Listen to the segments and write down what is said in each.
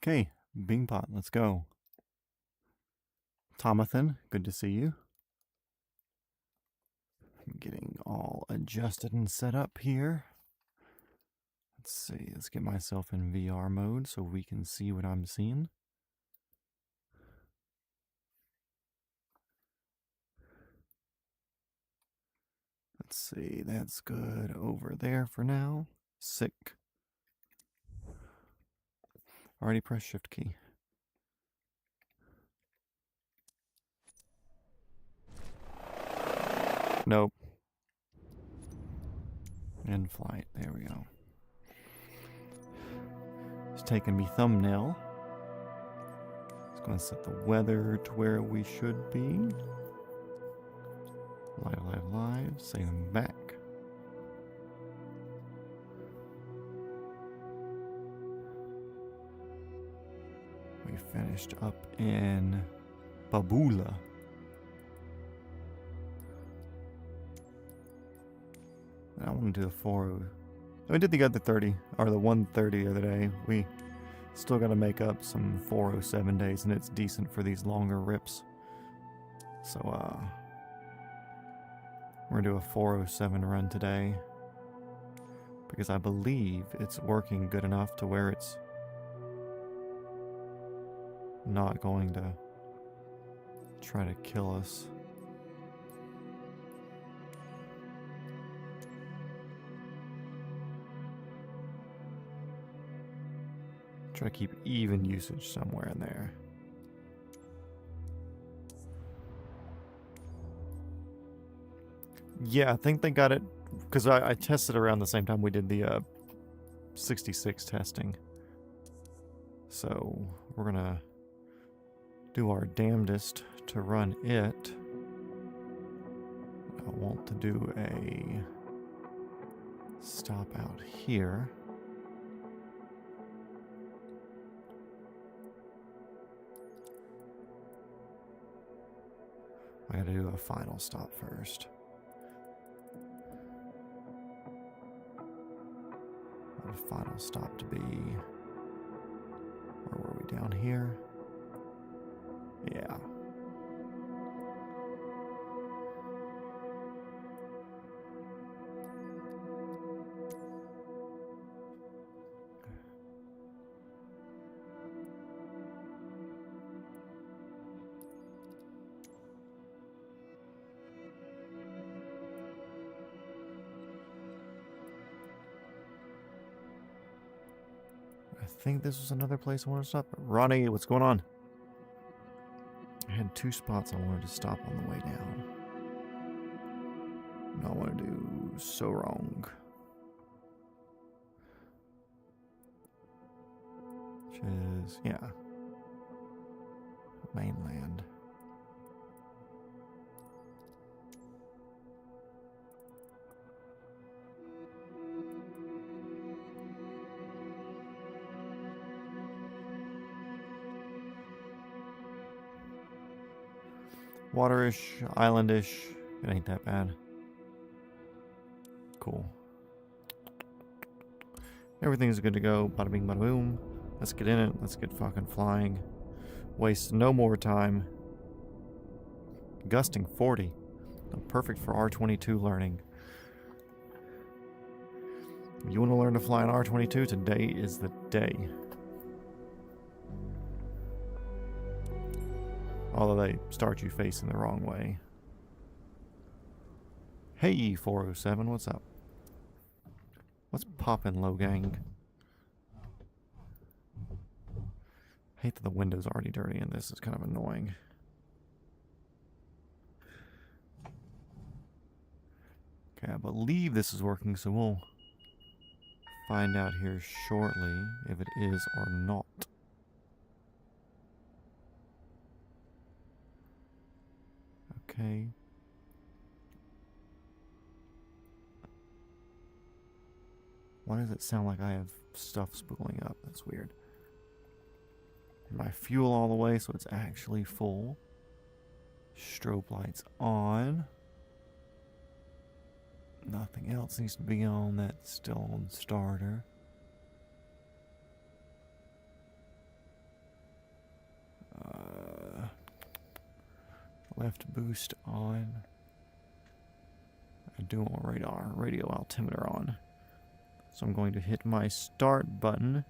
Okay, Bingpot, let's go. Tomathan, good to see you. I'm getting all adjusted and set up here. Let's see, let's get myself in VR mode so we can see what I'm seeing. Let's see, that's good over there for now. Sick. Already press shift key. Nope. In flight, there we go. It's taking me thumbnail. It's going to set the weather to where we should be. Live. Sailing back. We finished up in Babullah. I want to do the 40. We did the other 30, or the 130 the other day. We still got to make up some 407 days, and it's decent for these longer rips. So, we're going to do a 407 run today. Because I believe it's working good enough to where it's not going to try to kill us. Try to keep even usage somewhere in there. Yeah, I think they got it because I tested around the same time we did the 66 testing. So we're gonna do our damnedest to run it. I want to do a stop out here. I gotta do a final stop first. The final stop to be, where were we, down here? Yeah. I think this was another place I wanted to stop. Ronnie, what's going on? I had two spots I wanted to stop on the way down. No, I want to do so wrong. Which is, yeah, mainland. Waterish, islandish. It ain't that bad. Cool. Everything's good to go. Bada bing, bada boom. Let's get in it. Let's get fucking flying. Waste no more time. Gusting 40. Perfect for R22 learning. If you want to learn to fly an R22, today is the day. Although they start you facing the wrong way. Hey, 407, what's up? What's poppin', low gang? Hate that the window's already dirty and this is kind of annoying. Okay, I believe this is working, so we'll find out here shortly if it is or not. Okay. Why does it sound like I have stuff spooling up? That's weird. My fuel all the way so it's actually full. Strobe lights on. Nothing else needs to be on. That's still on starter. Left boost on. I do want radio altimeter on. So I'm going to hit my start button,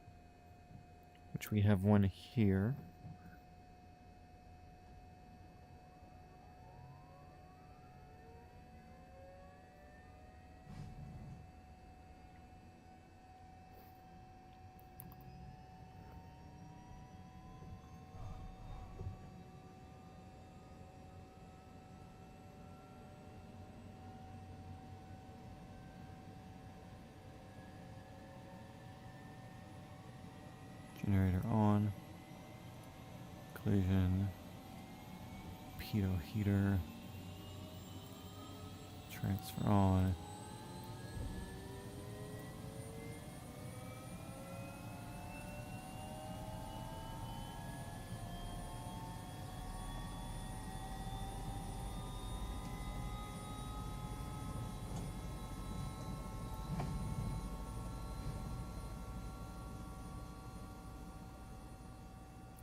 which we have one here. Generator on. Collision. Pitot heater. Transfer on.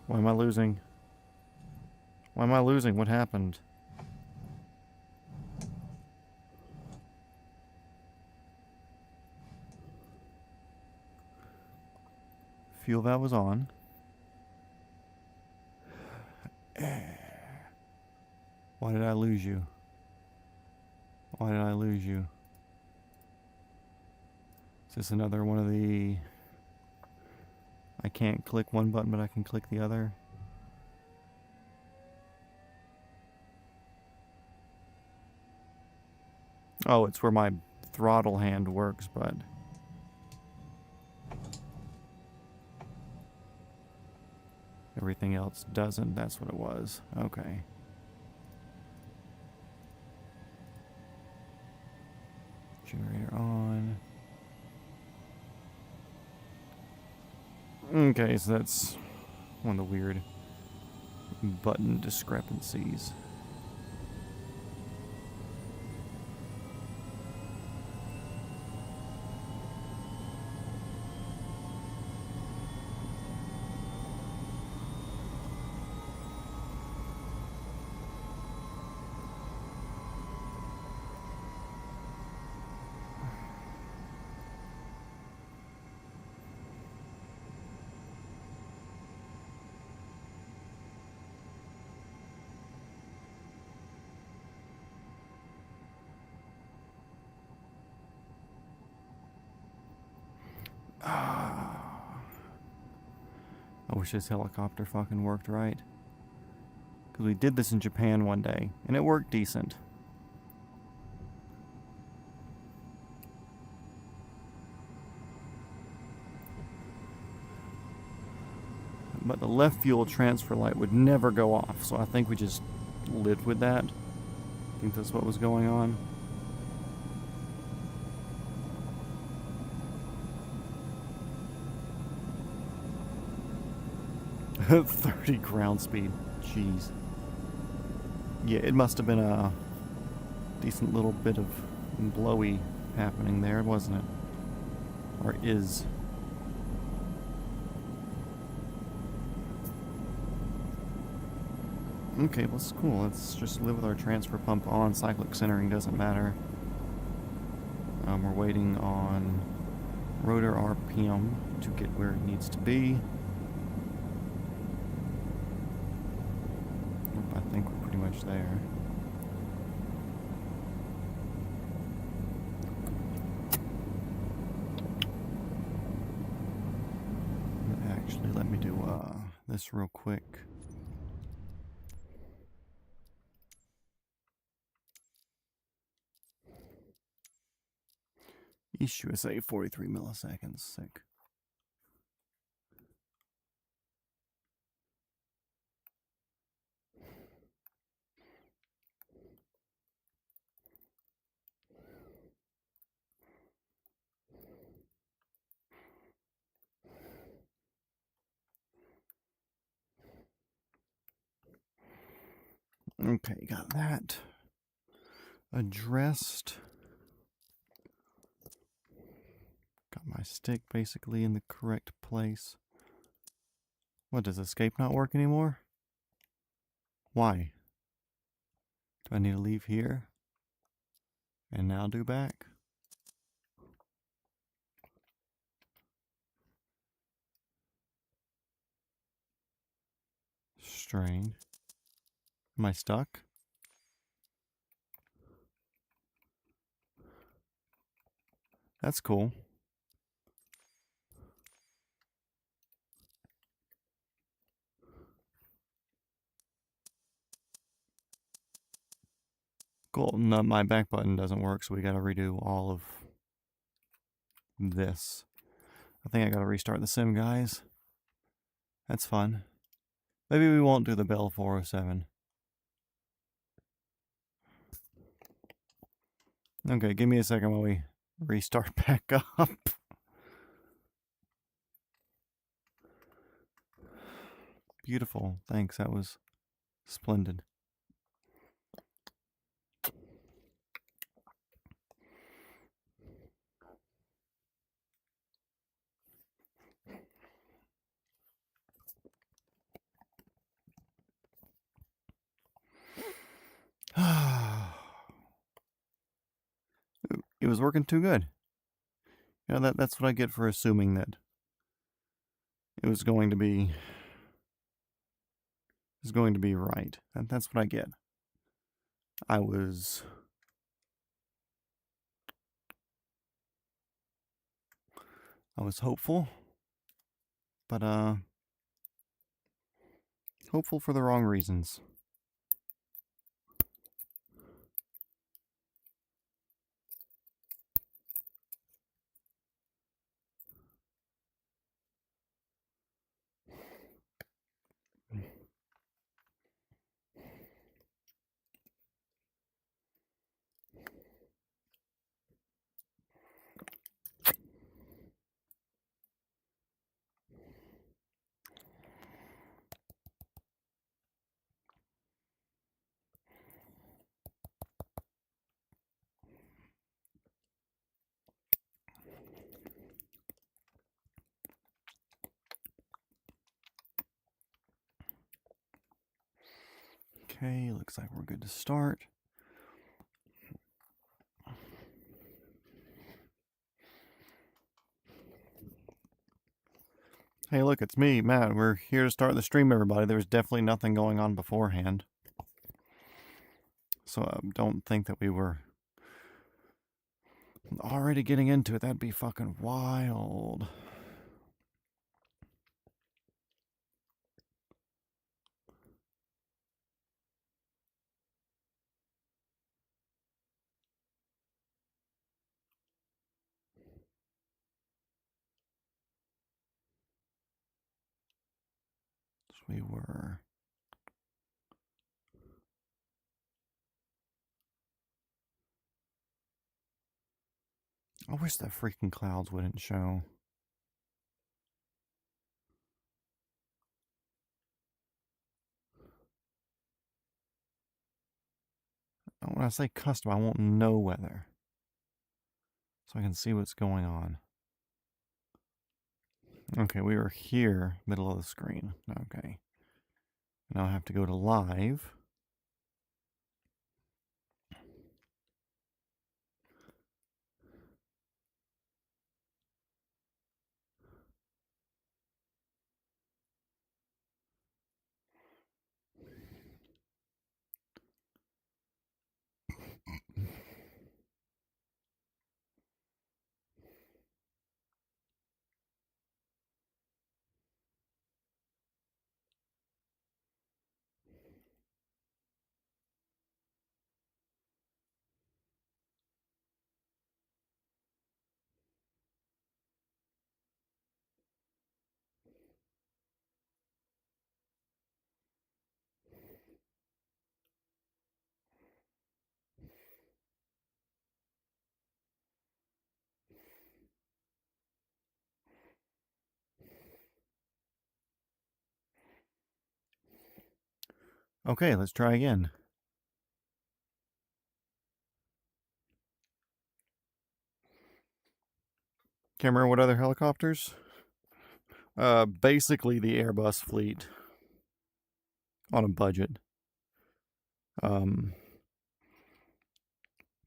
Why am I losing? Why am I losing? What happened? Fuel valve was on. Why did I lose you? Why did I lose you? Is this another one of the... I can't click one button, but I can click the other? Oh, it's where my throttle hand works, but... everything else doesn't. That's what it was. Okay. Generator on. Okay, so that's one of the weird button discrepancies. I wish this helicopter fucking worked right. Because we did this in Japan one day, and it worked decent. But the left fuel transfer light would never go off, so I think we just lived with that. I think that's what was going on. .30 ground speed. Jeez. Yeah, it must have been a decent little bit of blowy happening there, wasn't it? Or is. Okay, well, that's cool. Let's just live with our transfer pump on. Cyclic centering doesn't matter. We're waiting on rotor RPM to get where it needs to be. I think we're pretty much there. Actually, let me do this real quick. East USA, 43 milliseconds. Sick. Okay, got that addressed. Got my stick basically in the correct place. What, does escape not work anymore? Why? I need to leave here and now do back. Strain. Am I stuck? That's cool. Cool. No, my back button doesn't work, so we gotta redo all of this. I think I gotta restart the sim, guys. That's fun. Maybe we won't do the Bell 407. Okay, give me a second while we restart back up. Beautiful. Thanks. That was splendid. It was working too good. You know, that's what I get for assuming that it was going to be right. That's what I get. I was hopeful, but hopeful for the wrong reasons. Okay, looks like we're good to start. Hey, look, it's me, Matt. We're here to start the stream, everybody. There was definitely nothing going on beforehand. So don't think that we were already getting into it. That'd be fucking wild. So we were... I wish the freaking clouds wouldn't show. When I say custom, I want no weather. So I can see what's going on. Okay, we were here, middle of the screen. Okay. Now I have to go to live. Okay, let's try again. Can't remember what other helicopters? Basically the Airbus fleet. On a budget.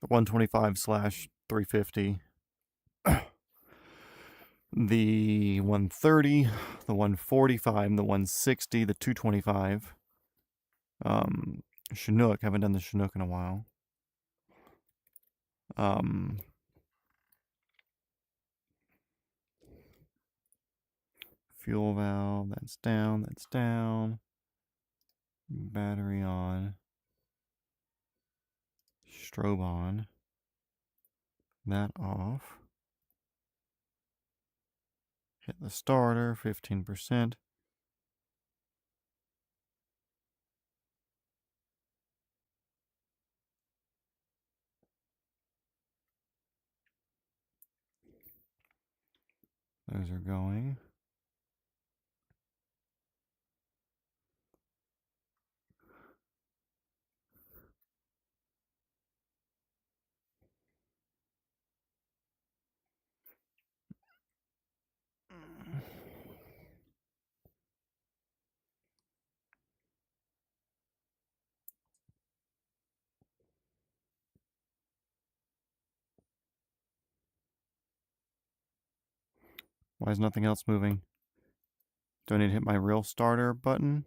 the 125/350, the 130, the 145, the 160, the 225. Chinook, haven't done the Chinook in a while. Fuel valve, that's down, that's down. Battery on. Strobe on. That off. Hit the starter, 15%. Those are going. Why is nothing else moving? Do I need to hit my real starter button?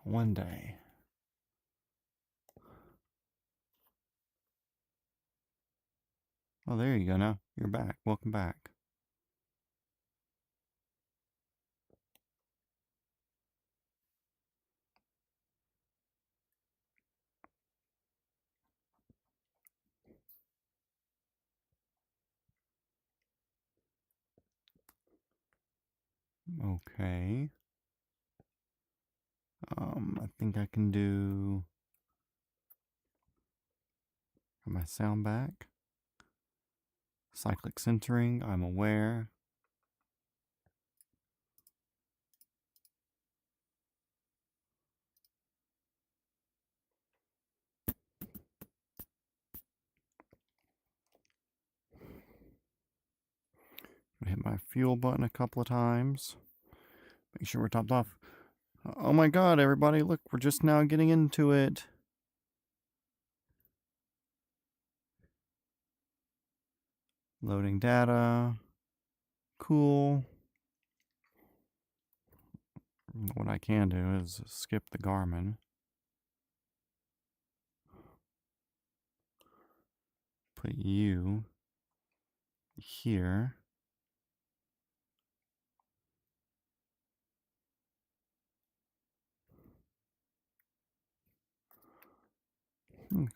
One day. Oh, there you go now. You're back. Welcome back. Okay. I think I can do my sound back. Cyclic centering, I'm aware. Hit my fuel button a couple of times. Make sure we're topped off. Oh my god, everybody, look, we're just now getting into it. Loading data. Cool. What I can do is skip the Garmin. Put you here.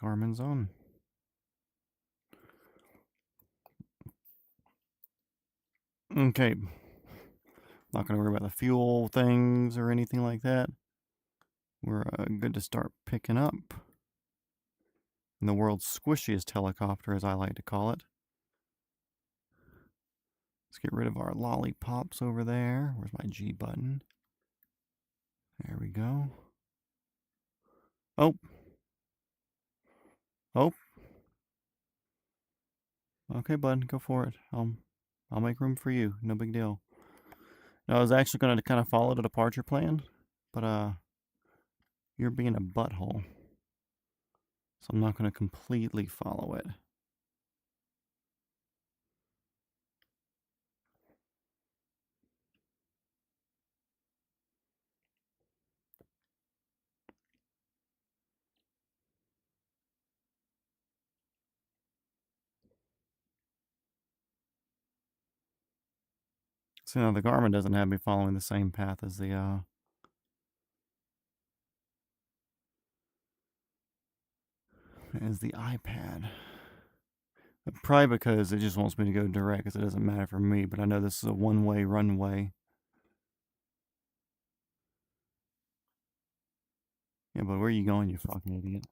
Garmin's on. Okay. Not going to worry about the fuel things or anything like that. We're good to start picking up. In the world's squishiest helicopter, as I like to call it. Let's get rid of our lollipops over there. Where's my G button? There we go. Oh. Oh. Okay, bud, go for it. I'll make room for you. No big deal. No, I was actually going to kind of follow the departure plan, but you're being a butthole. So I'm not going to completely follow it. So now the Garmin doesn't have me following the same path as the iPad. Probably because it just wants me to go direct because it doesn't matter for me, but I know this is a one-way runway. Yeah, but where are you going, you fucking idiot?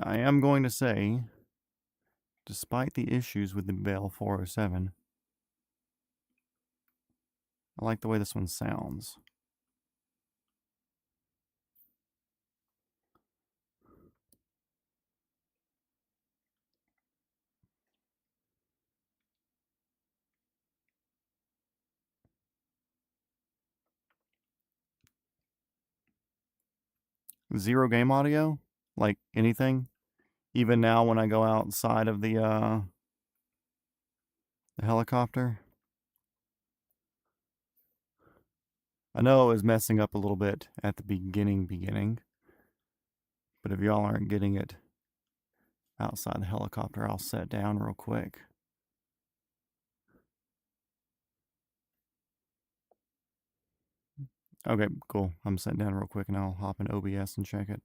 I am going to say, despite the issues with the Bell 407, I like the way this one sounds. Zero game audio, like anything. Even now when I go outside of the helicopter. I know it was messing up a little bit at the beginning, but if y'all aren't getting it outside the helicopter, I'll set down real quick. Okay, cool. I'm sitting down real quick and I'll hop in OBS and check it.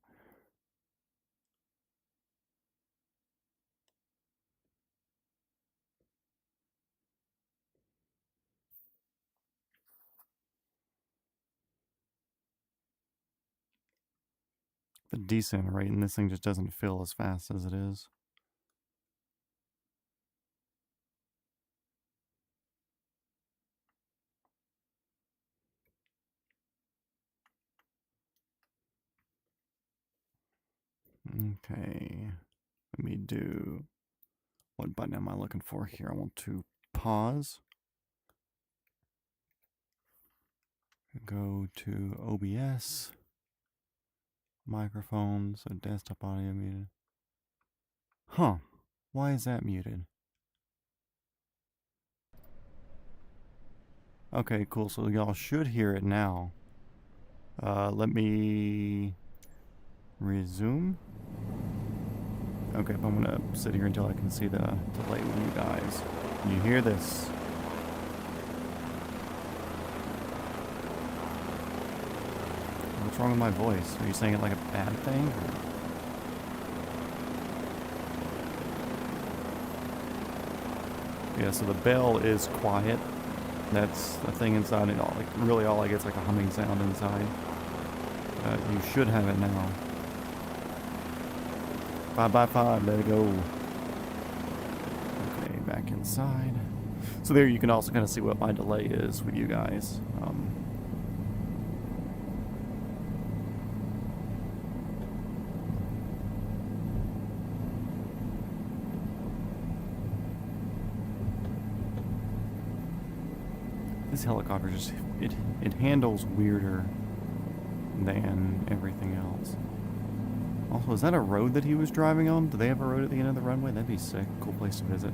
The descent rate and this thing just doesn't fill as fast as it is. Okay, let me do, what button am I looking for here? I want to pause. Go to OBS. Microphone, so desktop audio muted. Huh, why is that muted? Okay, cool, so y'all should hear it now. Let me resume. Okay, I'm gonna sit here until I can see the delay with you guys. Can you hear this? What's wrong with my voice? Are you saying it like a bad thing? Yeah, so the bell is quiet. That's the thing inside it. All, like, really all I get is like a humming sound inside. You should have it now. 5x5, let it go. Okay, back inside. So there you can also kind of see what my delay is with you guys. This helicopter just, it handles weirder than everything else. Also, is that a road that he was driving on? Do they have a road at the end of the runway? That'd be sick. Cool place to visit.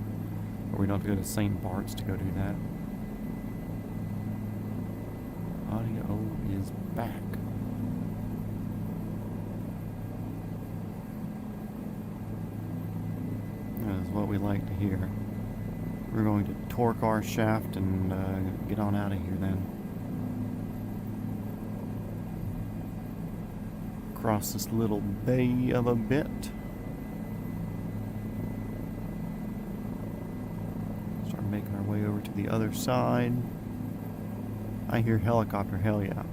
Or we don't have to go to St. Bart's to go do that. Audio is back. That is what we like to hear. We're going to torque our shaft and get on out of here then. Across this little bay of a bit. Start making our way over to the other side. I hear helicopter, hell yeah.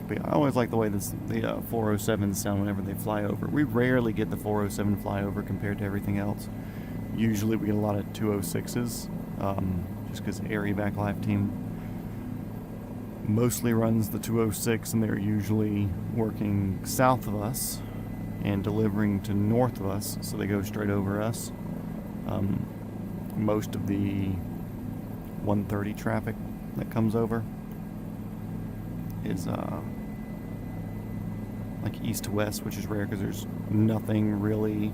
But yeah, I always like the way the 407s sound whenever they fly over. We rarely get the 407 flyover compared to everything else. Usually we get a lot of 206s, just because Air Evac Life Team mostly runs the 206, and they're usually working south of us and delivering to north of us, so they go straight over us. Most of the 130 traffic that comes over is like east to west, which is rare because there's nothing really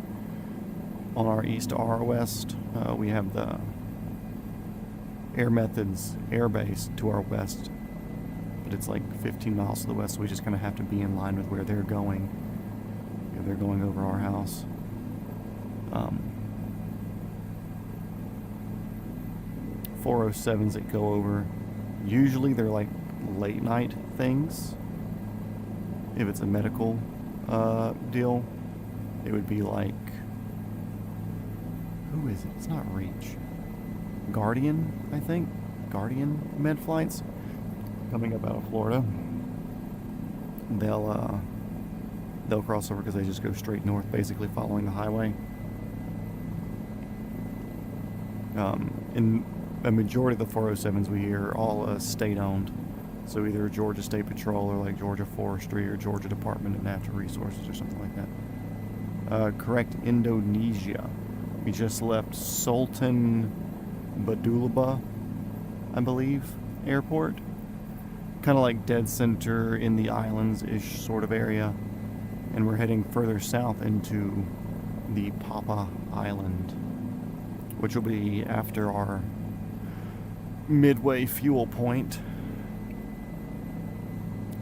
on our east to our west. We have the Air Methods Air Base to our west, but it's like 15 miles to the west, so we just kind of have to be in line with where they're going. If they're going over our house. 407s that go over, usually they're like late night things. If it's a medical deal, it would be like, who is it? It's not Reach. Guardian, I think. Guardian med flights coming up out of Florida. They'll cross over because they just go straight north, basically following the highway. In a majority of the 407s we hear are all state-owned. So either Georgia State Patrol or like Georgia Forestry or Georgia Department of Natural Resources or something like that. Correct, Indonesia. We just left Sultan Babullah, I believe, airport. Kind of like dead center in the islands-ish sort of area. And we're heading further south into the Papa Island, which will be after our midway fuel point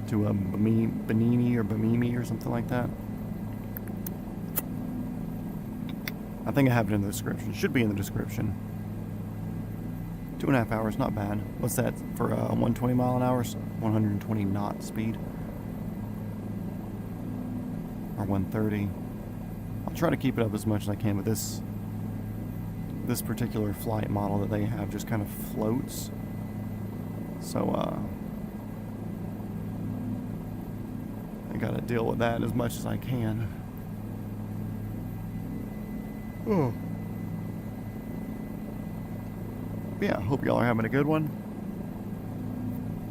to a Bintuni or Bimini or something like that. I think I have it in the description. Should be in the description. 2.5 hours, not bad. What's that for 120 mile an hour? 120 knot speed. Or 130. I'll try to keep it up as much as I can, but this particular flight model that they have just kind of floats. So, I gotta deal with that as much as I can. Oh. Yeah, hope y'all are having a good one.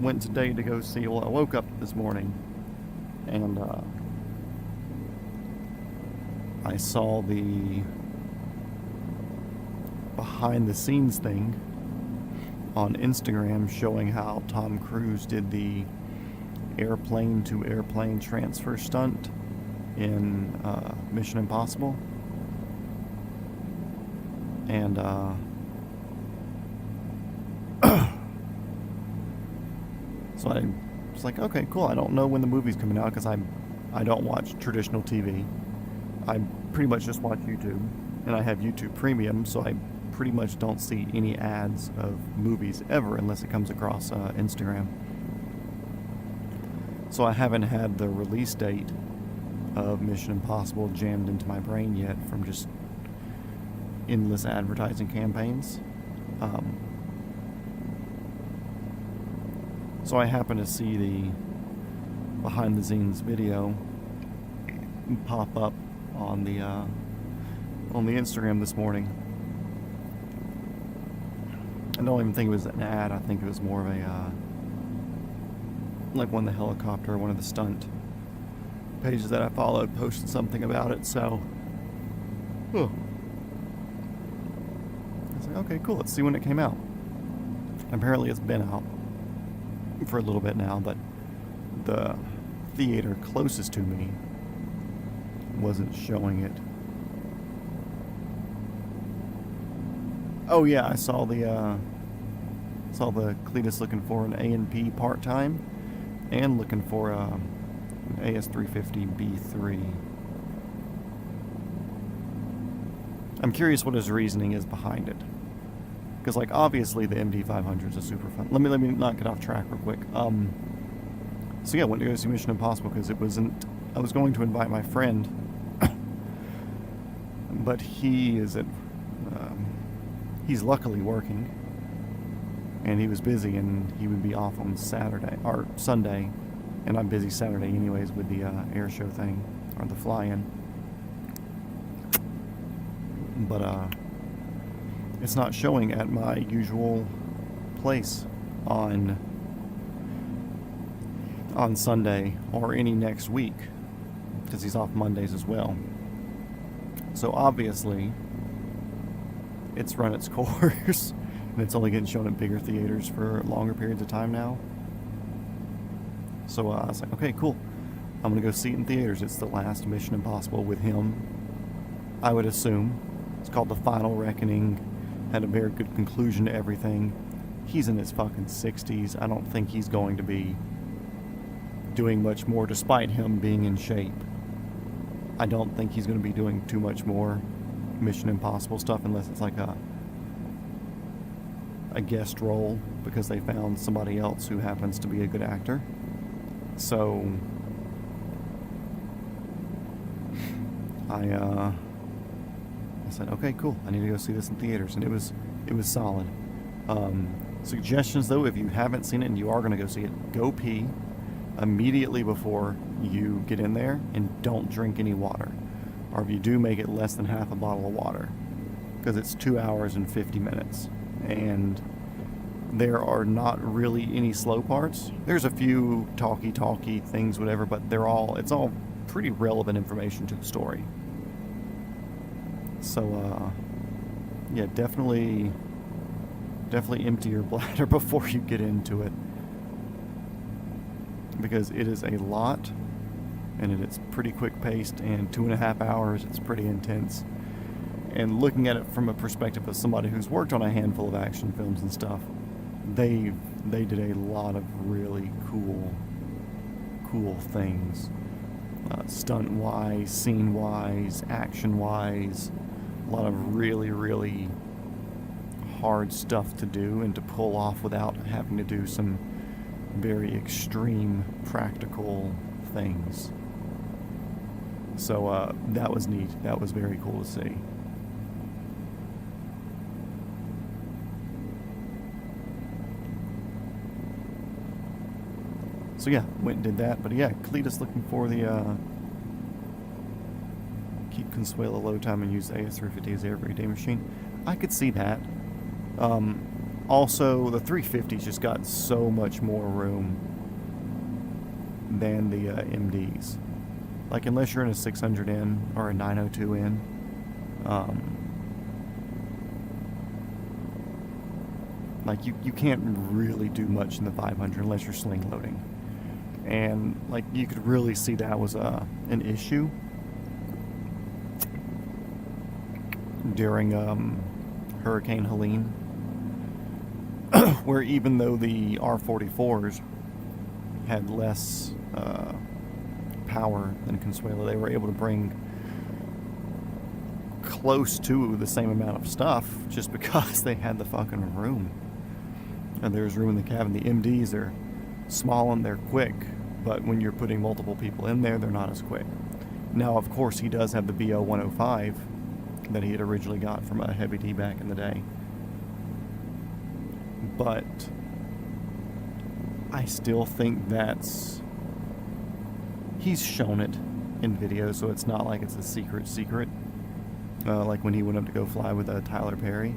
Went today to go see, well, I woke up this morning and I saw the behind the scenes thing on Instagram showing how Tom Cruise did the airplane to airplane transfer stunt in Mission Impossible. And so I was like, okay, cool. I don't know when the movie's coming out because I don't watch traditional TV. I pretty much just watch YouTube, and I have YouTube Premium, so I pretty much don't see any ads of movies ever unless it comes across Instagram. So I haven't had the release date of Mission Impossible jammed into my brain yet from just endless advertising campaigns. So I happened to see the behind the scenes video pop up on the Instagram this morning. I don't even think it was an ad. I think it was more of a like one of the helicopter, one of the stunt pages that I followed posted something about it. So, I was like, okay, cool. Let's see when it came out. Apparently, it's been out for a little bit now, but the theater closest to me wasn't showing it. Oh yeah, I saw the Cletus looking for an A&P part-time and looking for an AS350B3. I'm curious what his reasoning is behind it. Because, like, obviously the MD500 is super fun. Let me not get off track real quick. So yeah, I went to go see Mission Impossible because I was going to invite my friend, but he is at, he's luckily working, and he was busy, and he would be off on Saturday, or Sunday, and I'm busy Saturday anyways with the air show thing, or the fly-in. But, it's not showing at my usual place on Sunday or any next week, because he's off Mondays as well. So obviously it's run its course and it's only getting shown at bigger theaters for longer periods of time now. So I was like, okay, cool, I'm gonna go see it in theaters. It's the last Mission Impossible with him, I would assume. It's called The Final Reckoning. Had a very good conclusion to everything. He's in his fucking 60s. I don't think he's going to be doing much more, despite him being in shape. I don't think he's going to be doing too much more Mission Impossible stuff unless it's like a guest role because they found somebody else who happens to be a good actor. So I said, okay, cool. I need to go see this in theaters, and it was solid. Suggestions though, if you haven't seen it and you are going to go see it, go pee immediately before you get in there, and don't drink any water. Or if you do, make it less than half a bottle of water, because it's 2 hours and 50 minutes, and there are not really any slow parts. There's a few talky things, whatever, but it's all pretty relevant information to the story. So yeah, definitely empty your bladder before you get into it, because it is a lot, and it's pretty quick paced, and 2.5 hours, it's pretty intense. And looking at it from a perspective of somebody who's worked on a handful of action films and stuff, they did a lot of really cool things, stunt wise, scene wise, action wise. A lot of really hard stuff to do and to pull off without having to do some very extreme practical things. So that was neat. That was very cool to see. So yeah, went and did that. But yeah, Cletus looking for the keep Consuelo low time and use the AS350 as everyday machine. I could see that. Also, the 350's just got so much more room than the MDs. Like, unless you're in a 600N or a 902N, like you can't really do much in the 500 unless you're sling loading. And like, you could really see that was an issue during Hurricane Helene, where even though the R-44s had less power than Consuelo, they were able to bring close to the same amount of stuff just because they had the fucking room. And there's room in the cabin. The MDs are small and they're quick, but when you're putting multiple people in there, they're not as quick. Now, of course, he does have the BO 105 that he had originally got from a Heavy D back in the day. But I still think he's shown it in video, so it's not like it's a secret. Like when he went up to go fly with Tyler Perry.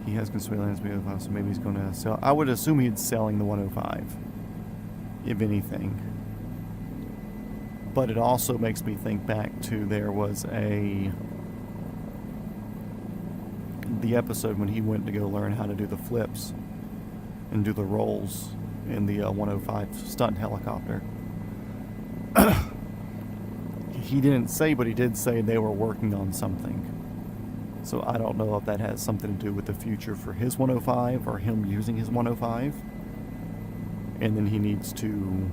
He has Consuelo in his BO5, so maybe he's going to sell. I would assume he's selling the 105, if anything. But it also makes me think back to there was the episode when he went to go learn how to do the flips and do the rolls in the 105 stunt helicopter. He didn't say, but he did say they were working on something. So I don't know if that has something to do with the future for his 105 or him using his 105. And then he needs to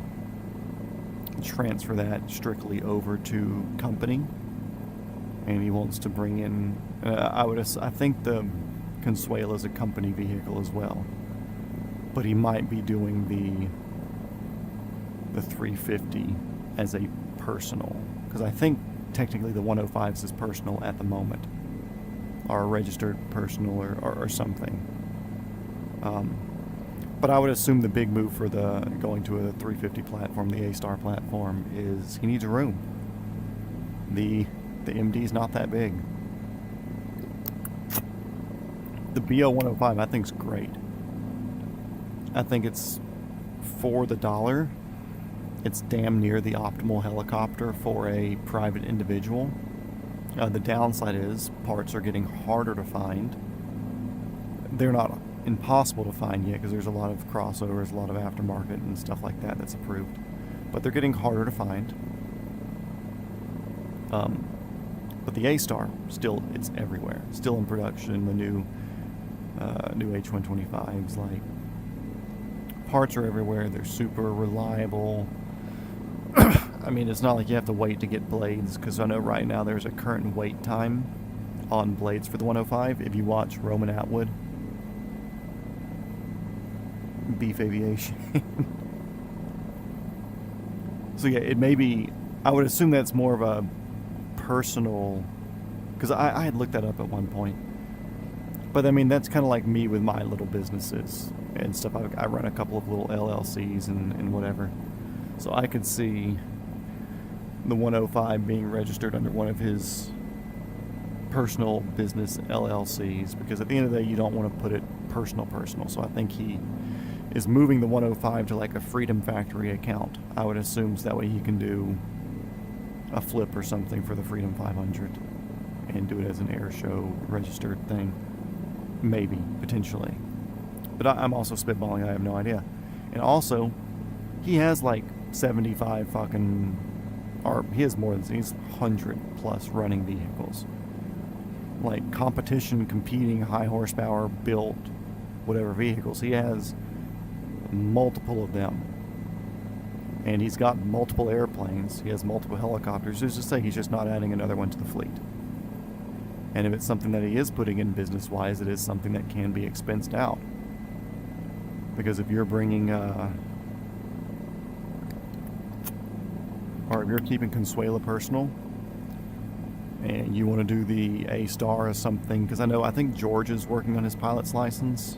transfer that strictly over to company. And he wants to bring in, I think the Consuelo is a company vehicle as well. But he might be doing the 350 as a personal. Because I think technically the 105 is his personal at the moment. Or a registered personal or something. But I would assume the big move for going to a 350 platform, the A-Star platform, is he needs a room. The MD's not that big. The BO 105 I think's great. I think it's, for the dollar, it's damn near the optimal helicopter for a private individual. The downside is parts are getting harder to find. They're not impossible to find yet because there's a lot of crossovers, a lot of aftermarket and stuff like that that's approved. But they're getting harder to find. But the A-Star, still, it's everywhere. Still in production. The new H125s, like, parts are everywhere. They're super reliable. I mean, it's not like you have to wait to get blades, because I know right now there's a current wait time on blades for the 105. If you watch Roman Atwood, Beef Aviation. So yeah, it may be I would assume that's more of a personal, because I had looked that up at one point. But I mean, that's kind of like me with my little businesses and stuff. I run a couple of little LLCs and whatever. So I could see the 105 being registered under one of his personal business LLCs, because at the end of the day, you don't want to put it personal. So I think he is moving the 105 to like a Freedom Factory account. I would assume so that way he can do a flip or something for the Freedom 500 and do it as an air show registered thing. Maybe, potentially. But I'm also spitballing, I have no idea. And also, he has like 75 fucking, or he has more than, he's 100 plus running vehicles. Like competition, competing, high horsepower, built, whatever vehicles. He has multiple of them. And he's got multiple airplanes. He has multiple helicopters. Who's to say he's just not adding another one to the fleet? And if it's something that he is putting in business-wise, it is something that can be expensed out. Because if you're bringing, or if you're keeping Consuela personal, and you want to do the A-Star or something, because I think George is working on his pilot's license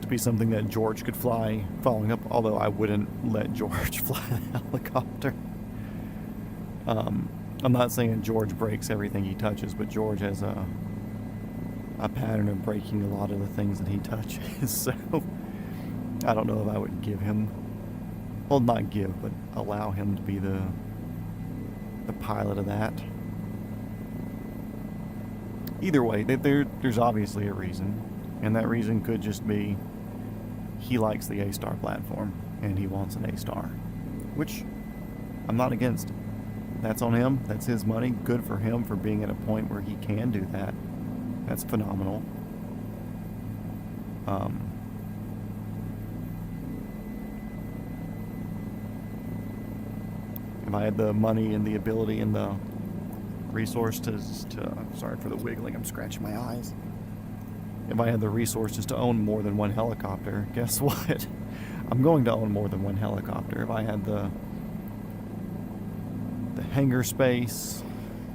to be something that George could fly following up, although I wouldn't let George fly the helicopter. I'm not saying that George breaks everything he touches, but George has a pattern of breaking a lot of the things that he touches, so I don't know if I would give him, well, not give, but allow him to be the pilot of that. Either way, there's obviously a reason, and that reason could just be he likes the A-Star platform, and he wants an A-Star, which I'm not against. That's on him. That's his money. Good for him for being at a point where he can do that. That's phenomenal. If I had the money and the ability and the resource to sorry for the wiggling, I'm scratching my eyes. If I had the resources to own more than one helicopter, guess what? I'm going to own more than one helicopter. If I had the hangar space,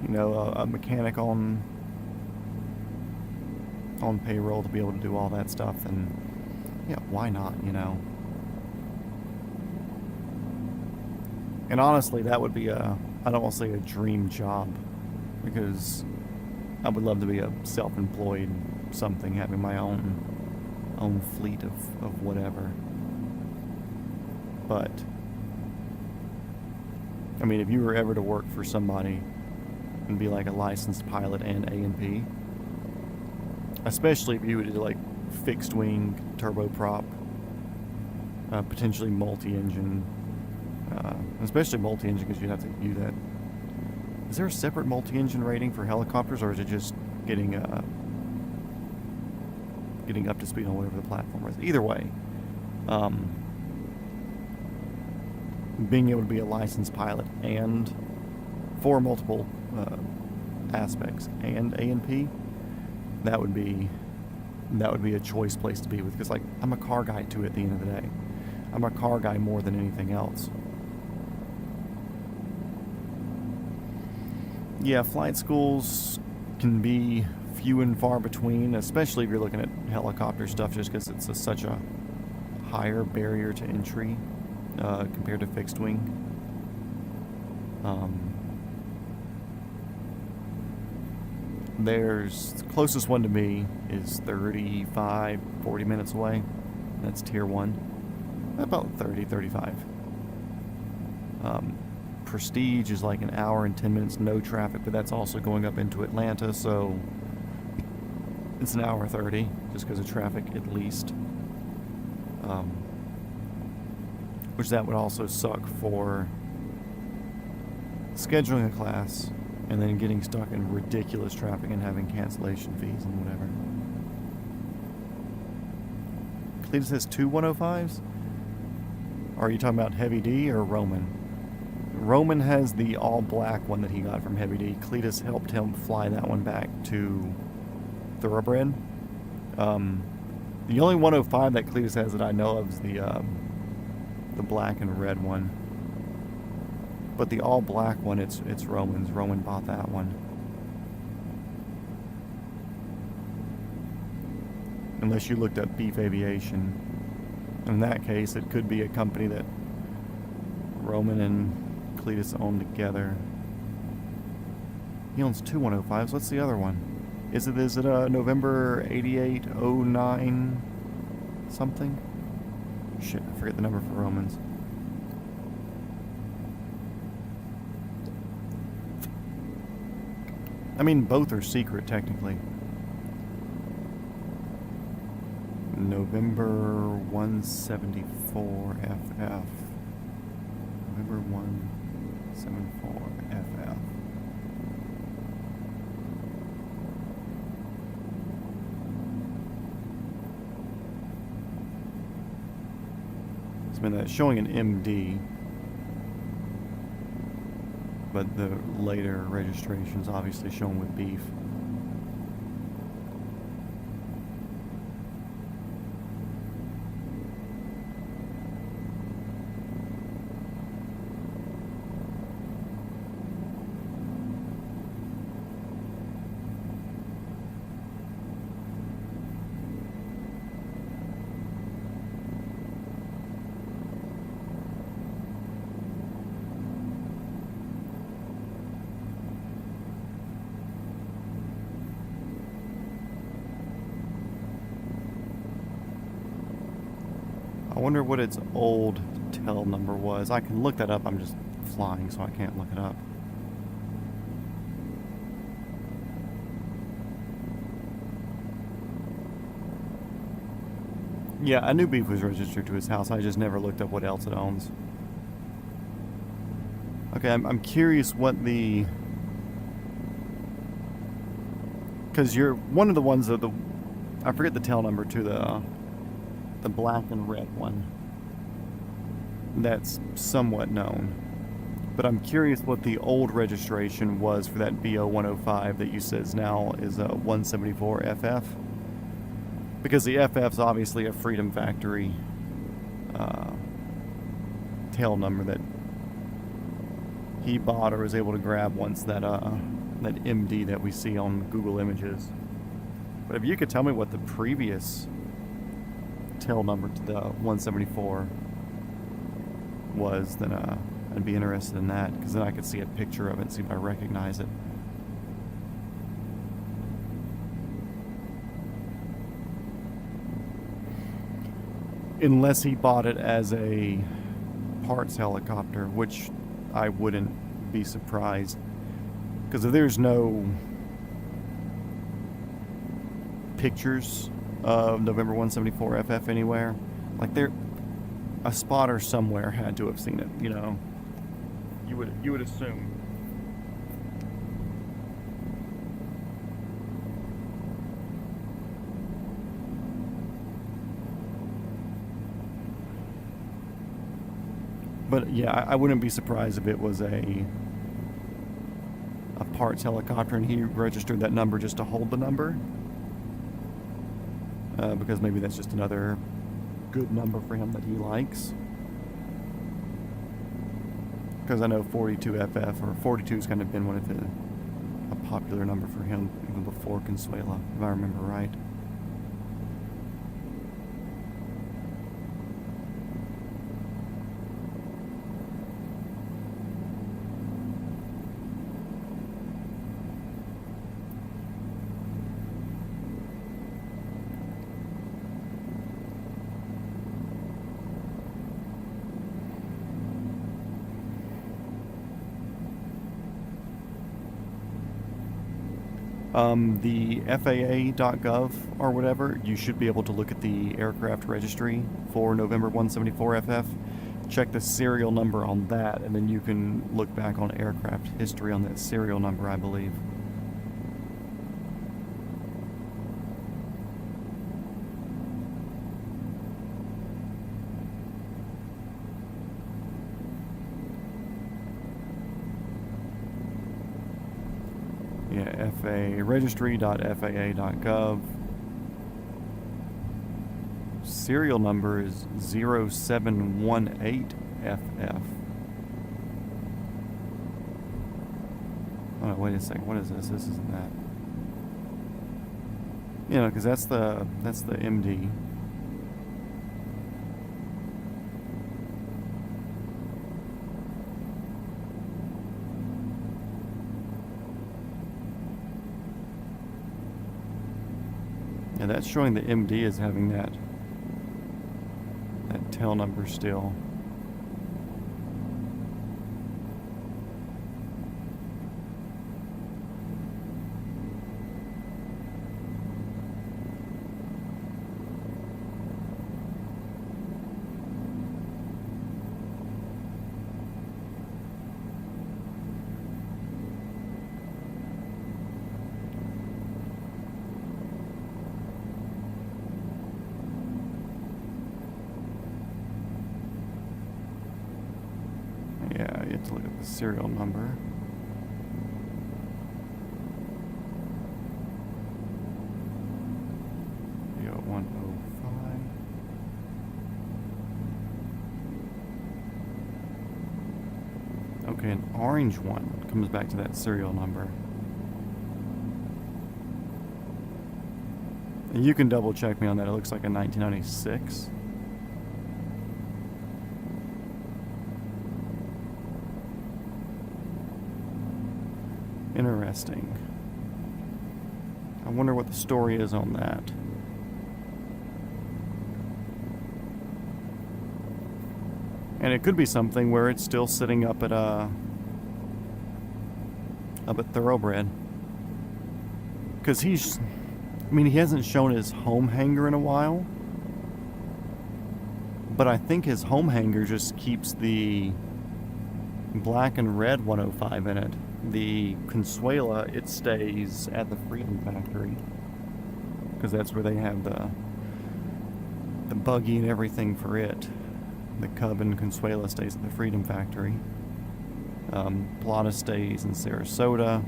you know, a mechanic on payroll to be able to do all that stuff, then yeah, why not, you know? And honestly, that would be I don't want to say a dream job, because I would love to be a self-employed something, having my own fleet of whatever. But I mean, if you were ever to work for somebody and be like a licensed pilot and A&P, especially if you would do like fixed wing, turboprop, potentially multi-engine, especially multi-engine, because you'd have to do that. Is there a separate multi-engine rating for helicopters, or is it just getting up to speed on whatever the platform is? Either way, being able to be a licensed pilot and for multiple aspects and A&P, that would be a choice place to be with, because like I'm a car guy too at the end of the day. I'm a car guy more than anything else. Yeah, flight schools can be few and far between, especially if you're looking at helicopter stuff, just because it's such a higher barrier to entry compared to fixed wing. There's the closest one to me is 35, 40 minutes away. That's tier 1. About 30, 35. Prestige is like an hour and 10 minutes, no traffic, but that's also going up into Atlanta, so it's an hour 30 just because of traffic at least. Which that would also suck for scheduling a class and then getting stuck in ridiculous traffic and having cancellation fees and whatever. Cletus has 2 105s? Are you talking about Heavy D or Roman? Roman has the all-black one that he got from Heavy D. Cletus helped him fly that one back to Thoroughbred. The only 105 that Cletus has that I know of is the black and red one. But the all black one, it's Roman's. Roman bought that one. Unless you looked up Beef Aviation. In that case, it could be a company that Roman and Cletus own together. He owns two 105s. What's the other one? Is it a November 8809 something? Shit, I forget the number for Romans. I mean, both are secret technically. November 174 FF. November 174 FF. It's been showing an MD, but the later registration's obviously shown with beef. I wonder what its old tail number was. I can look that up. I'm just flying, so I can't look it up. Yeah, I knew beef was registered to his house. I just never looked up what else it owns. Okay, I'm curious what the... Because you're one of the ones that I forget the tail number to the black and red one. That's somewhat known. But I'm curious what the old registration was for that BO 105 that you says now is a 174 FF. Because the FF's obviously a Freedom Factory tail number that he bought or was able to grab once that MD that we see on Google Images. But if you could tell me what the previous tail number to the 174 was, then I'd be interested in that, because then I could see a picture of it and see if I recognize it. Unless he bought it as a parts helicopter, which I wouldn't be surprised, because if there's no pictures of November 174 FF anywhere, like a spotter somewhere had to have seen it, you know. You would assume. But yeah, I wouldn't be surprised if it was a parts helicopter and he registered that number just to hold the number. Because maybe that's just another good number for him that he likes. Because I know 42FF, or 42's kind of been one of a popular number for him even before Consuela, if I remember right. The FAA.gov or whatever, you should be able to look at the aircraft registry for November 174 FF. Check the serial number on that, and then you can look back on aircraft history on that serial number, I believe. Yeah, registry.faa.gov. Serial number is 0718FF. Oh no, wait a second. What is this? This isn't that. You know, because that's the MD. Yeah, that's showing the MD as having that tail number still. Yeah, you have to look at the serial number. You got 105. Okay, an orange one comes back to that serial number. And you can double check me on that. It looks like a 1996. Interesting. I wonder what the story is on that. And it could be something where it's still sitting up at Thoroughbred. Because he hasn't shown his home hangar in a while. But I think his home hangar just keeps the black and red 105 in it. The Consuela, it stays at the Freedom Factory. Because that's where they have the buggy and everything for it. The Cub and Consuela stays at the Freedom Factory. Plata stays in Sarasota.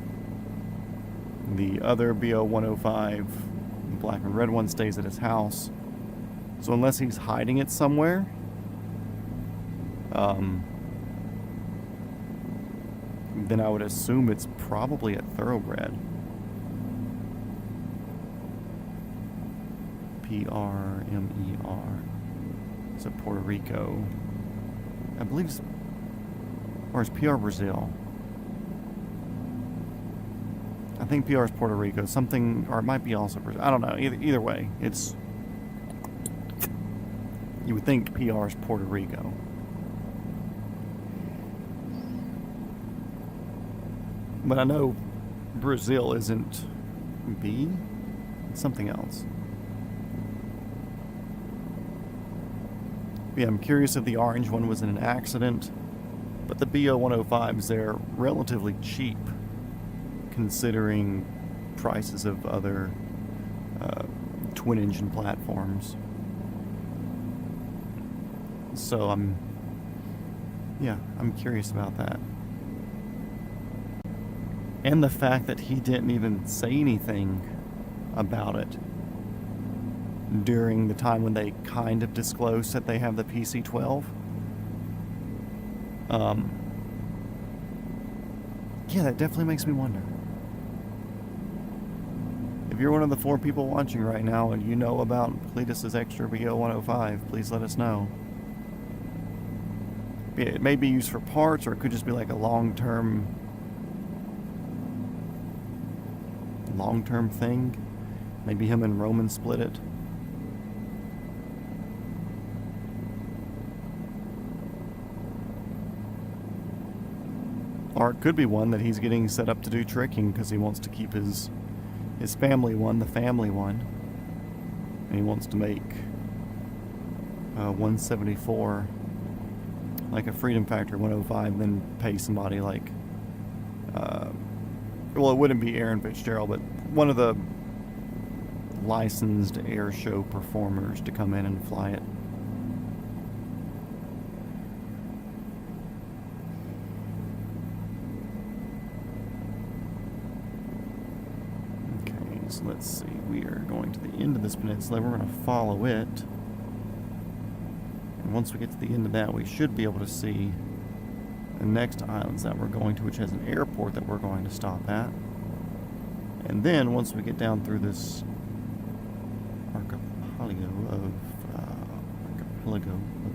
The other BO-105, the black and red one, stays at his house. So unless he's hiding it somewhere, then I would assume it's probably at Thoroughbred. PRMER. So Puerto Rico. I believe it's... Or it's PR Brazil. I think PR is Puerto Rico. Something... Or it might be also Brazil. I don't know. Either way, it's... You would think PR is Puerto Rico. But I know Brazil isn't B. It's something else. Yeah, I'm curious if the orange one was in an accident. But the BO-105s, they're relatively cheap considering prices of other twin-engine platforms. So I'm curious about that. And the fact that he didn't even say anything about it during the time when they kind of disclosed that they have the PC-12. Yeah, that definitely makes me wonder. If you're one of the 4 people watching right now and you know about Cletus's extra BO-105, please let us know. It may be used for parts, or it could just be like a long-term thing. Maybe him and Roman split it. Or it could be one that he's getting set up to do tricking because he wants to keep his family one, the family one. And he wants to make 174 like a Freedom Factory 105, then pay somebody like well, it wouldn't be Aaron Fitzgerald, but one of the licensed air show performers to come in and fly it. Okay, so let's see. We are going to the end of this peninsula. We're going to follow it. And once we get to the end of that, we should be able to see the next islands that we're going to, which has an airport that we're going to stop at. And then once we get down through this archipelago of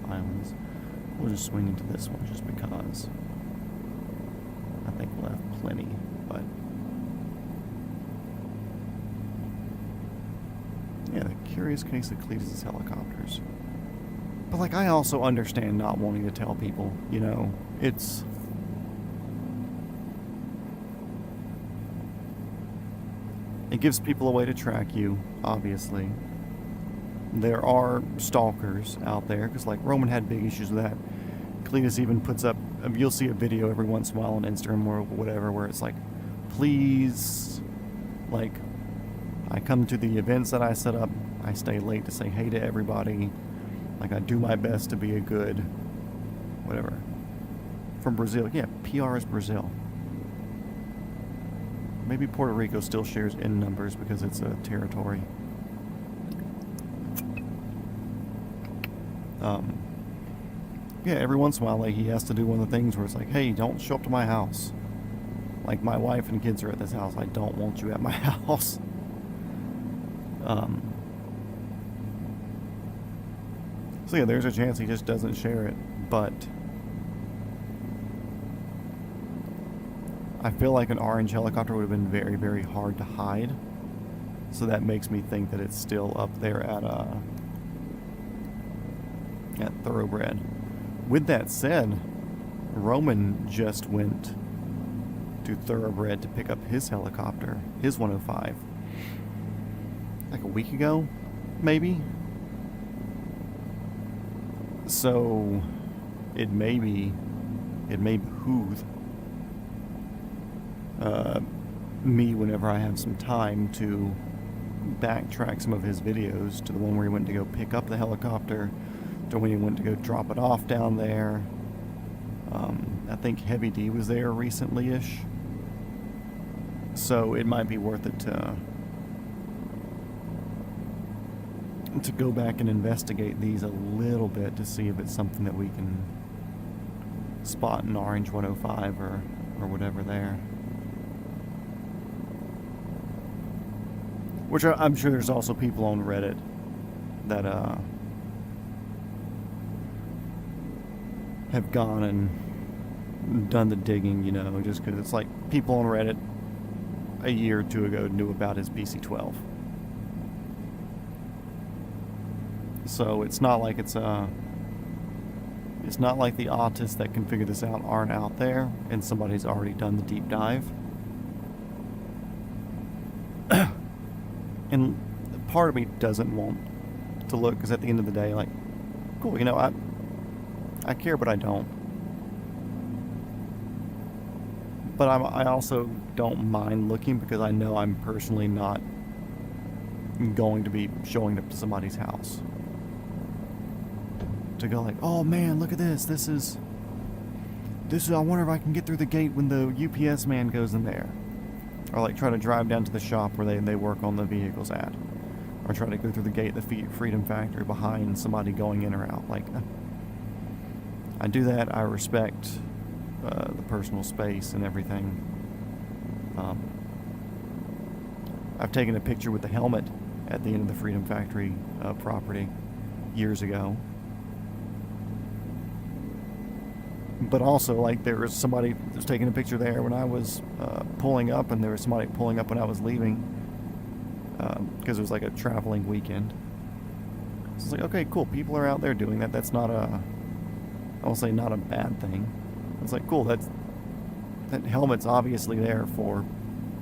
islands, we'll just swing into this one just because I think we'll have plenty. But yeah, the curious case of Cletus's helicopters. But like, I also understand not wanting to tell people, you know, it gives people a way to track you, obviously. There are stalkers out there, because like Roman had big issues with that. Cletus even puts up, you'll see a video every once in a while on Instagram or whatever, where it's like, please, like, I come to the events that I set up, I stay late to say hey to everybody, like I do my best to be a good, whatever. From Brazil, yeah, PR is Brazil. Maybe Puerto Rico still shares in numbers because it's a territory. Yeah, every once in a while, like, he has to do one of the things where it's like, hey, don't show up to my house. Like, my wife and kids are at this house. I don't want you at my house. So yeah, there's a chance he just doesn't share it, but I feel like an orange helicopter would have been very, very hard to hide. So that makes me think that it's still up there at Thoroughbred. With that said, Roman just went to Thoroughbred to pick up his helicopter, his 105, like a week ago, maybe. So it may behoove me, whenever I have some time, to backtrack some of his videos to the one where he went to go pick up the helicopter, to when he went to go drop it off down there. I think Heavy D was there recently-ish, so it might be worth it to go back and investigate these a little bit to see if it's something that we can spot an orange 105 or whatever there. Which I'm sure there's also people on Reddit that have gone and done the digging, you know, just because it's like people on Reddit a year or two ago knew about his PC-12. So it's not like it's not like the autists that can figure this out aren't out there and somebody's already done the deep dive. And part of me doesn't want to look, because at the end of the day, like, cool, you know, I care, but I don't. But I also don't mind looking, because I know I'm personally not going to be showing up to somebody's house to go like, oh man, look at this. This is. I wonder if I can get through the gate when the UPS man goes in there. Or like try to drive down to the shop where they work on the vehicles at. Or try to go through the gate at the Freedom Factory behind somebody going in or out. Like, I do that. I respect the personal space and everything. I've taken a picture with the helmet at the end of the Freedom Factory property years ago. But also, like, there was somebody that was taking a picture there when I was pulling up, and there was somebody pulling up when I was leaving, because it was like a traveling weekend. So it's like, okay, cool, people are out there doing that. That's not I won't say not a bad thing. It's like, cool, that helmet's obviously there for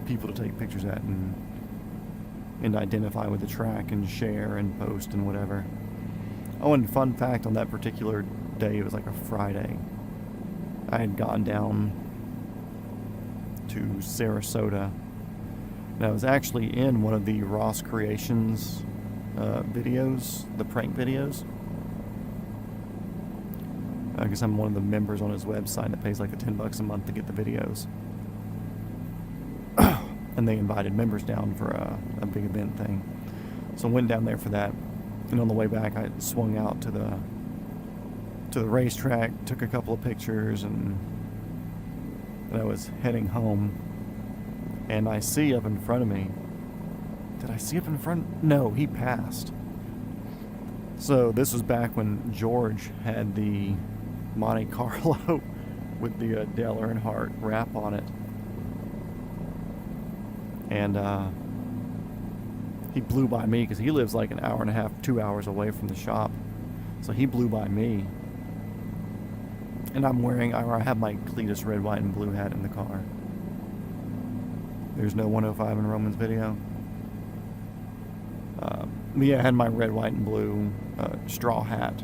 people to take pictures at and identify with the track and share and post and whatever. Oh, and fun fact, on that particular day, it was like a Friday, I had gone down to Sarasota, and I was actually in one of the Ross Creations videos, the prank videos. I guess I'm one of the members on his website that pays like the $10 a month to get the videos. And they invited members down for a big event thing. So I went down there for that, and on the way back I swung out to the racetrack, took a couple of pictures, and and I was heading home, and I see up in front of me. Did I see up in front? No, he passed. So this was back when George had the Monte Carlo with the Dale Earnhardt wrap on it. And he blew by me because he lives like an hour and a half, 2 hours away from the shop. So he blew by me. And I'm wearing, or I have my Cletus red, white, and blue hat in the car. There's no 105 in Roman's video. But yeah, I had my red, white, and blue straw hat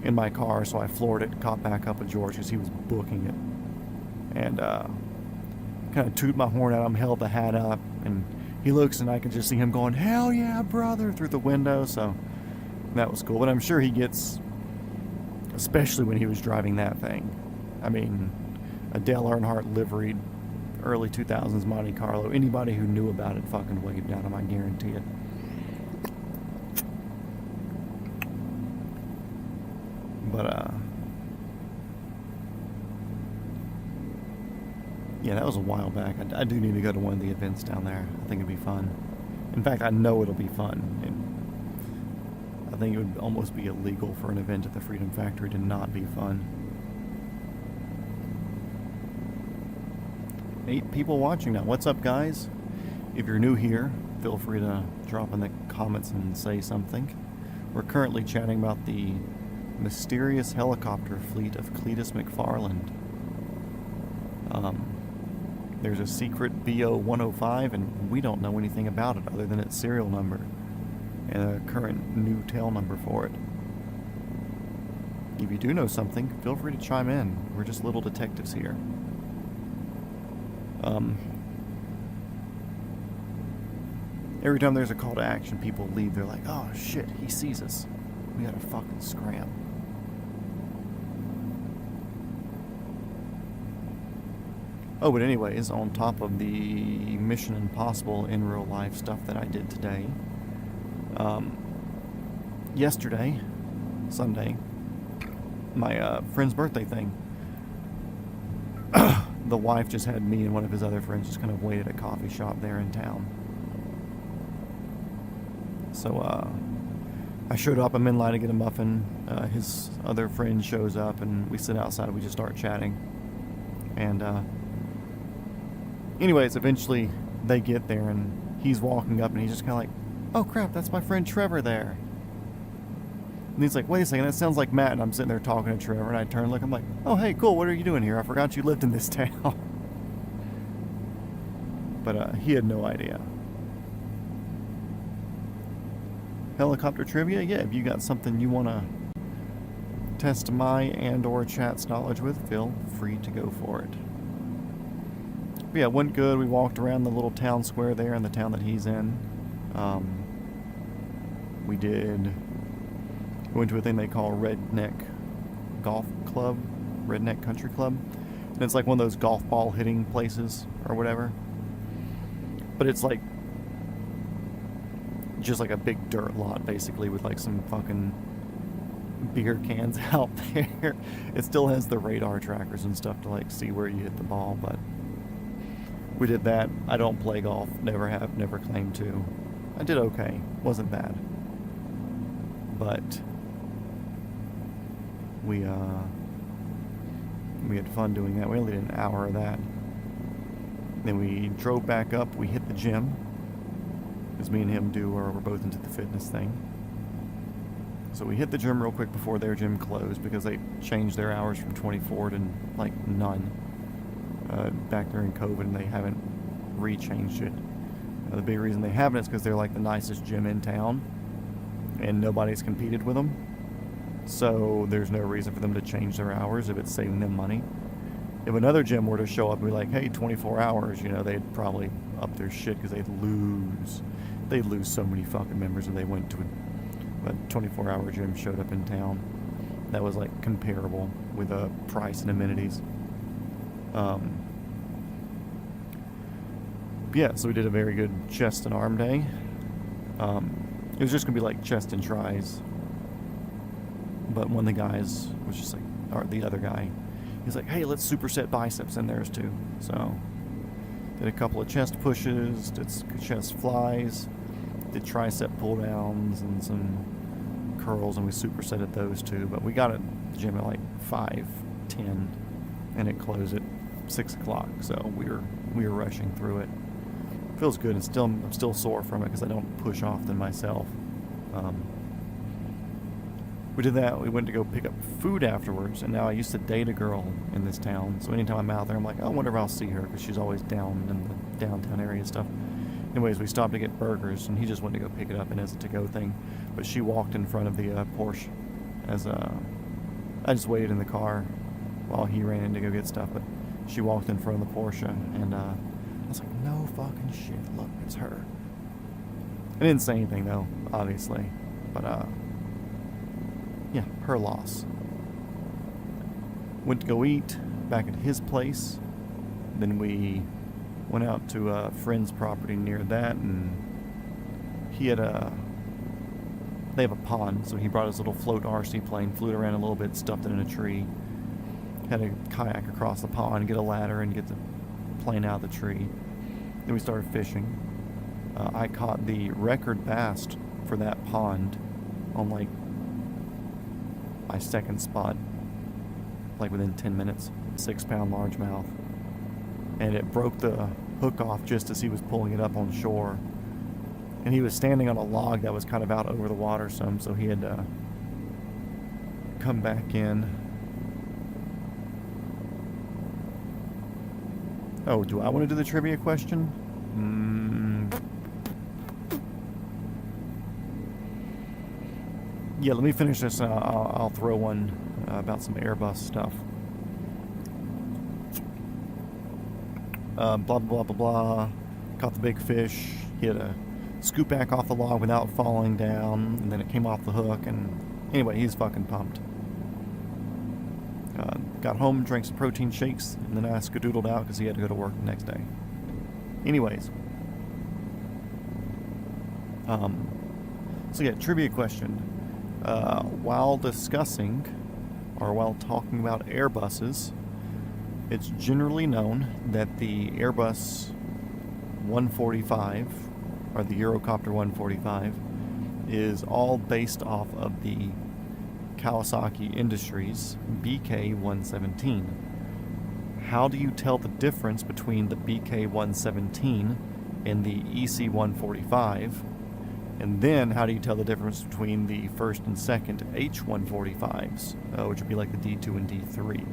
in my car, so I floored it, caught back up with George because he was booking it. And kind of toot my horn at him, held the hat up, and he looks and I can just see him going, "Hell yeah, brother," through the window, so that was cool. But I'm sure he gets, especially when he was driving that thing. I mean, a Dale Earnhardt liveried early 2000s Monte Carlo. Anybody who knew about it fucking waved at him, I guarantee it. But, yeah, that was a while back. I do need to go to one of the events down there. I think it'd be fun. In fact, I know it'll be fun. And I think it would almost be illegal for an event at the Freedom Factory to not be fun. 8 people watching now. What's up, guys? If you're new here, feel free to drop in the comments and say something. We're currently chatting about the mysterious helicopter fleet of Cletus McFarland. There's a secret BO-105, and we don't know anything about it other than its serial number and a current new tail number for it. If you do know something, feel free to chime in. We're just little detectives here. Every time there's a call to action, people leave. They're like, "Oh shit, he sees us. We gotta fucking scram." Oh, but anyways, on top of the Mission Impossible in real life stuff that I did today, yesterday, Sunday, my friend's birthday thing, the wife just had me and one of his other friends just kind of wait at a coffee shop there in town. So I showed up, I'm in line to get a muffin, his other friend shows up, and we sit outside and we just start chatting. And anyways, eventually they get there and he's walking up and he's just kind of like, "Oh crap, that's my friend Trevor there." And he's like, "Wait a second, that sounds like Matt." And I'm sitting there talking to Trevor, and I turn and look, I'm like, "Oh hey, cool, what are you doing here? I forgot you lived in this town." But he had no idea. Helicopter trivia? Yeah, if you got something you want to test my and or chat's knowledge with, feel free to go for it. But yeah, it went good. We walked around the little town square there in the town that he's in. We went to a thing they call Redneck Golf Club, Redneck Country Club. And it's like one of those golf ball hitting places or whatever. But it's like just like a big dirt lot basically with like some fucking beer cans out there. It still has the radar trackers and stuff to like see where you hit the ball, but we did that. I don't play golf, never have, never claimed to. I did okay, wasn't bad. But we had fun doing that. We only did an hour of that. Then we drove back up, we hit the gym. As me and him we're both into the fitness thing. So we hit the gym real quick before their gym closed because they changed their hours from 24 to like none back during COVID, and they haven't re-changed it. The big reason they haven't is because they're like the nicest gym in town and nobody's competed with them. So there's no reason for them to change their hours if it's saving them money. If another gym were to show up and be like, "Hey, 24 hours, they'd probably up their shit because they'd lose so many fucking members if they went to a 24-hour gym showed up in town that was like comparable with a price and amenities. Yeah, so we did a very good chest and arm day. It was just gonna be like chest and tries, but one of the guys was just like, or the other guy, he's like, hey, let's superset biceps in theirs too. So did a couple of chest pushes, did chest flies, did tricep pull downs and some curls, and we supersetted those too. But we got at the gym at like 5:10, and it closed at 6 o'clock. So we were rushing through it. Feels good, and I'm still sore from it because I don't push often myself. We did that. We went to go pick up food afterwards, and now I used to date a girl in this town. So anytime I'm out there, I'm like, I wonder if I'll see her, because she's always down in the downtown area and stuff. Anyways, we stopped to get burgers, and he just went to go pick it up, and it's a to-go thing. But she walked in front of the Porsche I just waited in the car while he ran in to go get stuff, but she walked in front of the Porsche, and I was like, no fucking shit, look, it's her. I didn't say anything, though, obviously, but yeah, her loss. Went to go eat back at his place. Then we went out to a friend's property near that, and he had they have a pond, so he brought his little float RC plane, flew it around a little bit, stuffed it in a tree, had a kayak across the pond, get a ladder, and get the plane out of the tree. Then we started fishing. I caught the record bass for that pond on like my second spot, like within 10 minutes, 6-pound largemouth. And it broke the hook off just as he was pulling it up on shore. And he was standing on a log that was kind of out over the water some, so he had to come back in. Oh, do I want to do the trivia question? Yeah, let me finish this and I'll throw one about some Airbus stuff. Blah, blah, blah, blah, blah. Caught the big fish. He had to scoop back off the log without falling down, and then it came off the hook, and anyway, he's fucking pumped. Got home, drank some protein shakes, and then I skedoodled out because he had to go to work the next day. Anyways. So yeah, trivia question. While discussing, or while talking about Airbuses, it's generally known that the Airbus 145, or the Eurocopter 145, is all based off of the Kawasaki Industries BK-117. How do you tell the difference between the BK-117 and the EC-145? And then how do you tell the difference between the first and second H-145s, which would be like the D2 and D3?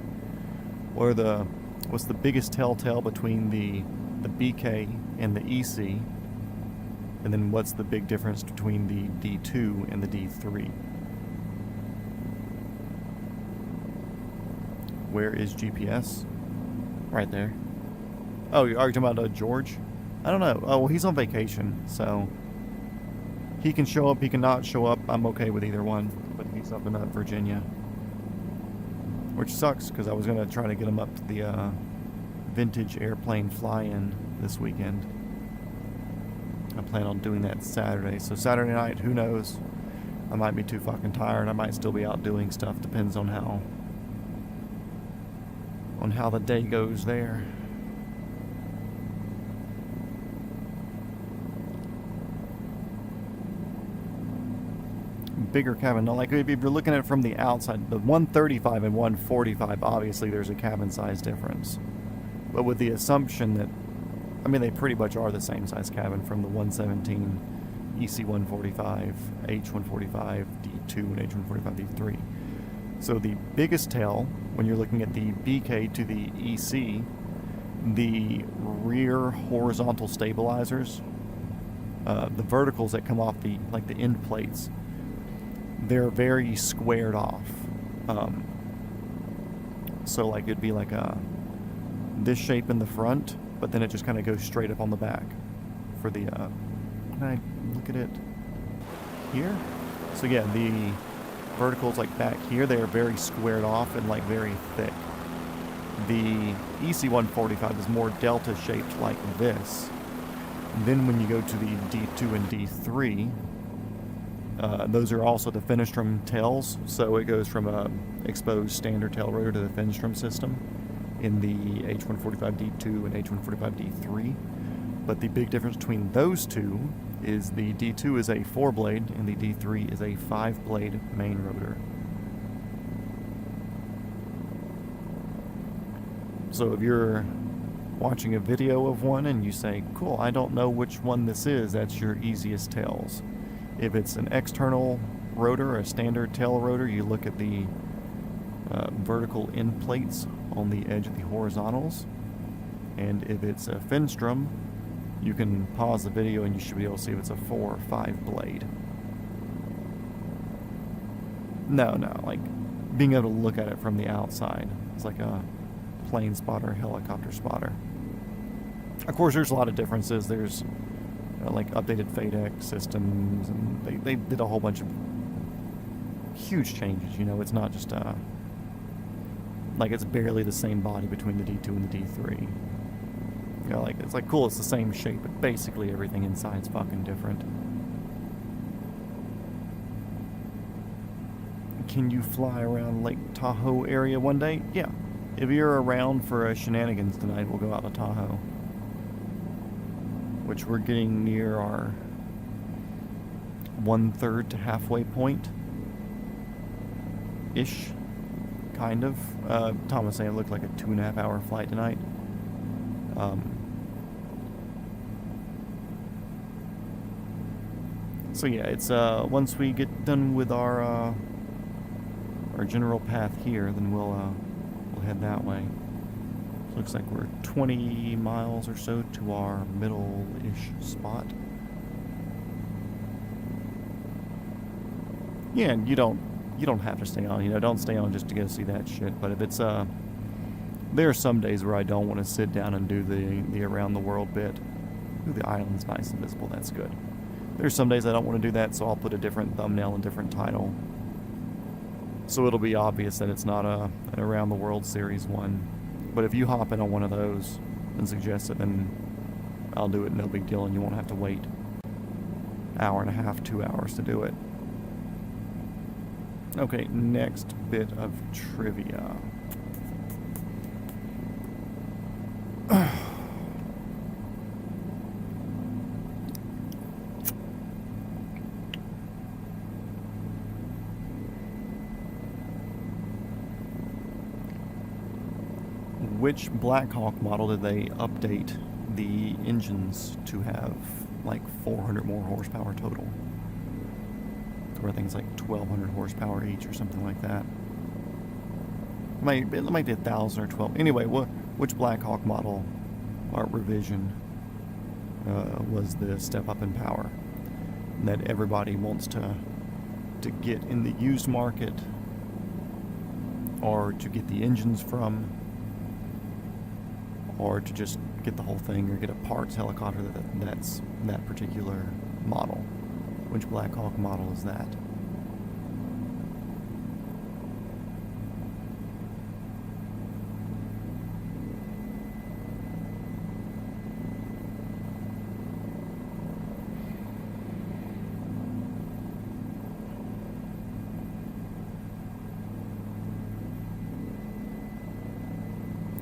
What's the biggest telltale between the BK and the EC? And then what's the big difference between the D2 and the D3? Where is GPS? Right there. Oh, are you talking about George? I don't know. Oh, well, he's on vacation, so he can show up, he can not show up. I'm okay with either one, but he's up in Virginia. Which sucks, because I was going to try to get him up to the vintage airplane fly-in this weekend. I plan on doing that Saturday. So Saturday night, who knows? I might be too fucking tired. I might still be out doing stuff. Depends on how the day goes there. Bigger cabin. Now, like if you're looking at it from the outside, the 135 and 145, obviously there's a cabin size difference. But with the assumption that, I mean, they pretty much are the same size cabin from the 117 EC-145, H-145, D2, and H-145, D3. So the biggest tell, when you're looking at the BK to the EC, the rear horizontal stabilizers, the verticals that come off the end plates, they're very squared off. So like it'd be like this shape in the front, but then it just kind of goes straight up on the back for the, can I look at it here? So yeah, the verticals like back here, they are very squared off and like very thick. The EC-145 is more delta shaped like this. And then when you go to the D2 and D3, Those are also the Finistrom tails, so it goes from a exposed standard tail rotor to the Finistrom system in the H145D2 and H145D3. But the big difference between those two is the D2 is a 4-blade and the D3 is a 5-blade main rotor. So if you're watching a video of one and you say, cool, I don't know which one this is, that's your easiest tails. If it's an external rotor, a standard tail rotor, you look at the vertical end plates on the edge of the horizontals. And if it's a Finstrom, you can pause the video and you should be able to see if it's a 4 or 5 blade. No, like being able to look at it from the outside. It's like a plane spotter, helicopter spotter. Of course, there's a lot of differences. There's like updated FADEC systems, and they did a whole bunch of huge changes. You know, it's not just like it's barely the same body between the D2 and the D3. You know, like it's like cool, it's the same shape, but basically everything inside's fucking different. Can you fly around Lake Tahoe area one day? Yeah. If you're around for a shenanigans tonight, we'll go out to Tahoe. Which we're getting near our 1/3 to halfway point. Ish. Kind of. Tom was saying it looked like a 2.5 hour flight tonight. So yeah, it's once we get done with our general path here, then we'll head that way. So looks like we're 20 miles or so to our middle-ish spot. Yeah, and you don't have to stay on. You know, don't stay on just to go see that shit. But if it's there are some days where I don't want to sit down and do the around the world bit. Ooh, the island's nice and visible. That's good. There's some days I don't want to do that, so I'll put a different thumbnail and different title. So it'll be obvious that it's not an Around the World series one. But if you hop in on one of those and suggest it, then I'll do it, no big deal, and you won't have to wait 1.5, 2 hours to do it. Okay, next bit of trivia. Which Black Hawk model did they update the engines to have like 400 more horsepower total? Or things like 1,200 horsepower each or something like that. It might be 1,000 or 12. Anyway, which Black Hawk model or revision was the step up in power that everybody wants to get in the used market, or to get the engines from, or to just get the whole thing, or get a parts helicopter that's that particular model? Which Black Hawk model is that?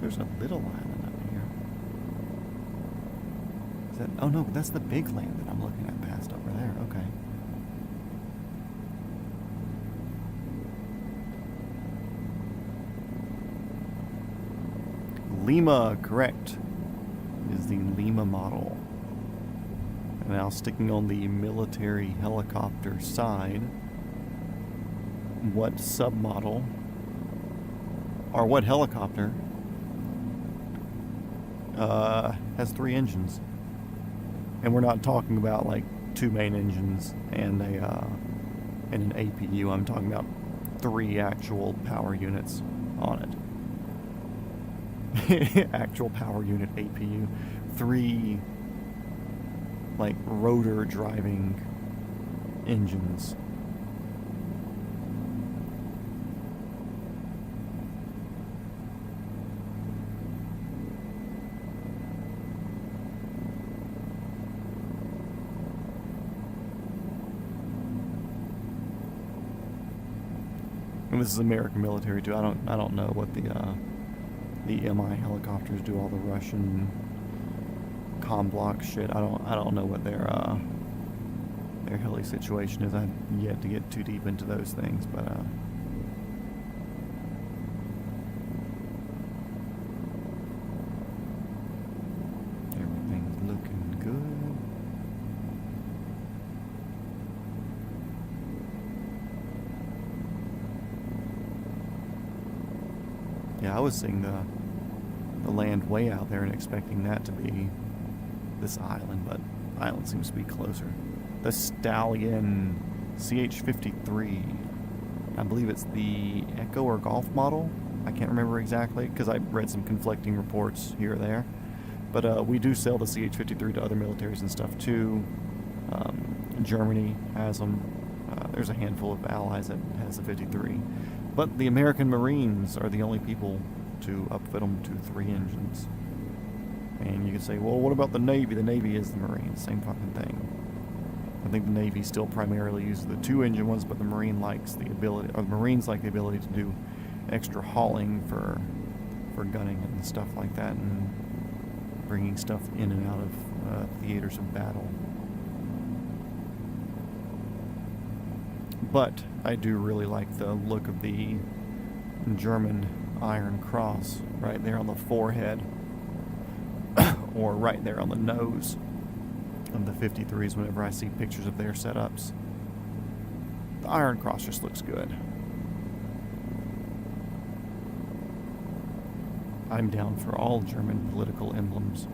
There's a little island up here. Is that? Oh no, that's the big land that I'm looking at past over there. Okay. Lima, correct, is the Lima model. And now sticking on the military helicopter side, what submodel, or what helicopter, has 3 engines? And we're not talking about like 2 main engines and an APU. I'm talking about 3 actual power units on it. Actual power unit APU. 3 like rotor driving engines. this is American military too. I don't know what the MI helicopters do, all the Russian comm block shit. I don't know what their heli situation is. I've yet to get too deep into those things, but everything's looking good. Yeah, I was seeing the land way out there and expecting that to be this island, but the island seems to be closer. The Stallion CH-53. I believe it's the Echo or Golf model. I can't remember exactly because I read some conflicting reports here or there. But we do sell the CH-53 to other militaries and stuff too. Germany has them. There's a handful of allies that has the 53. But the American Marines are the only people to upfit them to 3 engines. And you can say, well, what about the Navy? The Navy is the Marines, same fucking thing. I think the Navy still primarily uses the 2-engine ones, but the Marines like the ability to do extra hauling for gunning and stuff like that, and bringing stuff in and out of theaters of battle. But I do really like the look of the German Iron Cross right there on the forehead, or right there on the nose of the 53s whenever I see pictures of their setups. The Iron Cross just looks good. I'm down for all German political emblems.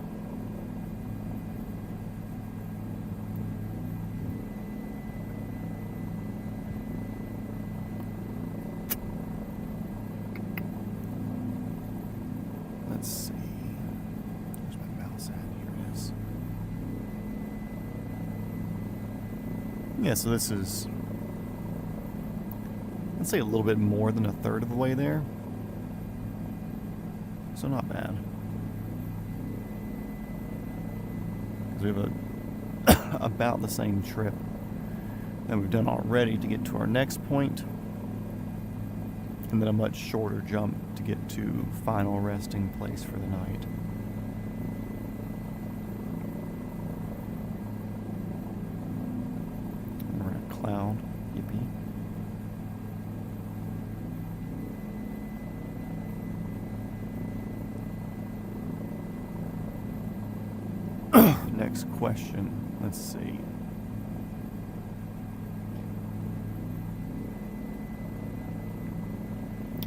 Let's see. Where's my mouse at? Here it is. Yeah, so this is, let's say, a little bit more than a third of the way there. So not bad. Because we have about the same trip that we've done already to get to our next point, and then a much shorter jump to get to final resting place for the night. And we're in a cloud. Yippee. Next question. Let's see.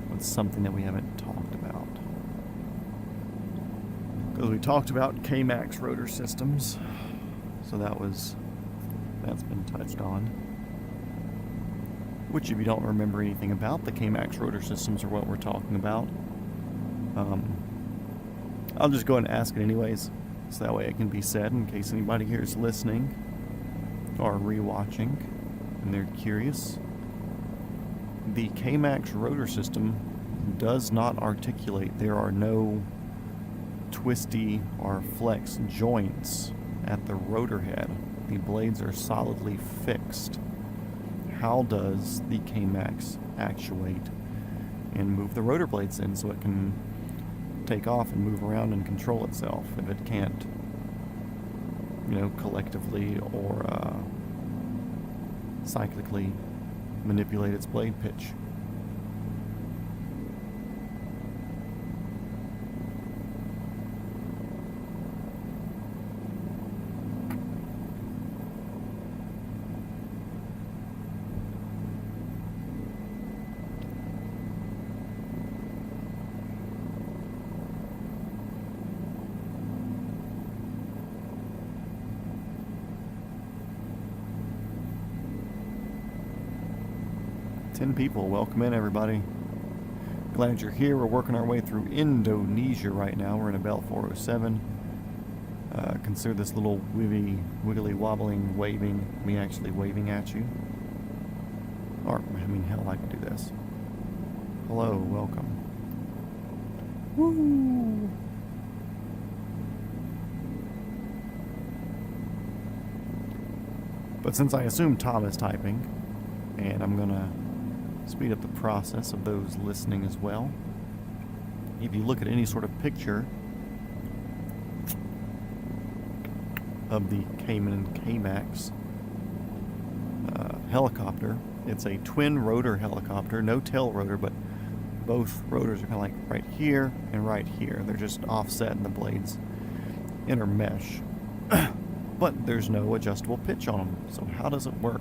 What's something that we haven't talked about? Because we talked about K-Max rotor systems. So that's been touched on. Which, if you don't remember anything about the K-Max rotor systems or what we're talking about, I'll just go ahead and ask it anyways. So that way it can be said in case anybody here is listening or rewatching and they're curious. The K-Max rotor system does not articulate. There are no twisty or flex joints at the rotor head. The blades are solidly fixed. How does the K-Max actuate and move the rotor blades in so it can take off and move around and control itself if it can't, collectively or cyclically manipulate its blade pitch? People, welcome in everybody. Glad you're here. We're working our way through Indonesia right now. We're in a Bell 407. Consider this little wiggly wobbling waving me actually waving at you. Or, hell, I can do this. Hello, welcome. Woo! But since I assume Tom is typing, and I'm gonna speed up the process of those listening as well. If you look at any sort of picture of the Cayman and K-Max helicopter, it's a twin rotor helicopter, no tail rotor, but both rotors are kind of like right here and right here. They're just offset and the blades intermesh. But there's no adjustable pitch on them. So how does it work?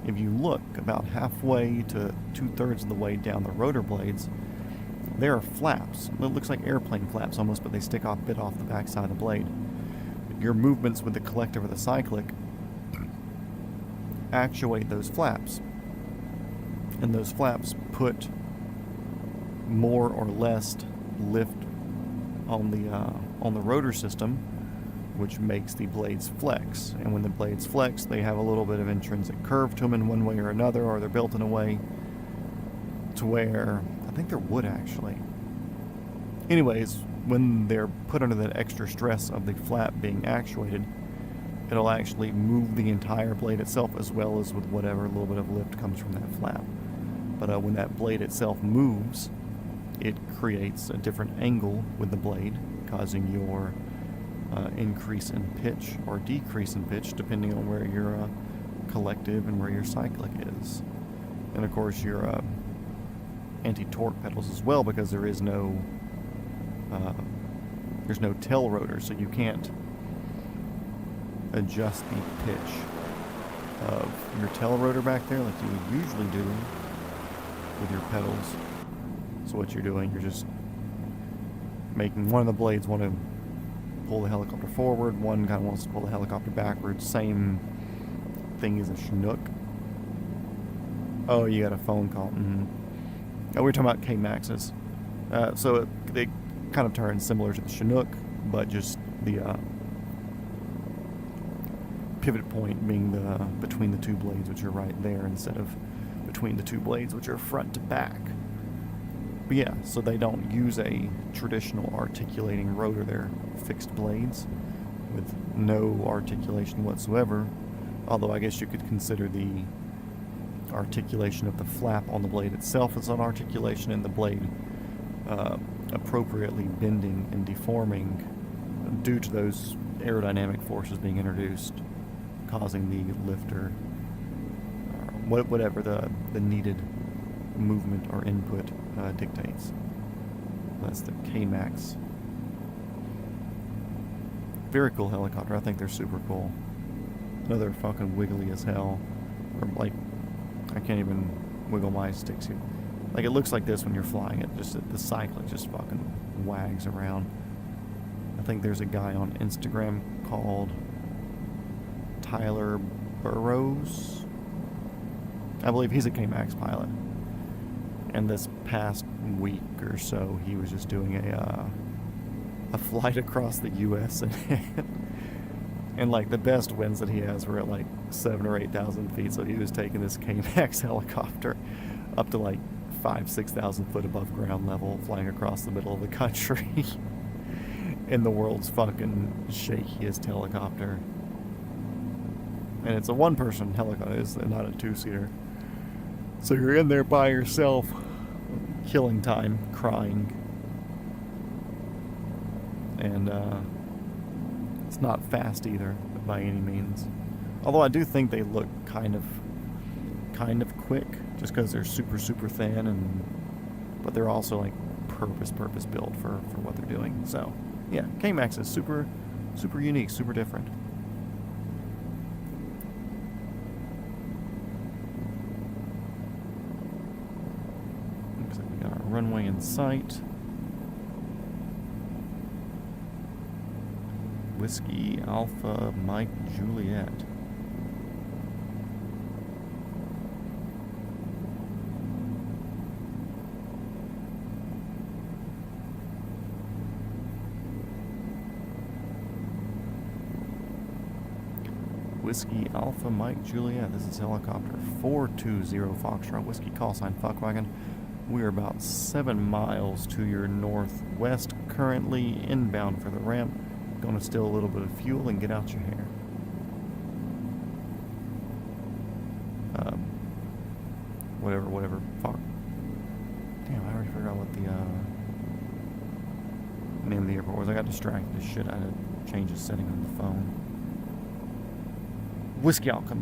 If you look about halfway to 2/3 of the way down the rotor blades, there are flaps. It looks like airplane flaps almost, but they stick off a bit off the backside of the blade. Your movements with the collective or the cyclic actuate those flaps. And those flaps put more or less lift on the rotor system, which makes the blades flex. And when the blades flex, they have a little bit of intrinsic curve to them in one way or another, or they're built in a way to where, I think they're wood actually. Anyways, when they're put under that extra stress of the flap being actuated, it'll actually move the entire blade itself as well as with whatever little bit of lift comes from that flap. But when that blade itself moves, it creates a different angle with the blade, causing your increase in pitch or decrease in pitch depending on where your collective and where your cyclic is. And of course your anti-torque pedals as well, because there's no tail rotor, so you can't adjust the pitch of your tail rotor back there like you would usually do with your pedals. So what you're doing, you're just making one of the blades want to pull the helicopter forward, one kind of wants to pull the helicopter backwards. Same thing as a Chinook. Oh, you got a phone call. Oh, we're talking about K-Maxes. So they kind of turn similar to the Chinook, but just the pivot point being between the two blades, which are right there, instead of between the two blades, which are front to back. But yeah, so they don't use a traditional articulating rotor. They're fixed blades with no articulation whatsoever. Although I guess you could consider the articulation of the flap on the blade itself as an articulation, and the blade appropriately bending and deforming due to those aerodynamic forces being introduced, causing the lifter, whatever the needed movement or input dictates. That's the K-Max. Very cool helicopter. I think they're super cool. Another fucking wiggly as hell. Or like, I can't even wiggle my sticks here. Like, it looks like this when you're flying it. Just the cyclic just fucking wags around. I think there's a guy on Instagram called Tyler Burrows. I believe he's a K-Max pilot. And this past week or so, he was just doing a flight across the U.S. and like the best winds that he has were at like 7,000 or 8,000 feet. So he was taking this K-Max helicopter up to like 5,000-6,000 foot above ground level, flying across the middle of the country in the world's fucking shakiest helicopter. And it's a one-person helicopter, it's not a two-seater. So you're in there by yourself, killing time, crying. And it's not fast either, by any means. Although I do think they look kind of quick, just because they're super, super thin, but they're also like purpose built for what they're doing. So yeah, K-Max is super, super unique, super different. Runway in sight. Whiskey Alpha Mike Juliet. Whiskey Alpha Mike Juliet. This is helicopter 420 Foxtrot Whiskey, call sign Fuckwagon. We are about 7 miles to your northwest, currently inbound for the ramp. Going to steal a little bit of fuel and get out your hair. Whatever. Fuck. Damn, I already forgot what the name of the airport was. I got distracted as shit. I had to change the setting on the phone. Whiskey Alpha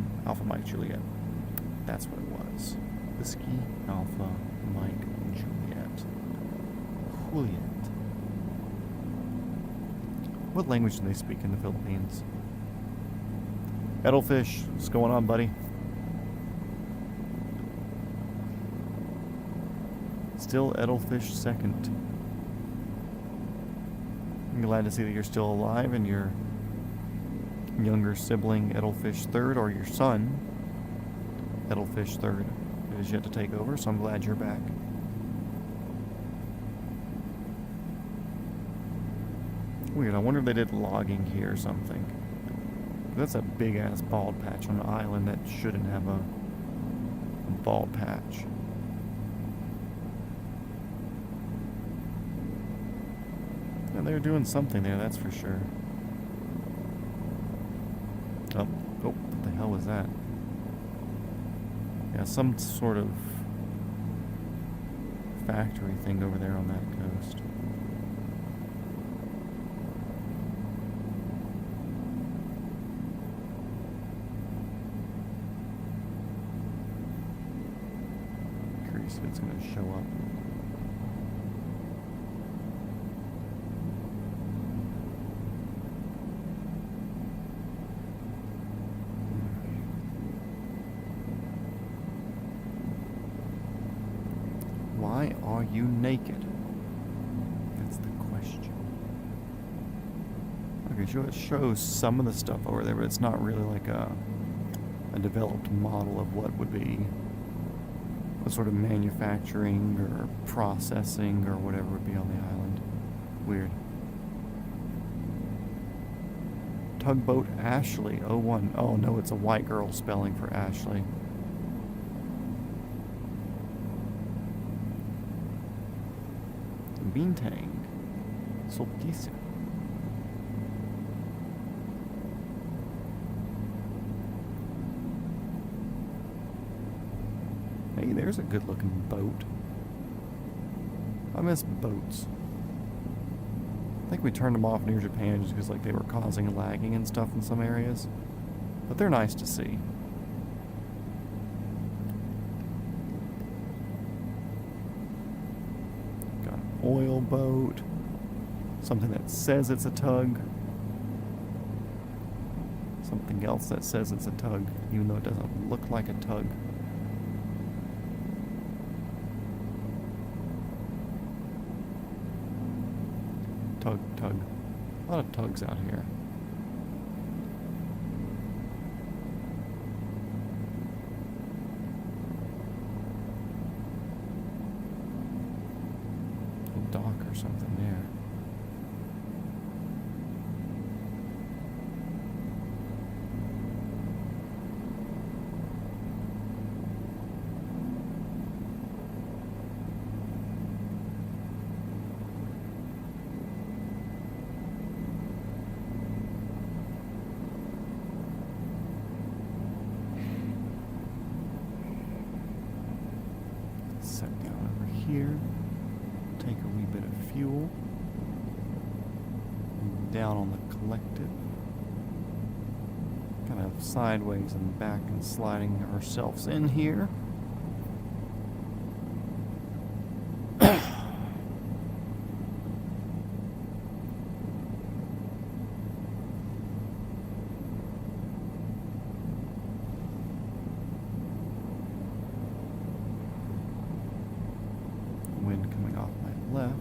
Mike Juliet. That's what it was. Whiskey Alpha Mike Juliet. Juliet. What language do they speak in the Philippines? Edelfish, what's going on, buddy? Still Edelfish second. I'm glad to see that you're still alive and your younger sibling Edelfish third, or your son Edelfish third, is yet to take over, so I'm glad you're back. Weird, I wonder if they did logging here or something. That's a big ass bald patch on an island that shouldn't have a bald patch. Yeah, they're doing something there, that's for sure. Oh, what the hell was that? Yeah, some sort of factory thing over there on that coast. Curious if it's going to show up. Why are you naked? That's the question. Okay, so it shows some of the stuff over there, but it's not really like a developed model of what would be what sort of manufacturing or processing or whatever would be on the island. Weird. Tugboat Ashley 01. Oh no, it's a white girl spelling for Ashley. Bintang. Soltisa. Hey, there's a good looking boat. I miss boats. I think we turned them off near Japan just because like they were causing lagging and stuff in some areas. But they're nice to see. Oil boat, something that says it's a tug, something else that says it's a tug, even though it doesn't look like a tug. Tug. A lot of tugs out here. Dock or something there. Set down over here. Take a wee bit of fuel. Down on the collective. Kind of sideways and back and sliding ourselves in here. Wind coming off my left.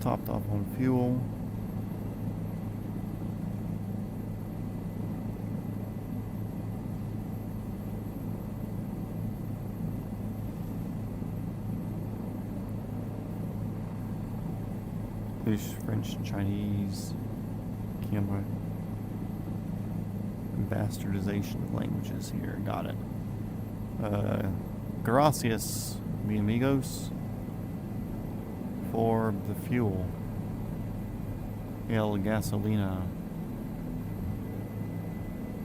topped off on fuel. English, French, Chinese, camera, bastardization of languages here. Got it. Gracias, mi amigos, for the fuel. El gasolina.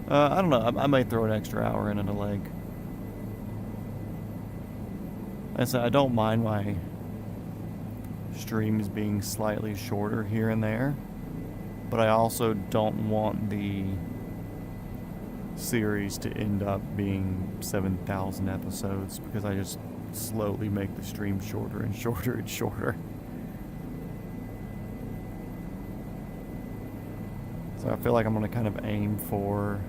I don't know. I might throw an extra hour in at a leg. I said I don't mind my streams being slightly shorter here and there, but I also don't want the series to end up being 7,000 episodes, because I just slowly make the stream shorter and shorter and shorter. So I feel like I'm going to kind of aim for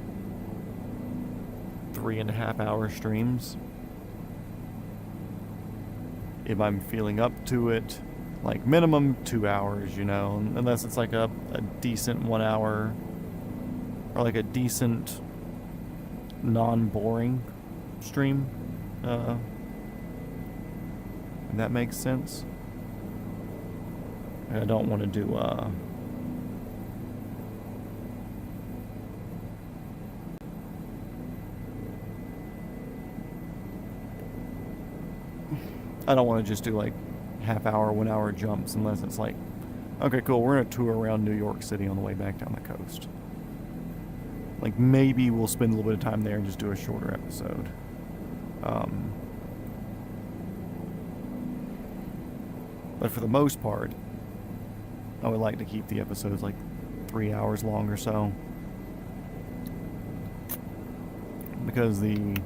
3.5 hour streams. If I'm feeling up to it, like minimum 2 hours, you know, unless it's like a decent 1 hour, or like a decent non-boring stream. If that makes sense. I don't want to do I don't want to just do like half-hour, 1 hour jumps, unless it's like, okay, cool, we're gonna tour around New York City on the way back down the coast. Like, maybe we'll spend a little bit of time there and just do a shorter episode. But for the most part, I would like to keep the episodes like 3 hours long or so, because the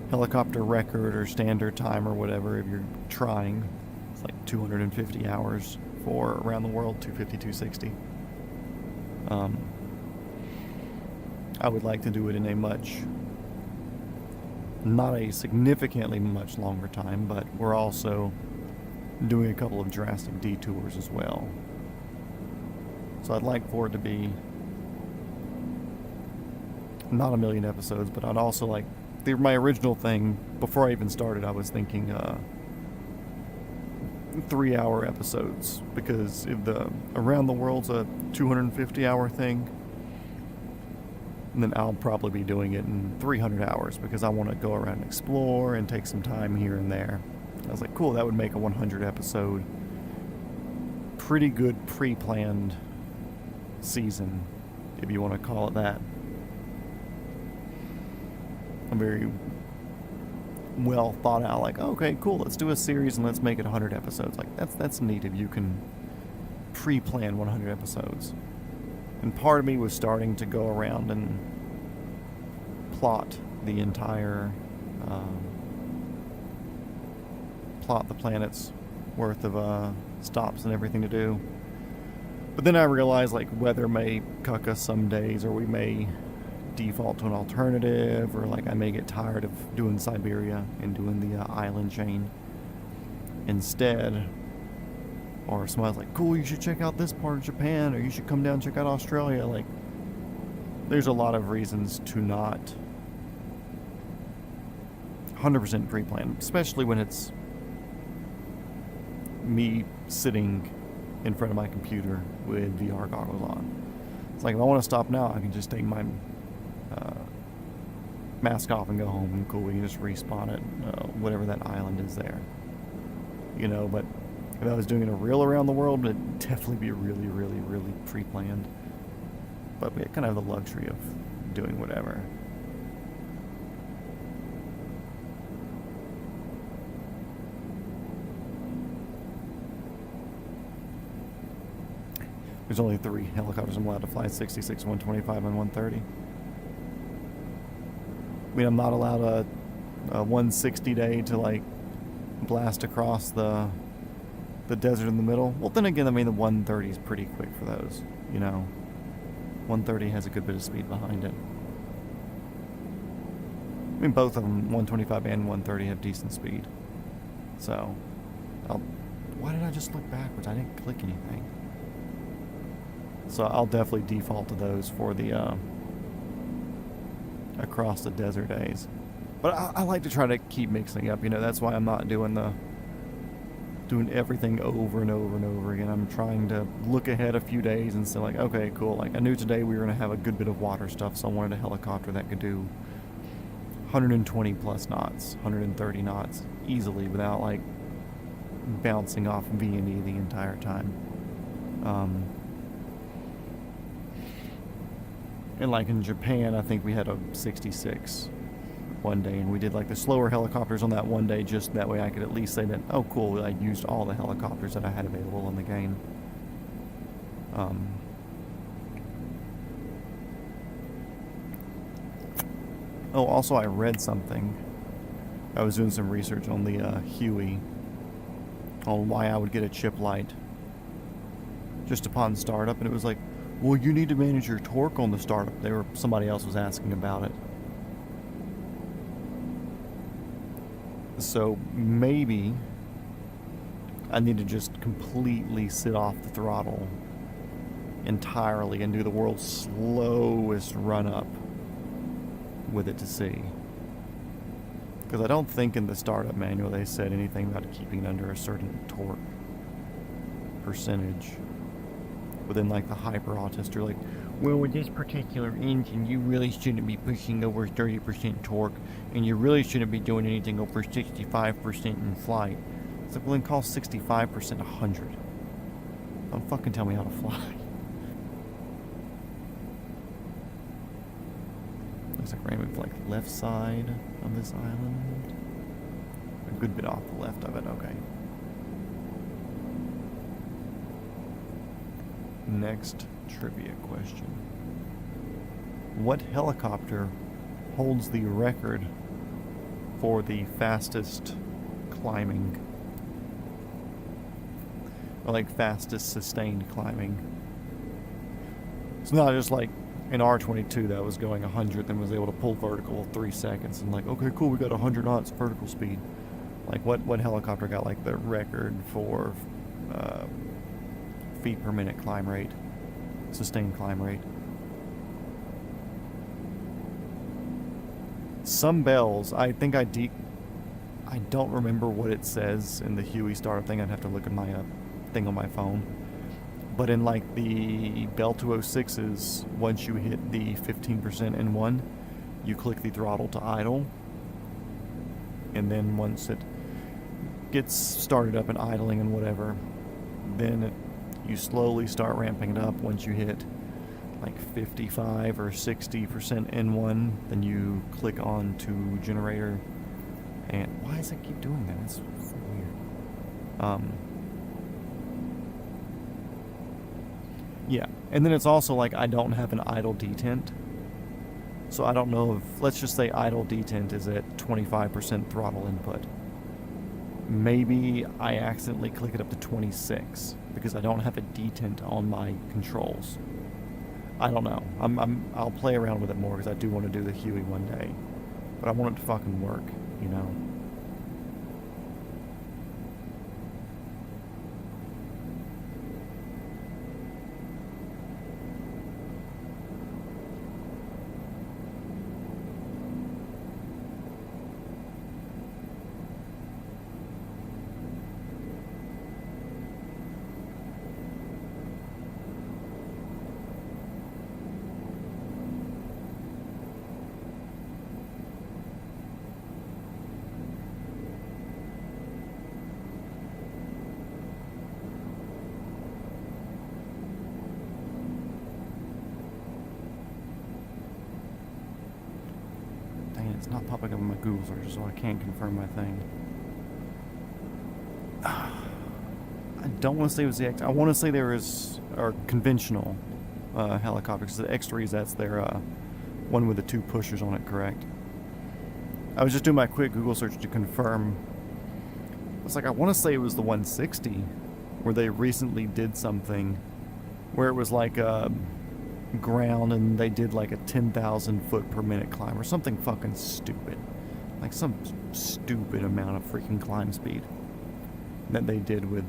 helicopter record or standard time or whatever, if you're trying, it's like 250 hours for around the world, 250, 260. I would like to do it in a not a significantly much longer time, but we're also doing a couple of drastic detours as well. So I'd like for it to be not 1 million episodes, but I'd also like, my original thing, before I even started, I was thinking 3 hour episodes, because if the around the world's a 250 hour thing, then I'll probably be doing it in 300 hours, because I want to go around and explore and take some time here and there. I was like, cool, that would make a 100 episode pretty good pre-planned season, if you want to call it that. A very well thought out, like, okay, cool, let's do a series and let's make it 100 episodes. Like, that's neat if you can pre-plan 100 episodes. And part of me was starting to go around and plot the entire plot the planet's worth of stops and everything to do. But then I realized, like, weather may cuck us some days, or we may default to an alternative, or like I may get tired of doing Siberia and doing the island chain instead. Or somebody's like, cool, you should check out this part of Japan, or you should come down and check out Australia. Like, there's a lot of reasons to not 100% pre-plan, especially when it's me sitting in front of my computer with VR goggles on. It's like, if I want to stop now, I can just take my mask off and go home, and cool, we can just respawn it, whatever that island is there. You know, but if I was doing a reel around the world, it'd definitely be really, really, really pre-planned. But we kind of have the luxury of doing whatever. There's only 3 helicopters I'm allowed to fly, 66, 125, and 130. I mean, I'm not allowed a 160 day to, like, blast across the desert in the middle. Well, then again, I mean, the 130 is pretty quick for those, you know. 130 has a good bit of speed behind it. I mean, both of them, 125 and 130, have decent speed. So, why did I just looked backwards. I didn't click anything. So I'll definitely default to those for the across the desert days. But I like to try to keep mixing up. You know, that's why I'm not doing everything over and over and over again. I'm trying to look ahead a few days and say, like, okay, cool. Like, I knew today we were going to have a good bit of water stuff, so I wanted a helicopter that could do 120 plus knots, 130 knots easily without, like, bouncing off V&E the entire time. And like in Japan, I think we had a 66 one day, and we did like the slower helicopters on that one day, just that way I could at least say that, oh cool, I used all the helicopters that I had available in the game. Oh, also I read something. I was doing some research on the Huey, on why I would get a chip light just upon startup, and it was like, well, you need to manage your torque on the startup. Somebody else was asking about it. So maybe I need to just completely sit off the throttle entirely and do the world's slowest run up with it to see. Because I don't think in the startup manual they said anything about keeping it under a certain torque percentage within like the hyper autist, or like, well, with this particular engine you really shouldn't be pushing over 30% torque, and you really shouldn't be doing anything over 65% in flight. It's like, well, then call 65% 100. Don't fucking tell me how to fly. Looks like we're aiming for like left side of this island. A good bit off the left of it, okay. Next trivia question. What helicopter holds the record for the fastest climbing? Or like fastest sustained climbing. It's not just like an R-22 that was going 100 and was able to pull vertical 3 seconds and like, okay, cool, we got 100 knots vertical speed. Like what helicopter got like the record for feet per minute climb rate, sustained climb rate? Some bells, I think I don't remember what it says in the Huey startup thing. I'd have to look at my thing on my phone. But in like the Bell 206s, once you hit the 15% N1, you click the throttle to idle. And then once it gets started up and idling and whatever, then you slowly start ramping it up. Once you hit like 55 or 60% N1, then you click on to generator. And why does it keep doing that? It's weird. Yeah, and then it's also like I don't have an idle detent. So I don't know if, let's just say idle detent is at 25% throttle input. Maybe I accidentally click it up to 26 because I don't have a detent on my controls. I don't know. I'll play around with it more because I do want to do the Huey one day. But I want it to fucking work, you know? It's not popping up in my Google search, so I can't confirm my thing. I don't want to say it was the X. I want to say there are conventional helicopters. The X3s, that's their one with the 2 pushers on it, correct? I was just doing my quick Google search to confirm. It's like, I want to say it was the 160, where they recently did something where it was like ground and they did like a 10,000 foot per minute climb or something fucking stupid, like some stupid amount of freaking climb speed that they did with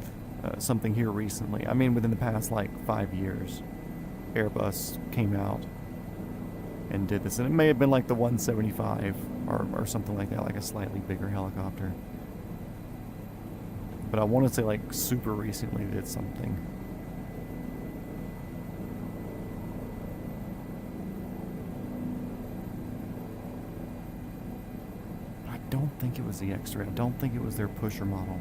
something here recently. I mean, within the past like 5 years, Airbus came out and did this, and it may have been like the 175 or something like that, like a slightly bigger helicopter. But I want to say like super recently did something. I don't think it was the X-ray. I don't think it was their pusher model.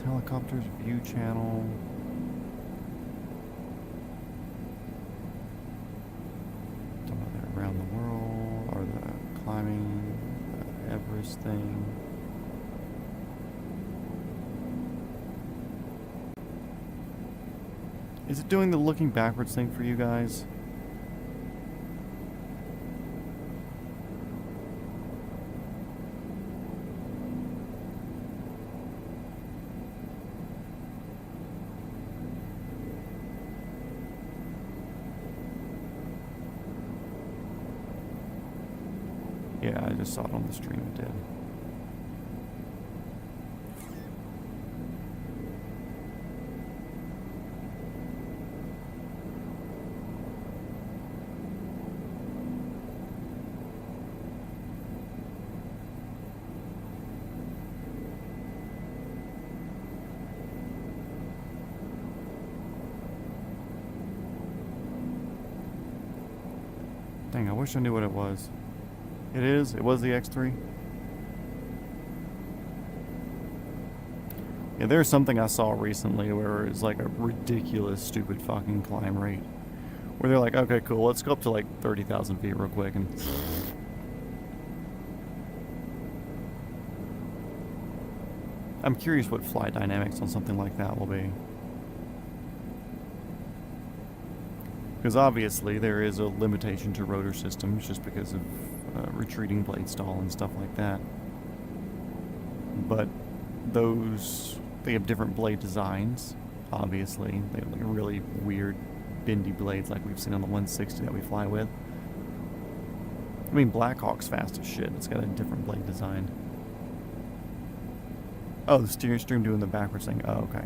Helicopters, view channel. Talking about that around the world, or the climbing, the Everest thing. Is it doing the looking backwards thing for you guys? Yeah, I just saw it on the stream, it did. Dang, I wish I knew what it was. It is? It was the X3? Yeah, there's something I saw recently where it's like a ridiculous, stupid fucking climb rate. Where they're like, okay, cool, let's go up to like 30,000 feet real quick and... I'm curious what flight dynamics on something like that will be. Because obviously there is a limitation to rotor systems just because of retreating blade stall and stuff like that. But those, they have different blade designs, obviously. They have like really weird bendy blades like we've seen on the 160 that we fly with. I mean, Black Hawk's fast as shit. It's got a different blade design. Oh, the steering stream doing the backwards thing. Oh, okay.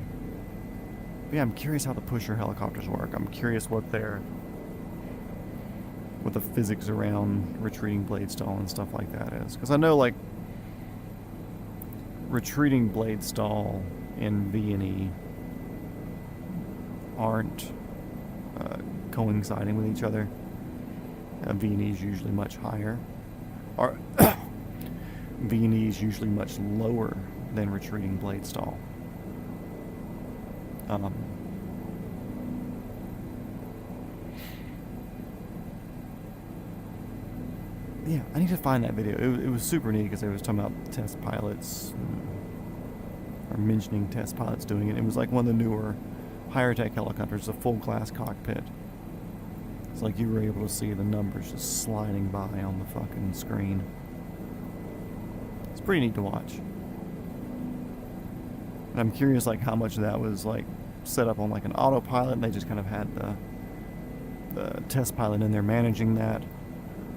But yeah, I'm curious how the pusher helicopters work. I'm curious what the physics around retreating blade stall and stuff like that is. Because I know, like, retreating blade stall in V&E aren't coinciding with each other. V&E is usually much higher. Or V&E is usually much lower than retreating blade stall. Yeah, I need to find that video. It was super neat because they was talking about test pilots, or mentioning test pilots doing it. It was like one of the newer higher tech helicopters, a full glass cockpit. It's like you were able to see the numbers just sliding by on the fucking screen. It's pretty neat to watch. And I'm curious like how much of that was like set up on like an autopilot and they just kind of had the test pilot in there managing that,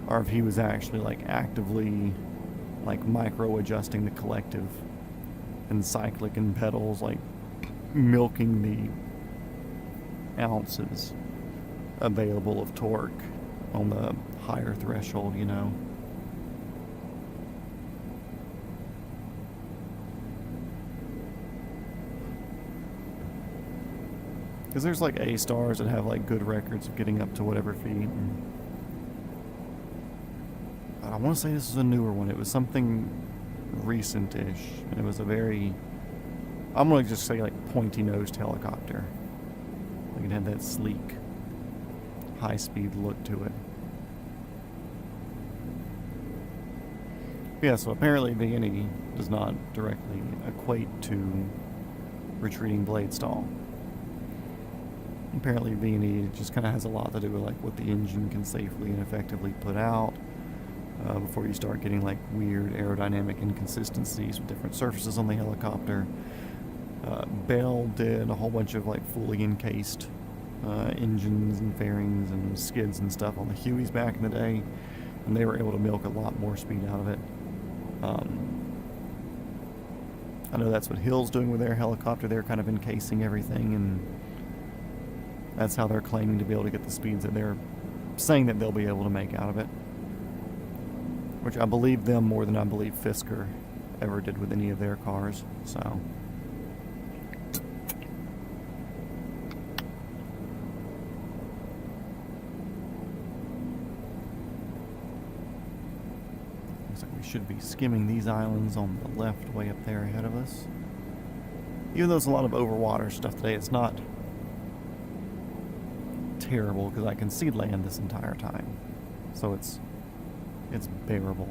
or if he was actually like actively like micro adjusting the collective and cyclic and pedals, like milking the ounces available of torque on the higher threshold, you know. Because there's like A-stars that have like good records of getting up to whatever feet. I want to say this is a newer one. It was something recent-ish. And it was a very, I'm going to just say like pointy-nosed helicopter. Like it had that sleek, high-speed look to it. Yeah, so apparently V&E does not directly equate to retreating blade stall. apparently V&E just kind of has a lot to do with like what the engine can safely and effectively put out before you start getting like weird aerodynamic inconsistencies with different surfaces on the helicopter. Bell did a whole bunch of like fully encased engines and fairings and skids and stuff on the Hueys back in the day, and they were able to milk a lot more speed out of it. I know that's what Hill's doing with their helicopter. They're kind of encasing everything, and that's how they're claiming to be able to get the speeds that they're saying that they'll be able to make out of it. Which I believe them more than I believe Fisker ever did with any of their cars, so. We should be skimming these islands on the left way up there ahead of us. Even though there's a lot of overwater stuff today, it's not terrible because I can see land this entire time. So it's bearable.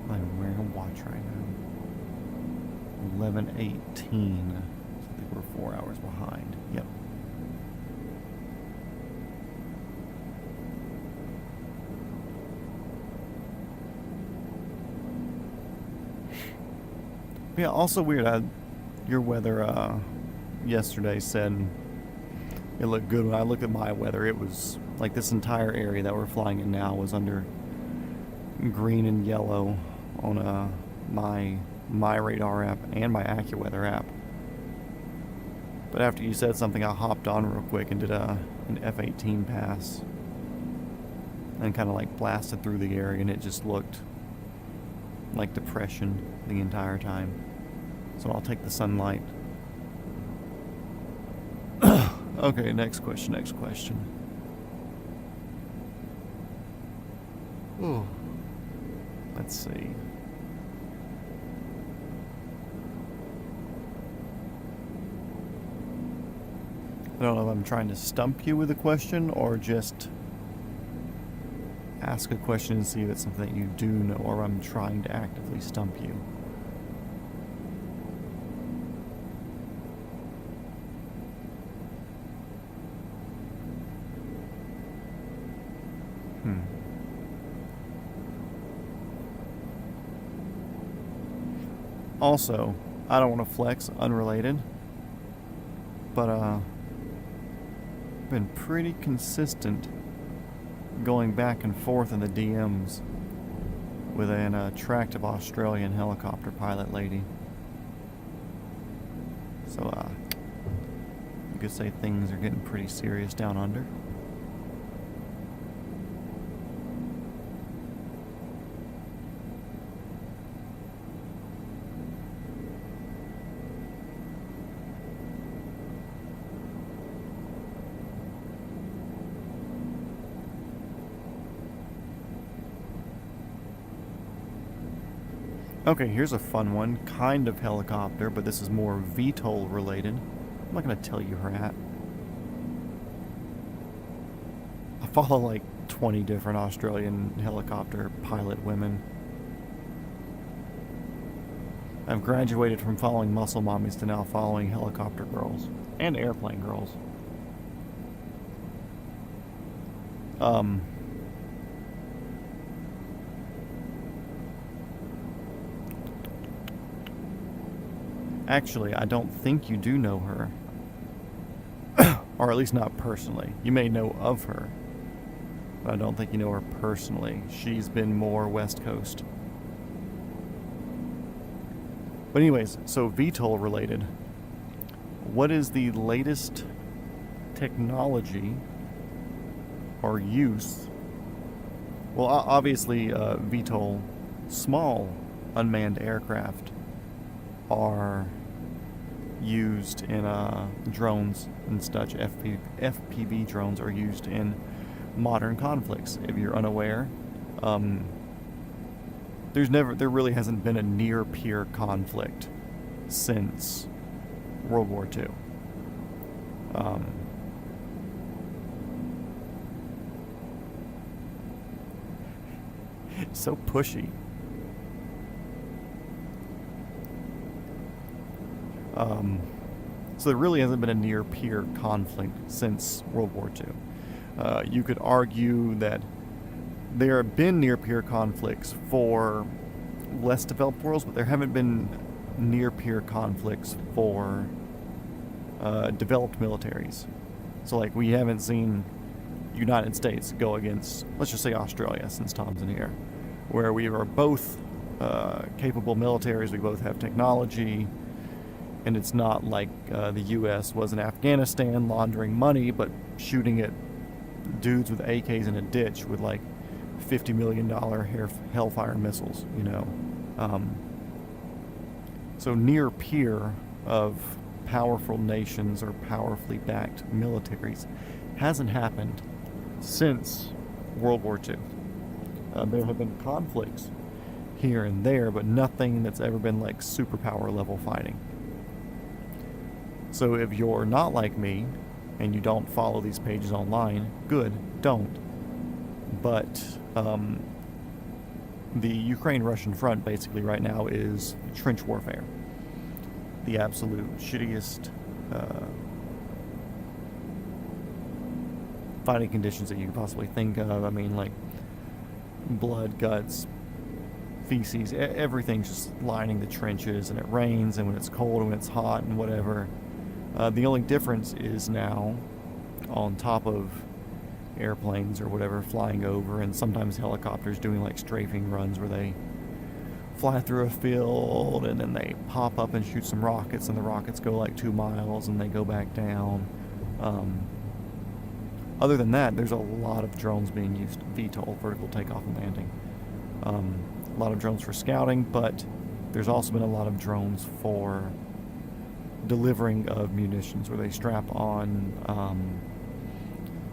I'm wearing a watch right now. 11:18. So I think we're 4 hours behind. Yep. Yeah, also weird. Your weather yesterday said it looked good. When I looked at my weather, it was like this entire area that we're flying in now was under green and yellow on my radar app and my AccuWeather app. But after you said something, I hopped on real quick and did an F-18 pass and kind of like blasted through the area, and it just looked like depression the entire time. So I'll take the sunlight. Okay, next question. Ooh. Let's see. I don't know if I'm trying to stump you with a question or just ask a question and see if it's something that you do know, or I'm trying to actively stump you. Also, I don't want to flex, unrelated, but I've been pretty consistent going back and forth in the DMs with an attractive Australian helicopter pilot lady. So you could say things are getting pretty serious down under. Okay, here's a fun one. Kind of helicopter, but this is more VTOL related. I'm not going to tell you her at. I follow like 20 different Australian helicopter pilot women. I've graduated from following muscle mommies to now following helicopter girls. And airplane girls. Actually, I don't think you do know her. Or at least not personally. You may know of her, but I don't think you know her personally. She's been more West Coast. But anyways, so VTOL related. What is the latest technology or use? Well, obviously, VTOL, small unmanned aircraft are used in drones and such. FPV drones are used in modern conflicts. If you're unaware, there really hasn't been a near-peer conflict since World War II. So pushy. So there really hasn't been a near-peer conflict since World War II. You could argue that there have been near-peer conflicts for less developed worlds, but there haven't been near-peer conflicts for developed militaries. So, like, we haven't seen United States go against, let's just say, Australia, since Tom's in here, where we are both capable militaries, we both have technology, and it's not like the U.S. was in Afghanistan laundering money, but shooting at dudes with AKs in a ditch with, like, $50 million Hellfire missiles, you know. So near peer of powerful nations or powerfully backed militaries hasn't happened since World War II. There have been conflicts here and there, but nothing that's ever been like superpower level fighting. So if you're not like me and you don't follow these pages online, good, don't. But the Ukraine-Russian front basically right now is trench warfare. The absolute shittiest fighting conditions that you could possibly think of. I mean, like, blood, guts, feces, everything's just lining the trenches, and it rains, and when it's cold, and when it's hot, and whatever. The only difference is now, on top of airplanes or whatever flying over, and sometimes helicopters doing like strafing runs where they fly through a field and then they pop up and shoot some rockets, and the rockets go like 2 miles and they go back down. Other than that, there's a lot of drones being used. VTOL, vertical takeoff and landing. A lot of drones for scouting, but there's also been a lot of drones for delivering of munitions, where they strap on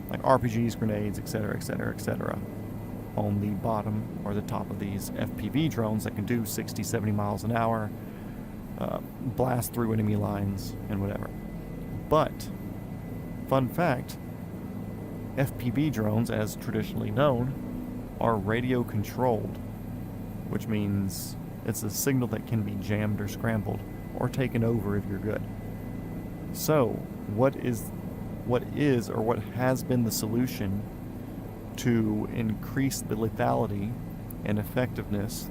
like RPGs, grenades, etc., etc., etc. on the bottom or the top of these FPV drones that can do 60, 70 miles an hour, blast through enemy lines, and whatever. But, fun fact, FPV drones, as traditionally known, are radio controlled, which means it's a signal that can be jammed or scrambled or taken over if you're good. So, what has been the solution to increase the lethality and effectiveness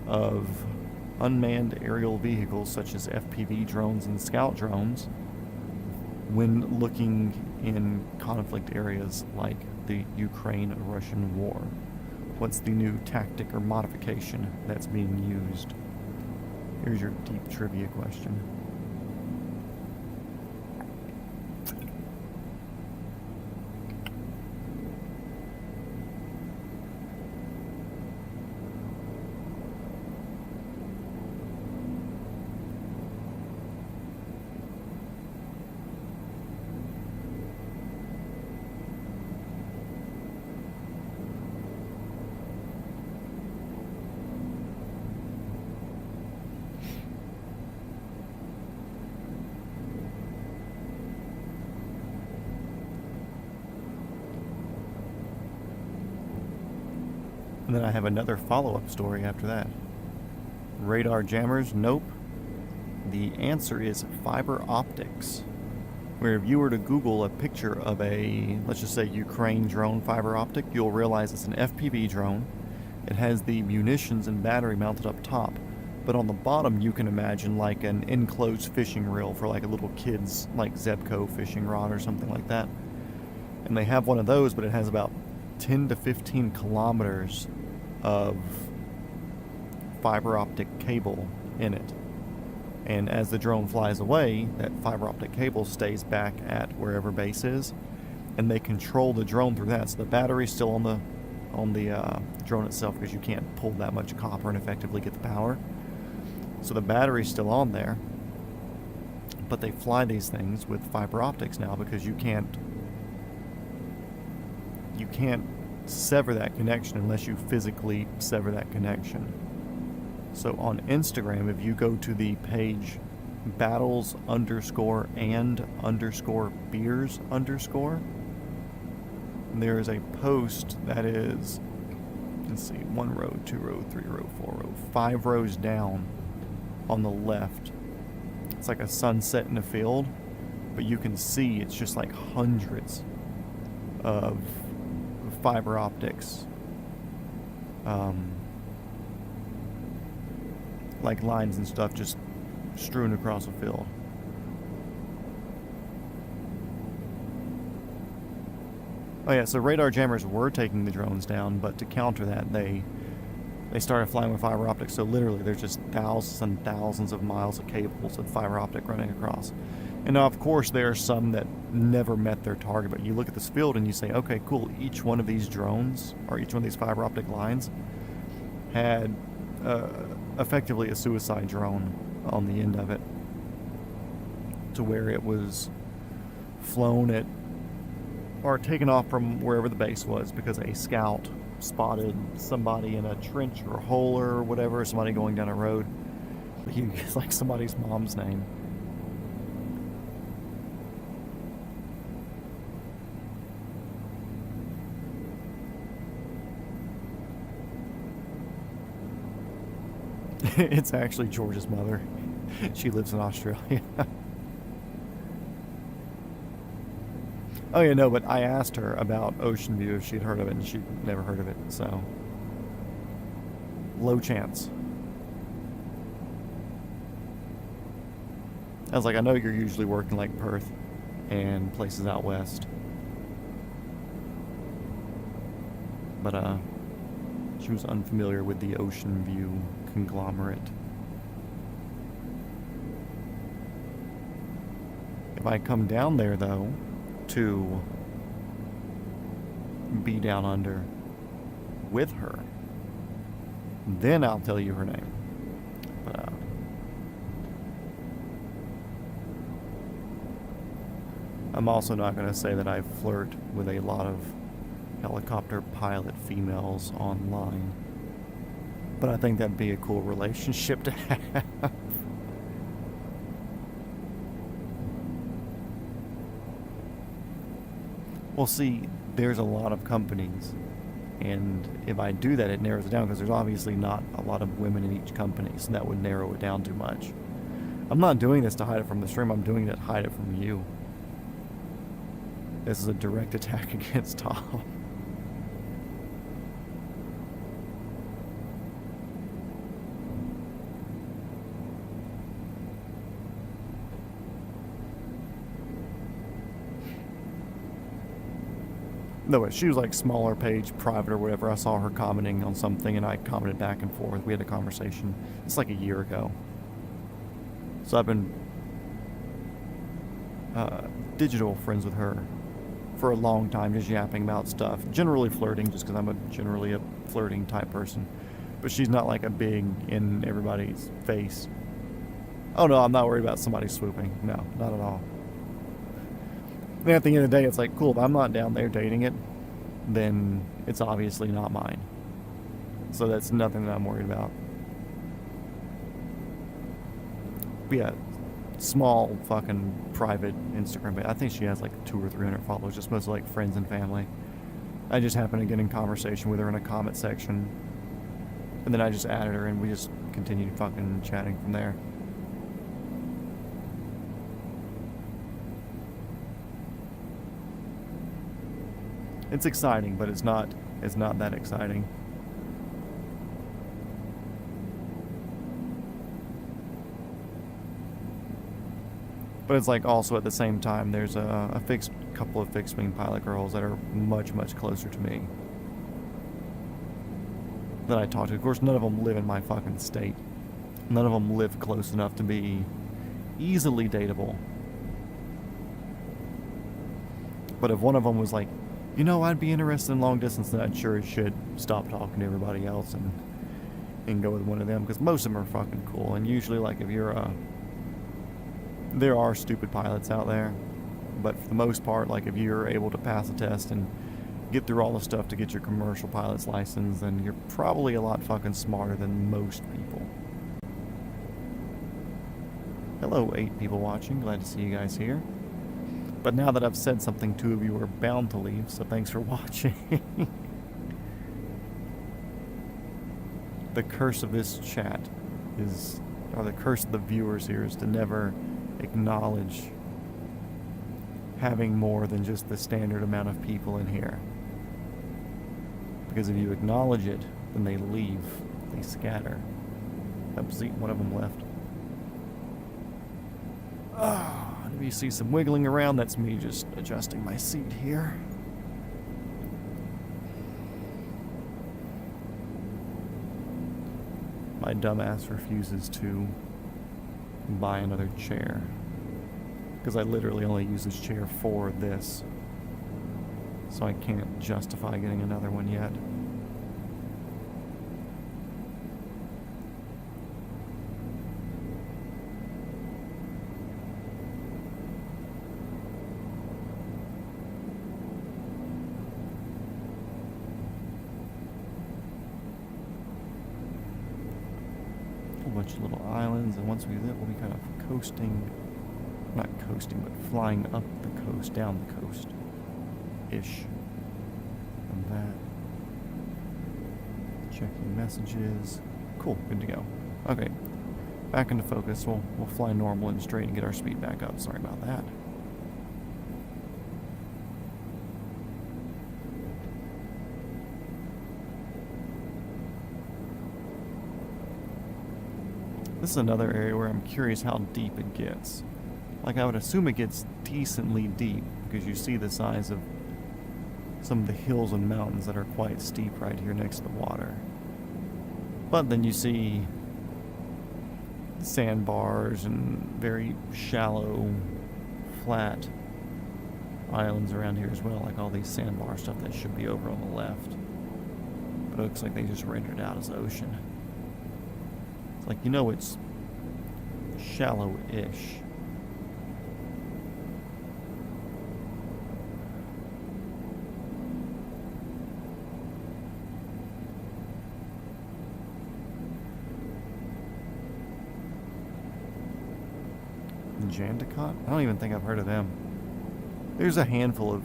of unmanned aerial vehicles such as FPV drones and scout drones when looking in conflict areas like the Ukraine-Russian war? What's the new tactic or modification that's being used? Here's your deep trivia question. And then I have another follow-up story after that. Radar jammers? Nope. The answer is fiber optics. Where if you were to Google a picture of a, let's just say, Ukraine drone fiber optic, you'll realize it's an FPV drone. It has the munitions and battery mounted up top. But on the bottom, you can imagine like an enclosed fishing reel for like a little kid's, like, Zebco fishing rod or something like that. And they have one of those, but it has about 10 to 15 kilometers of fiber optic cable in it. And as the drone flies away, that fiber optic cable stays back at wherever base is, and they control the drone through that. So the battery's still on the drone itself, because you can't pull that much copper and effectively get the power. So the battery's still on there, But they fly these things with fiber optics now because you can't sever that connection unless you physically sever that connection. So on Instagram, if you go to the page battles_and_beers_, there is a post that is, let's see, 1 row, 2 row, 3 row, 4 row, 5 rows down on the left. It's like a sunset in a field, but you can see it's just like hundreds of fiber optics, like lines and stuff just strewn across a field. Oh yeah, so radar jammers were taking the drones down, but to counter that, they started flying with fiber optics. So literally, there's just thousands and thousands of miles of cables with fiber optic running across. And now, of course, there are some that never met their target. But you look at this field and you say, okay, cool. Each one of these drones, or each one of these fiber optic lines, had effectively a suicide drone on the end of it, to where it was flown at or taken off from wherever the base was because a scout spotted somebody in a trench or hole or whatever, somebody going down a road. It's like somebody's mom's name. It's actually George's mother. She lives in Australia. Oh yeah, no, but I asked her about Ocean View if she'd heard of it, and she'd never heard of it, so low chance. I was like, I know you're usually working like Perth and places out west, but she was unfamiliar with the Ocean View conglomerate. If I come down there, though, to be down under with her, then I'll tell you her name. But I'm also not going to say that I flirt with a lot of helicopter pilot females online. But I think that'd be a cool relationship to have. Well, see, there's a lot of companies, and if I do that, it narrows it down, because there's obviously not a lot of women in each company, so that would narrow it down too much. I'm not doing this to hide it from the stream, I'm doing it to hide it from you. This is a direct attack against Tahoe. No, she was like smaller page, private or whatever. I saw her commenting on something and I commented back and forth. We had a conversation. It's like a year ago. So I've been digital friends with her for a long time, just yapping about stuff. Generally flirting, just because I'm generally a flirting type person. But she's not like a big in everybody's face. Oh no, I'm not worried about somebody swooping. No, not at all. And at the end of the day, it's like, cool, if I'm not down there dating it, then it's obviously not mine. So that's nothing that I'm worried about. But yeah, small fucking private Instagram page. I think she has like 200 or 300 followers, just mostly like friends and family. I just happened to get in conversation with her in a comment section, and then I just added her and we just continued fucking chatting from there. It's exciting, but it's not that exciting. But it's like also at the same time, there's a couple of fixed wing pilot girls that are much, much closer to me that I talk to. Of course, none of them live in my fucking state. None of them live close enough to be easily dateable. But if one of them was like, you know, I'd be interested in long distance, then I'd sure as shit stop talking to everybody else and go with one of them, because most of them are fucking cool. And usually, like, if you're there are stupid pilots out there, but for the most part, like if you're able to pass a test and get through all the stuff to get your commercial pilot's license, then you're probably a lot fucking smarter than most people. Hello, 8 people watching. Glad to see you guys here. But now that I've said something, 2 of you are bound to leave, so thanks for watching. The curse of this chat is, or the curse of the viewers here, is to never acknowledge having more than just the standard amount of people in here. Because if you acknowledge it, then they leave, they scatter. See, one of them left. If you see some wiggling around, that's me just adjusting my seat here. My dumbass refuses to buy another chair, because I literally only use this chair for this, so I can't justify getting another one yet. Bunch of little islands, and once we do that, we'll be kind of coasting, not coasting, but flying up the coast, down the coast ish. And that, checking messages. Cool, good to go. Okay, back into focus. We'll fly normal and straight and get our speed back up. Sorry about that. This is another area where I'm curious how deep it gets. Like, I would assume it gets decently deep, because you see the size of some of the hills and mountains that are quite steep right here next to the water. But then you see sandbars and very shallow, flat islands around here as well, like all these sandbar stuff that should be over on the left. But it looks like they just rendered out as ocean. It's like, you know, it's shallow-ish. Jandakot? I don't even think I've heard of them. There's a handful of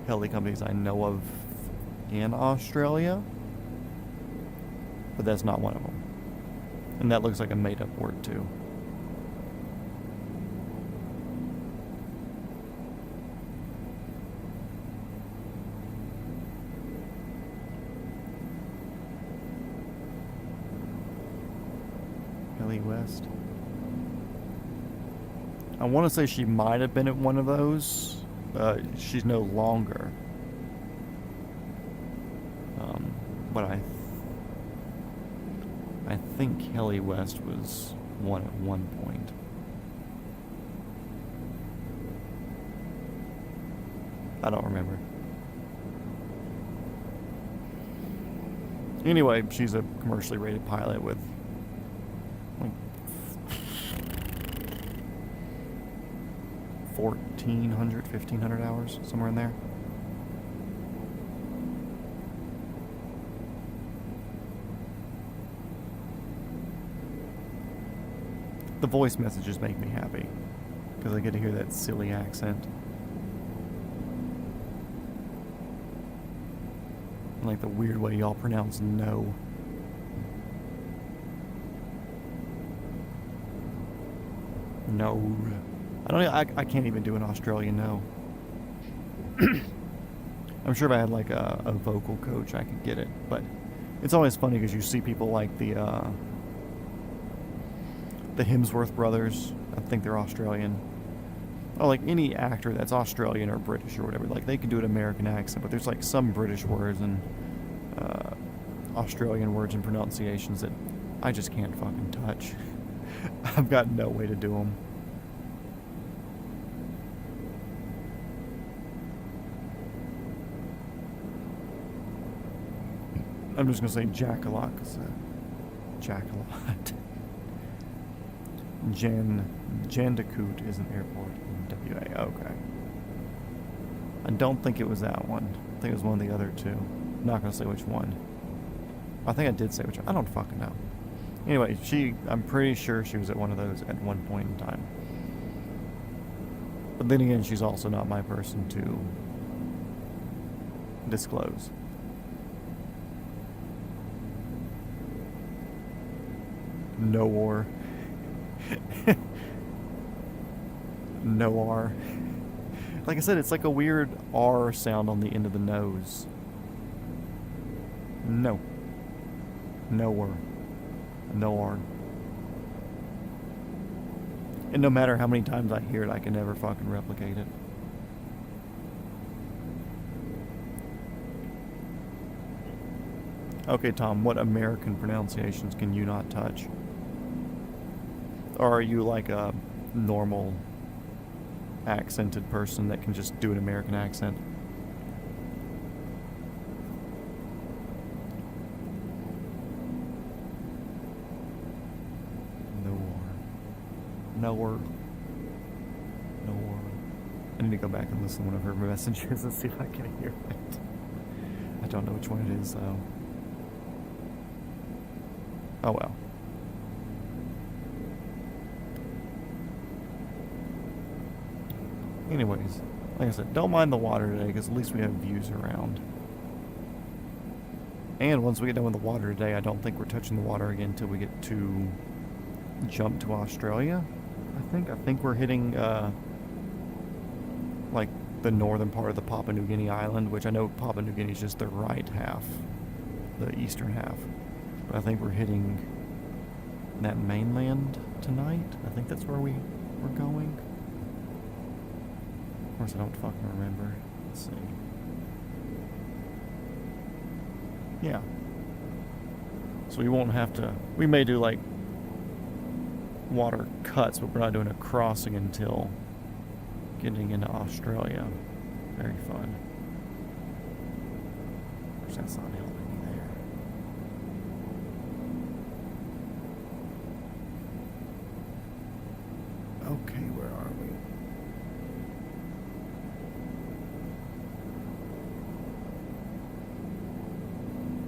heli companies I know of in Australia, but that's not one of them. And that looks like a made-up word, too. Heli West. I want to say she might have been at one of those. She's no longer. But I think Heli West was one at one point. I don't remember. Anyway, she's a commercially rated pilot with like 1,400, 1,500 hours, somewhere in there. The voice messages make me happy, because I get to hear that silly accent. And like the weird way y'all pronounce no. No. I can't even do an Australian no. I'm sure if I had like a vocal coach I could get it, but it's always funny because you see people like the Hemsworth brothers. I think they're Australian. Oh, like any actor that's Australian or British or whatever, like they can do an American accent, but there's like some British words and Australian words and pronunciations that I just can't fucking touch. I've got no way to do them. I'm just gonna say jack-a-lot, because jack-a-lot. Jandacoot is an airport in WA. Okay. I don't think it was that one. I think it was one of the other two. I'm not going to say which one. I think I did say which one. I don't fucking know. Anyway, I'm pretty sure she was at one of those at one point in time. But then again, she's also not my person to disclose. No war. No R. Like I said, it's like a weird R sound on the end of the nose. No. Nowhere. No R. And no matter how many times I hear it, I can never fucking replicate it. Okay, Tom, what American pronunciations can you not touch? Or are you like a normal accented person that can just do an American accent? No word. I need to go back and listen to one of her messages and see if I can hear it. I don't know which one it is, though. Oh well. Anyways, like I said, don't mind the water today, because at least we have views around. And once we get done with the water today, I don't think we're touching the water again until we get to jump to Australia. I think we're hitting like the northern part of the Papua New Guinea island, which I know Papua New Guinea is just the right half, the eastern half. But I think we're hitting that mainland tonight. I think that's where we're going. Of course, I don't fucking remember. Let's see. Yeah. So we won't have to. We may do like water cuts, but we're not doing a crossing until getting into Australia. Very fun. Of course, that's not helping me there. Okay, where are we?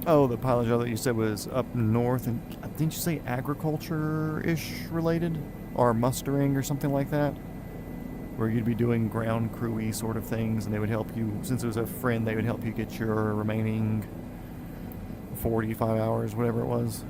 Oh, the pilot job that you said was up north, and didn't you say agriculture-ish related? Or mustering or something like that? Where you'd be doing ground crew-y sort of things, and they would help you, since it was a friend, they would help you get your remaining 45 hours, whatever it was.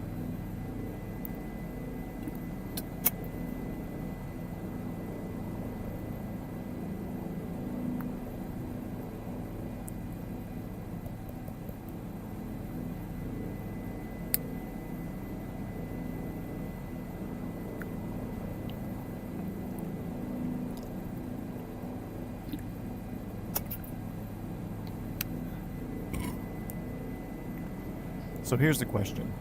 So here's the question.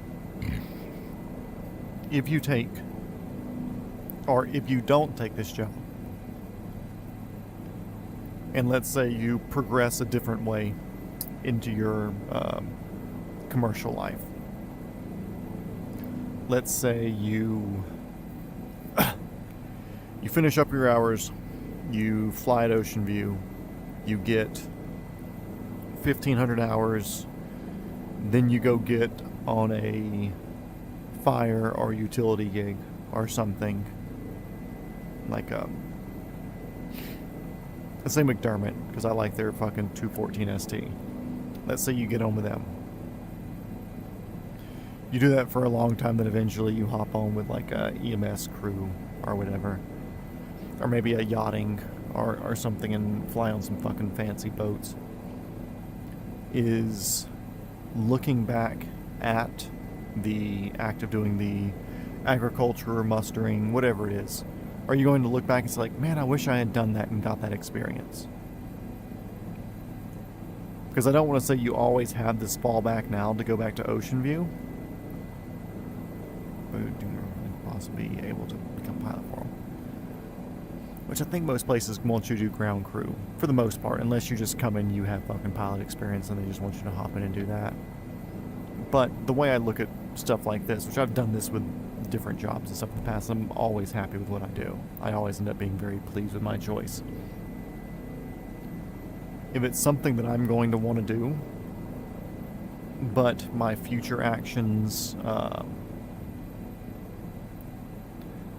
If you take, or if you don't take this job, and let's say you progress a different way into your commercial life. Let's say you finish up your hours, you fly at Ocean View, you get 1,500 hours, then you go get on a fire or utility gig or something like let's say McDermott, because I like their fucking 214 ST. Let's say you get on with them. You do that for a long time, then eventually you hop on with like a EMS crew or whatever, or maybe a yachting or something, and fly on some fucking fancy boats. Is looking back at the act of doing the agriculture, mustering, whatever it is, are you going to look back and say like, man, I wish I had done that and got that experience? Because I don't want to say you always have this fallback now to go back to Ocean View, but you possibly be able to become pilot for them. Which I think most places want you to do ground crew, for the most part, unless you just come in, you have fucking pilot experience, and they just want you to hop in and do that. But the way I look at stuff like this, which I've done this with different jobs and stuff in the past. I'm always happy with what I do. I always end up being very pleased with my choice. If it's something that I'm going to want to do, but my future actions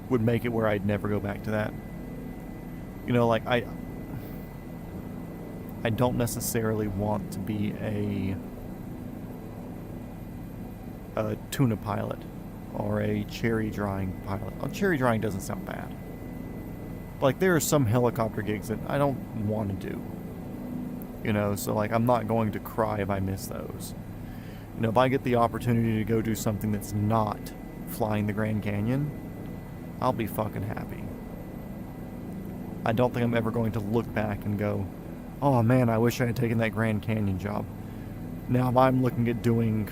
would make it where I'd never go back to that. You know, like, I don't necessarily want to be a tuna pilot or a cherry drying pilot. Oh, cherry drying doesn't sound bad. Like, there are some helicopter gigs that I don't want to do. You know, so like, I'm not going to cry if I miss those. You know, if I get the opportunity to go do something that's not flying the Grand Canyon, I'll be fucking happy. I don't think I'm ever going to look back and go, oh man, I wish I had taken that Grand Canyon job. Now, if I'm looking at doing,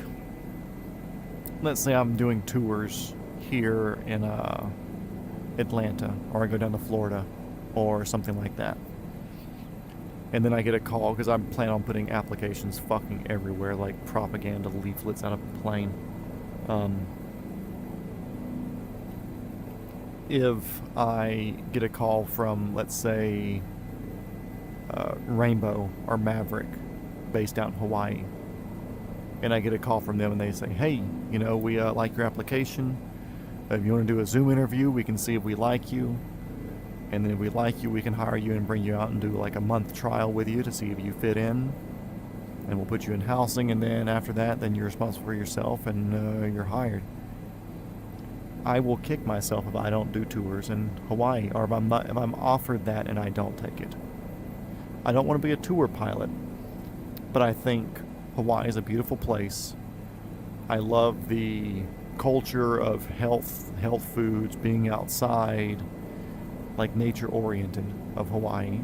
let's say I'm doing tours here in Atlanta, or I go down to Florida, or something like that. And then I get a call, because I'm planning on putting applications fucking everywhere, like propaganda leaflets out of a plane. If I get a call from, let's say, Rainbow or Maverick, based out in Hawaii, and I get a call from them and they say, hey, you know, we like your application. If you want to do a Zoom interview, we can see if we like you. And then if we like you, we can hire you and bring you out and do like a month trial with you to see if you fit in. And we'll put you in housing, and then after that, then you're responsible for yourself and you're hired. I will kick myself if I don't do tours in Hawaii, or if I'm offered that and I don't take it. I don't want to be a tour pilot, but I think Hawaii is a beautiful place. I love the culture of health foods, being outside, like nature-oriented of Hawaii.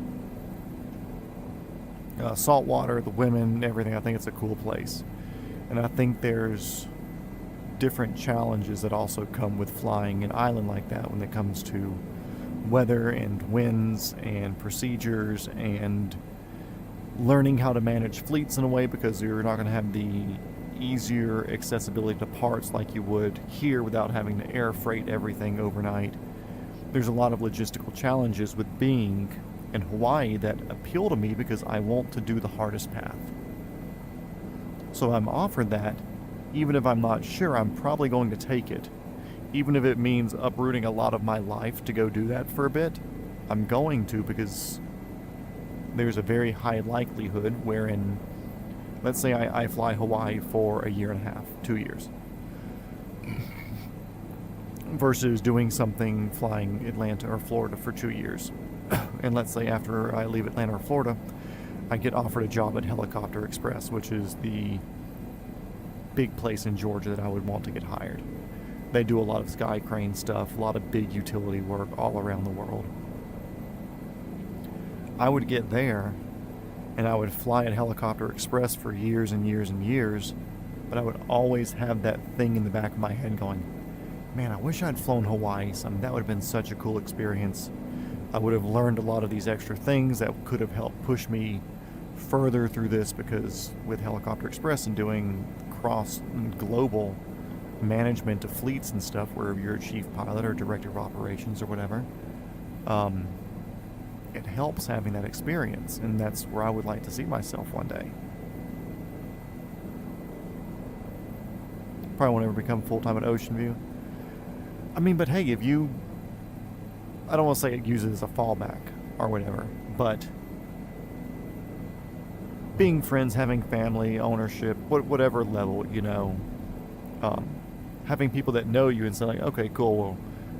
Salt water, the women, everything. I think it's a cool place. And I think there's different challenges that also come with flying an island like that when it comes to weather and winds and procedures and learning how to manage fleets in a way, because you're not going to have the easier accessibility to parts like you would here without having to air freight everything overnight. There's a lot of logistical challenges with being in Hawaii that appeal to me because I want to do the hardest path. So I'm offered that. Even if I'm not sure, I'm probably going to take it. Even if it means uprooting a lot of my life to go do that for a bit, I'm going to, because there's a very high likelihood wherein, let's say I fly Hawaii for a year and a half, 2 years, versus doing something flying Atlanta or Florida for 2 years. And let's say after I leave Atlanta or Florida, I get offered a job at Helicopter Express, which is the big place in Georgia that I would want to get hired. They do a lot of sky crane stuff, a lot of big utility work all around the world. I would get there and I would fly at Helicopter Express for years and years and years, but I would always have that thing in the back of my head going, man, I wish I'd flown Hawaii some. That would have been such a cool experience. I would have learned a lot of these extra things that could have helped push me further through this, because with Helicopter Express and doing cross global management of fleets and stuff, where you're a chief pilot or director of operations or whatever, it helps having that experience, and that's where I would like to see myself one day. Probably won't ever become full-time at Ocean View. I mean, but hey, if you, I don't want to say it uses as a fallback or whatever, but being friends, having family, ownership, whatever level, you know, having people that know you and say like, okay, cool, well,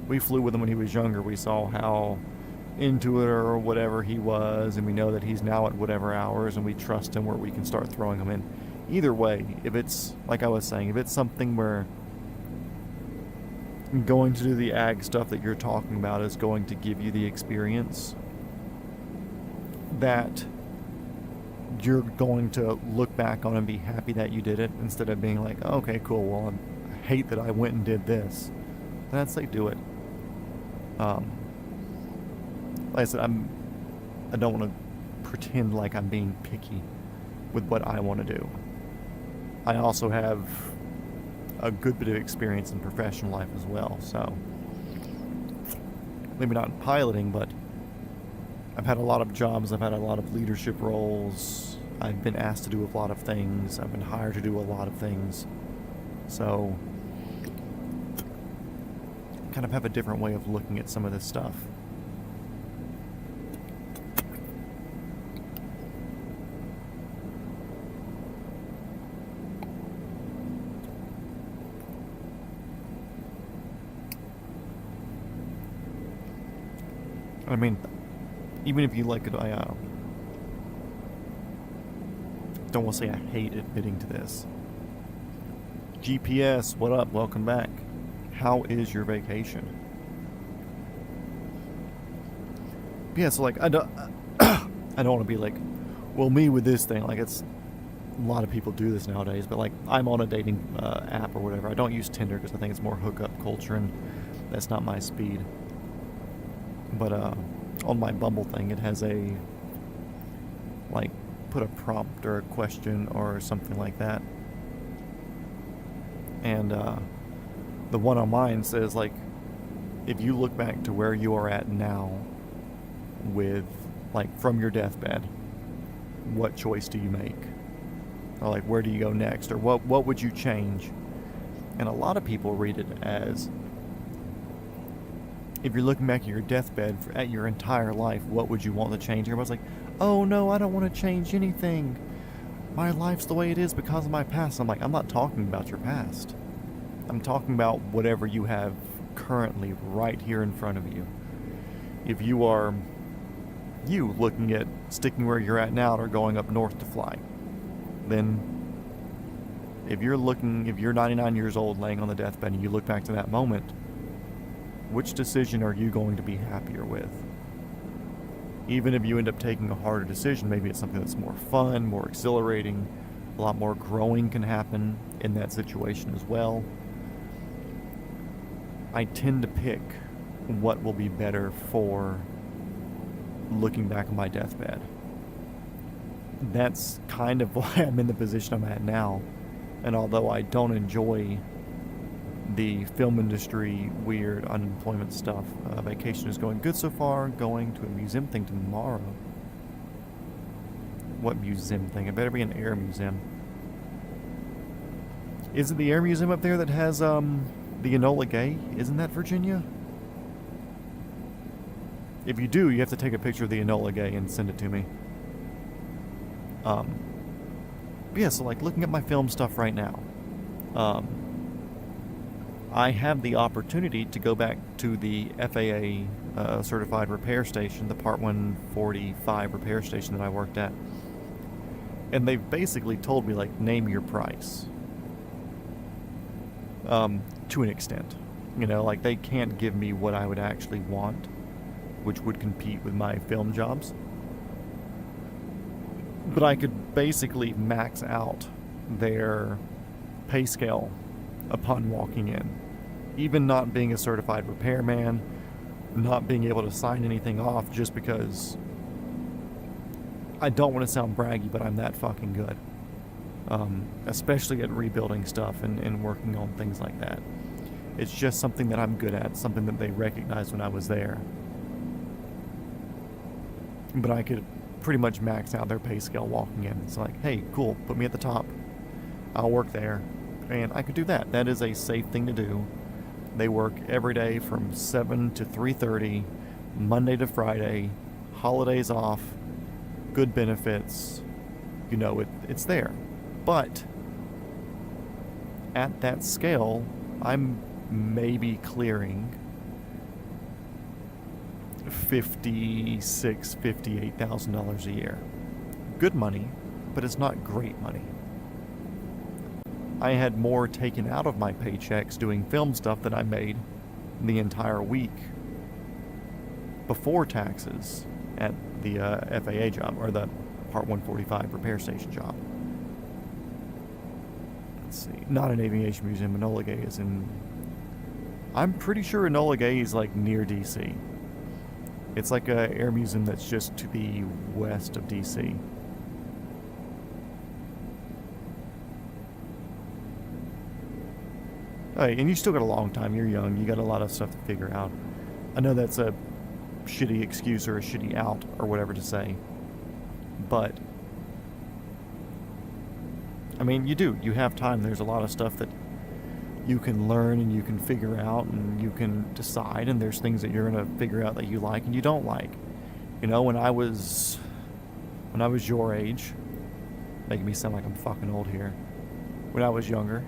we flew with him when he was younger, we saw how into it or whatever he was, and we know that he's now at whatever hours, and we trust him where we can start throwing him in. Either way, if it's, like I was saying, if it's something where going to do the ag stuff that you're talking about is going to give you the experience that you're going to look back on and be happy that you did it, instead of being like, oh, okay, cool, well, I hate that I went and did this, then I'd say do it. Like I said, I don't want to pretend like I'm being picky with what I want to do. I also have a good bit of experience in professional life as well. So maybe not in piloting, but I've had a lot of jobs. I've had a lot of leadership roles. I've been asked to do a lot of things. I've been hired to do a lot of things. So kind of have a different way of looking at some of this stuff. I mean, even if you like it, I don't want to say I hate admitting to this. GPS, what up? Welcome back. How is your vacation? Yeah, so like I don't want to be like, well, me with this thing. Like, it's a lot of people do this nowadays, but like I'm on a dating app or whatever. I don't use Tinder because I think it's more hookup culture, and that's not my speed. But on my Bumble thing, it has a like put a prompt or a question or something like that. And the one on mine says, like, if you look back to where you are at now with, like, from your deathbed, what choice do you make? Or, like, where do you go next? Or what would you change? And a lot of people read it as, if you're looking back at your deathbed at your entire life, what would you want to change? Everybody's like, oh, no, I don't want to change anything. My life's the way it is because of my past. I'm like, I'm not talking about your past. I'm talking about whatever you have currently right here in front of you. If you are looking at sticking where you're at now or going up north to fly, then if you're 99 years old laying on the deathbed and you look back to that moment, which decision are you going to be happier with? Even if you end up taking a harder decision, maybe it's something that's more fun, more exhilarating, a lot more growing can happen in that situation as well. I tend to pick what will be better for looking back on my deathbed. That's kind of why I'm in the position I'm at now. And although I don't enjoy the film industry, weird unemployment stuff, vacation is going good so far. Going to a museum thing tomorrow. What museum thing? It better be an air museum. Is it the air museum up there that has the Enola Gay? Isn't that Virginia? If you do, you have to take a picture of the Enola Gay and send it to me. Yeah, so like looking at my film stuff right now, I have the opportunity to go back to the FAA certified repair station, the Part 145 repair station that I worked at. And they've basically told me, like, name your price. To an extent. You know, like, they can't give me what I would actually want, which would compete with my film jobs. But I could basically max out their pay scale upon walking in. Even not being a certified repairman, not being able to sign anything off just because I don't want to sound braggy, but I'm that fucking good. Especially at rebuilding stuff and working on things like that. It's just something that I'm good at, something that they recognized when I was there. But I could pretty much max out their pay scale walking in. It's like, hey, cool, put me at the top. I'll work there. And I could do that. That is a safe thing to do. They work every day from 7 to 3:30, Monday to Friday, holidays off, good benefits. You know, it's there. But at that scale, I'm maybe clearing $58,000 a year. Good money, but it's not great money. I had more taken out of my paychecks doing film stuff than I made the entire week before taxes at the FAA job, or the Part 145 repair station job. Let's see. Not an aviation museum. Enola Gay is in... I'm pretty sure Enola Gay is like near DC. It's like a air museum that's just to the west of DC. Hey, and you still got a long time. You're young. You got a lot of stuff to figure out. I know that's a shitty excuse or a shitty out or whatever to say. But, I mean, you do. You have time. There's a lot of stuff that you can learn and you can figure out and you can decide. And there's things that you're going to figure out that you like and you don't like. You know, when I was your age, making me sound like I'm fucking old here. When I was younger,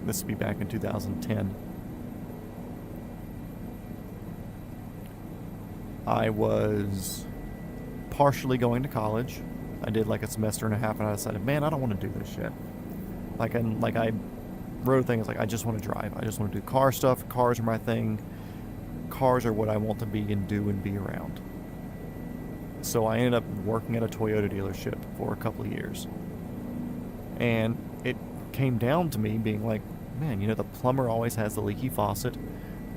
this would be back in 2010. I was partially going to college. I did like a semester and a half, and I decided, man, I don't want to do this shit. I wrote things like, I just want to drive. I just want to do car stuff. Cars are my thing. Cars are what I want to be and do and be around. So I ended up working at a Toyota dealership for a couple of years. And it came down to me being like, man, you know, the plumber always has the leaky faucet.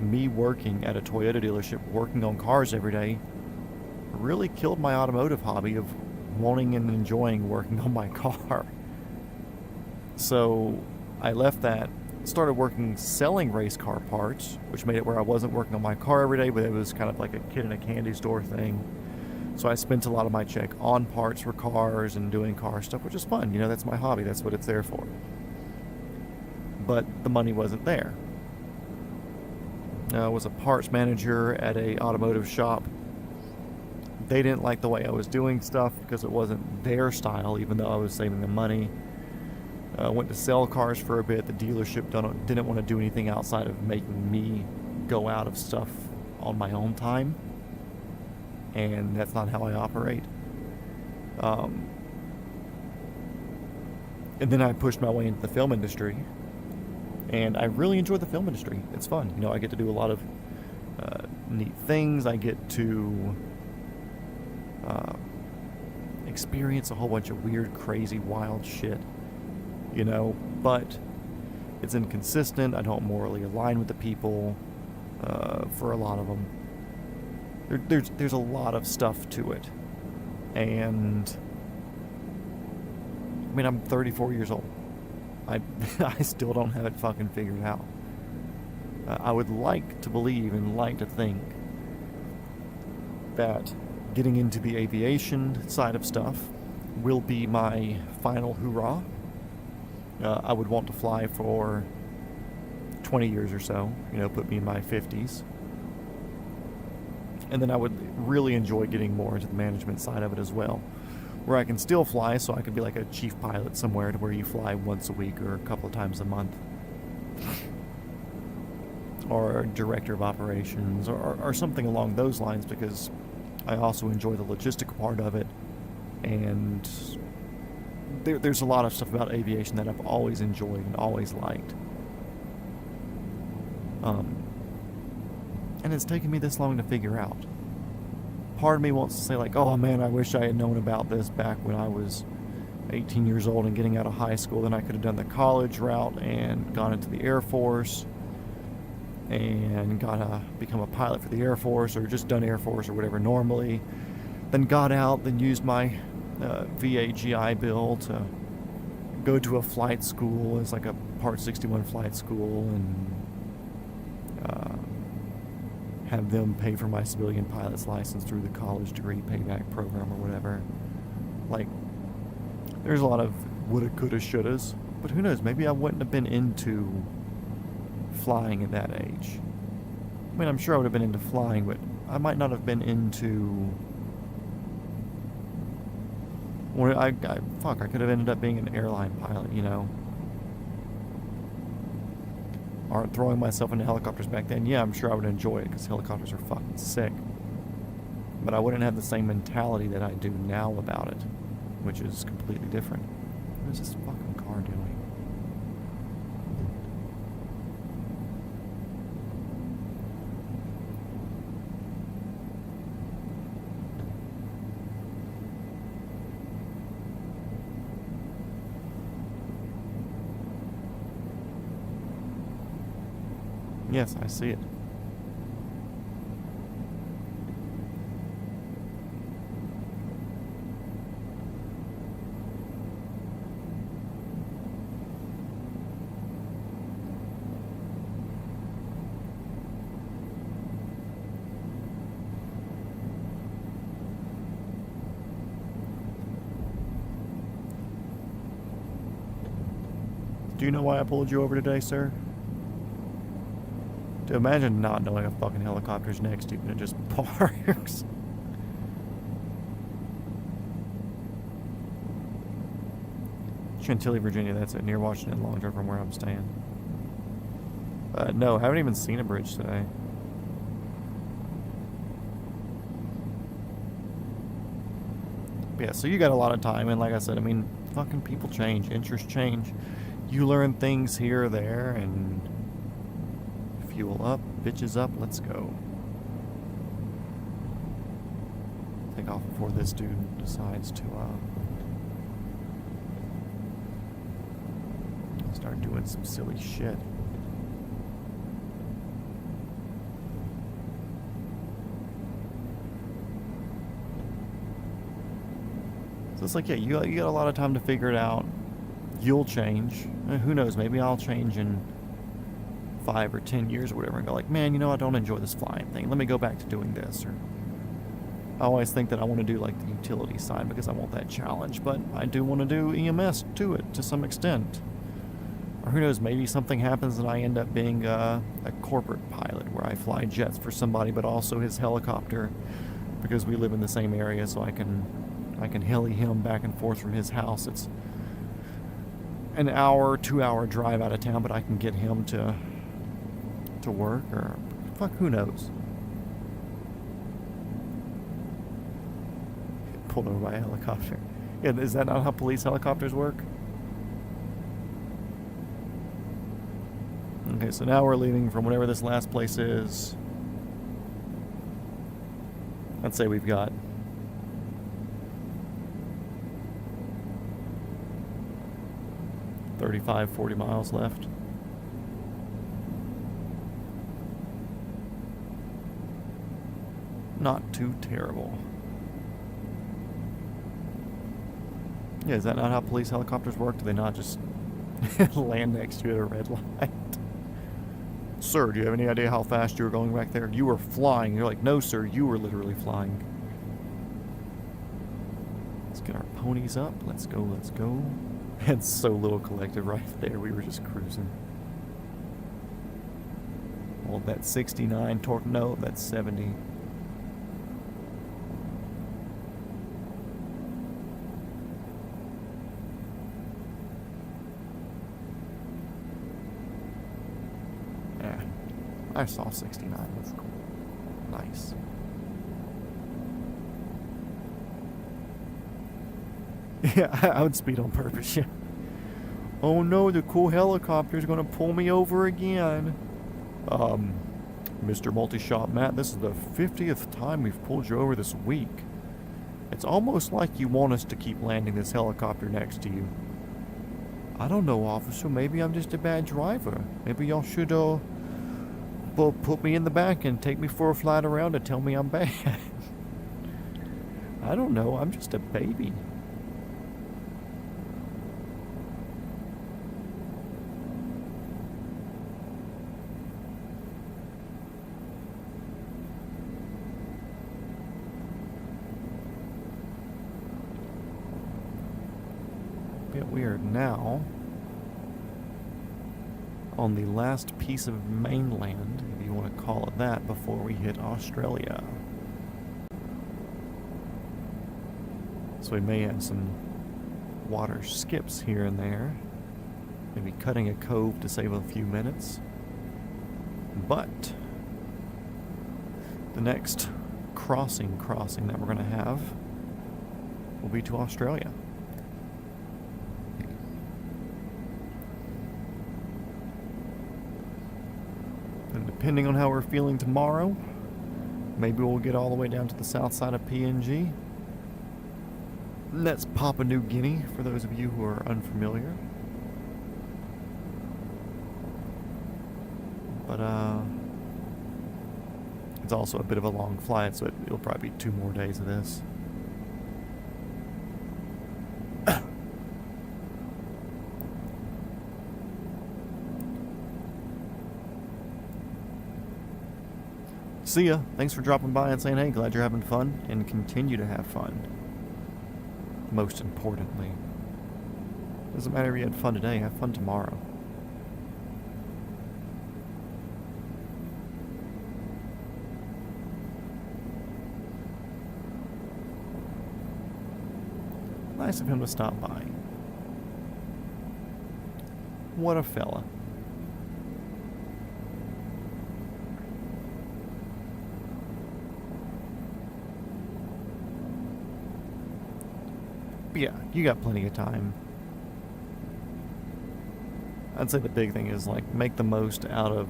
Me working at a Toyota dealership, working on cars every day, really killed my automotive hobby of wanting and enjoying working on my car. So I left that, started working selling race car parts, which made it where I wasn't working on my car every day, but it was kind of like a kid in a candy store thing. So I spent a lot of my check on parts for cars and doing car stuff, which is fun. You know, that's my hobby. That's what it's there for. But the money wasn't there. I was a parts manager at a automotive shop. They didn't like the way I was doing stuff because it wasn't their style, even though I was saving them money. Went to sell cars for a bit. The dealership didn't want to do anything outside of making me go out of stuff on my own time. And that's not how I operate. And then I pushed my way into the film industry. And I really enjoy the film industry. It's fun. You know, I get to do a lot of neat things. I get to experience a whole bunch of weird, crazy, wild shit. You know, but it's inconsistent. I don't morally align with the people for a lot of them. There's a lot of stuff to it. And I mean, I'm 34 years old. I still don't have it fucking figured out. I would like to believe and like to think that getting into the aviation side of stuff will be my final hoorah. I would want to fly for 20 years or so, you know, put me in my 50s. And then I would really enjoy getting more into the management side of it as well, where I can still fly, so I could be like a chief pilot somewhere to where you fly once a week or a couple of times a month. Or director of operations or something along those lines, because I also enjoy the logistical part of it. And there's a lot of stuff about aviation that I've always enjoyed and always liked. And it's taken me this long to figure out. Part of me wants to say like, oh man, I wish I had known about this back when I was 18 years old and getting out of high school. Then I could have done the college route and gone into the Air Force and become a pilot for the Air Force, or just done Air Force or whatever normally. Then got out, then used my VA GI Bill to go to a flight school. It's like a Part 61 flight school, and have them pay for my civilian pilot's license through the college degree payback program or whatever. Like, there's a lot of woulda, coulda, shouldas, but who knows, maybe I wouldn't have been into flying at that age. I mean, I'm sure I would have been into flying, but I might not have been into... Well, I could have ended up being an airline pilot, you know? Or throwing myself into helicopters back then. Yeah, I'm sure I would enjoy it, because helicopters are fucking sick. But I wouldn't have the same mentality that I do now about it, which is completely different. What is this fucking car doing? Yes, I see it. Do you know why I pulled you over today, sir? To imagine not knowing a fucking helicopter's next to you and it just parks. Chantilly, Virginia, that's it. Near Washington, long drive from where I'm staying. No, I haven't even seen a bridge today. But yeah, so you got a lot of time, and like I said, I mean, fucking people change, interests change. You learn things here or there, and fuel up, bitches up, let's go. Take off before this dude decides to start doing some silly shit. So it's like, yeah, you got a lot of time to figure it out. You'll change. Who knows, maybe I'll change in 5 or 10 years or whatever and go like, man, you know, I don't enjoy this flying thing. Let me go back to doing this. Or I always think that I want to do like the utility side because I want that challenge, but I do want to do EMS to it to some extent. Or who knows, maybe something happens and I end up being a corporate pilot where I fly jets for somebody, but also his helicopter because we live in the same area, so I can heli him back and forth from his house. It's an hour, 2-hour drive out of town, but I can get him to work, or fuck, who knows. Pulled over by a helicopter. Yeah, is that not how police helicopters work? Okay, so now we're leaving from whatever this last place is. Let's say we've got 35, 40 miles left. Not too terrible. Yeah, is that not how police helicopters work? Do they not just land next to you at a red light? Sir, do you have any idea how fast you were going back there? You were flying. You're like, no, sir, you were literally flying. Let's get our ponies up. Let's go, let's go. And so little collective right there. We were just cruising. Well, that 69 torque. No, that's 70. Yeah, I saw 69. That's cool. Nice. Yeah, I would speed on purpose, yeah. Oh no, the cool helicopter's gonna pull me over again. Mr. Multi-Shot Matt, this is the 50th time we've pulled you over this week. It's almost like you want us to keep landing this helicopter next to you. I don't know, officer, maybe I'm just a bad driver. Maybe y'all should, put me in the back and take me for a flight around and tell me I'm bad. I don't know, I'm just a baby. We are now on the last piece of mainland, if you want to call it that, before we hit Australia. So we may have some water skips here and there, maybe cutting a cove to save a few minutes. But the next crossing that we're going to have will be to Australia. And depending on how we're feeling tomorrow, maybe we'll get all the way down to the south side of PNG. And that's Papua New Guinea, for those of you who are unfamiliar. But, it's also a bit of a long flight, so it'll probably be 2 more days of this. See ya. Thanks for dropping by and saying, hey, glad you're having fun, and continue to have fun. Most importantly. Doesn't matter if you had fun today, have fun tomorrow. Nice of him to stop by. What a fella. But yeah, you got plenty of time. I'd say the big thing is, like, make the most out of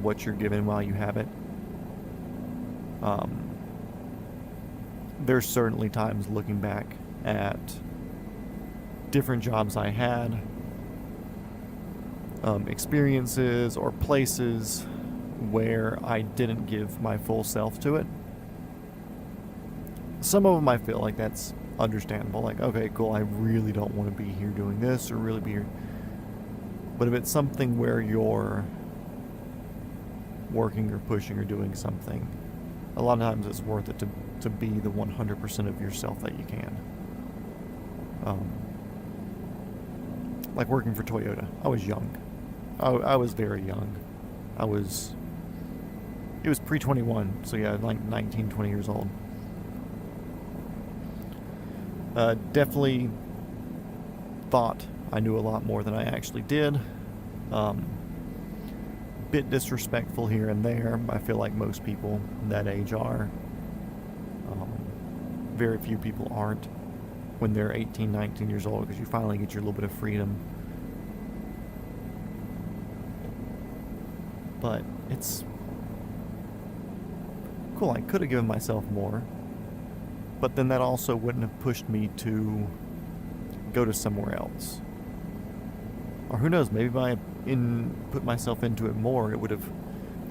what you're given while you have it. There's certainly times looking back at different jobs I had, experiences or places where I didn't give my full self to it. Some of them I feel like that's understandable. Like, okay, cool, I really don't want to be here doing this or really be here. But if it's something where you're working or pushing or doing something, a lot of times it's worth it to be the 100% of yourself that you can. Like working for Toyota. I was young. I was very young. It was pre-21, so yeah, like 19, 20 years old. Definitely thought I knew a lot more than I actually did. Bit disrespectful here and there. I feel like most people that age are. Very few people aren't when they're 18, 19 years old, because you finally get your little bit of freedom. But it's cool. I could have given myself more, but then that also wouldn't have pushed me to go to somewhere else. Or who knows, maybe if I put myself into it more, it would have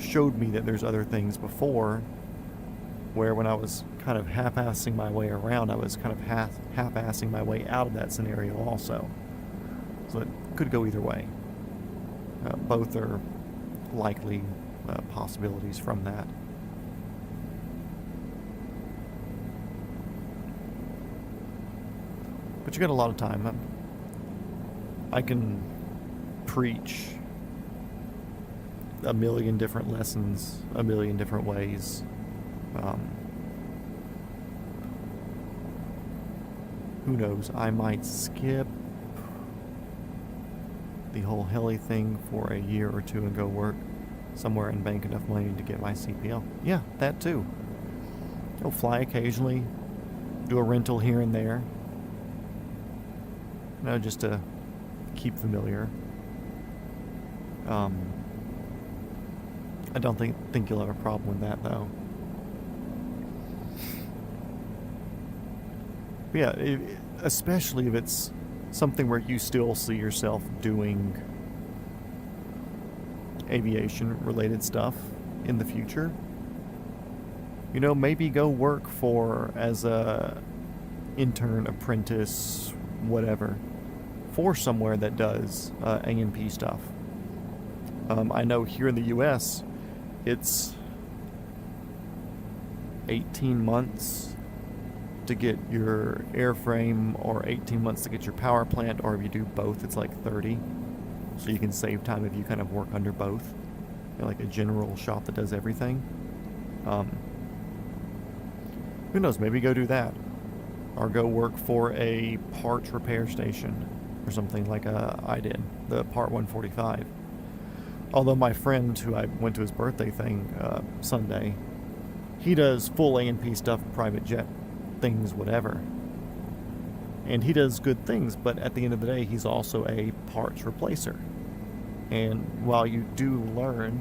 showed me that there's other things before, where when I was kind of half-assing my way around, I was kind of half-assing my way out of that scenario also. So it could go either way. Both are likely possibilities from that. But you got a lot of time. I can preach a million different lessons, a million different ways. Who knows? I might skip the whole heli thing for a year or two and go work somewhere and bank enough money to get my CPL. Yeah, that too. I'll fly occasionally, do a rental here and there. You know, just to keep familiar. I don't think you'll have a problem with that, though. But yeah, especially if it's something where you still see yourself doing aviation-related stuff in the future. You know, maybe go work as a intern, apprentice, whatever, for somewhere that does A&P stuff. I know here in the U.S., it's 18 months to get your airframe, or 18 months to get your power plant, or if you do both, it's like 30. So you can save time if you kind of work under both. You know, like a general shop that does everything. Who knows, maybe go do that. Or go work for a parts repair station or something like I did, the Part 145. Although my friend, who I went to his birthday thing Sunday, he does full A&P stuff, private jet things, whatever. And he does good things, but at the end of the day, he's also a parts replacer. And while you do learn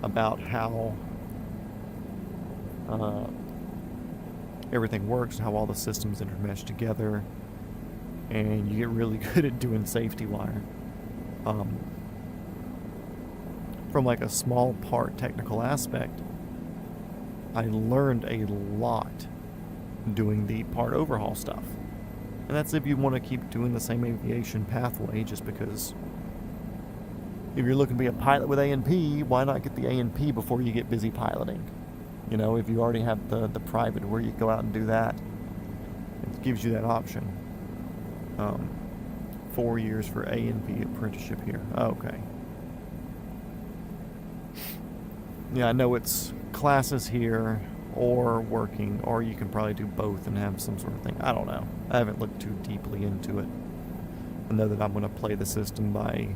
about how everything works, how all the systems intermesh together, and you get really good at doing safety wire, from like a small part technical aspect, I learned a lot doing the part overhaul stuff. And that's if you want to keep doing the same aviation pathway, just because if you're looking to be a pilot with A&P, why not get the A&P before you get busy piloting? You know, if you already have the private where you go out and do that, it gives you that option. 4 years for A&P apprenticeship here. Okay. Yeah, I know it's classes here, or working, or you can probably do both and have some sort of thing. I don't know. I haven't looked too deeply into it. I know that I'm going to play the system by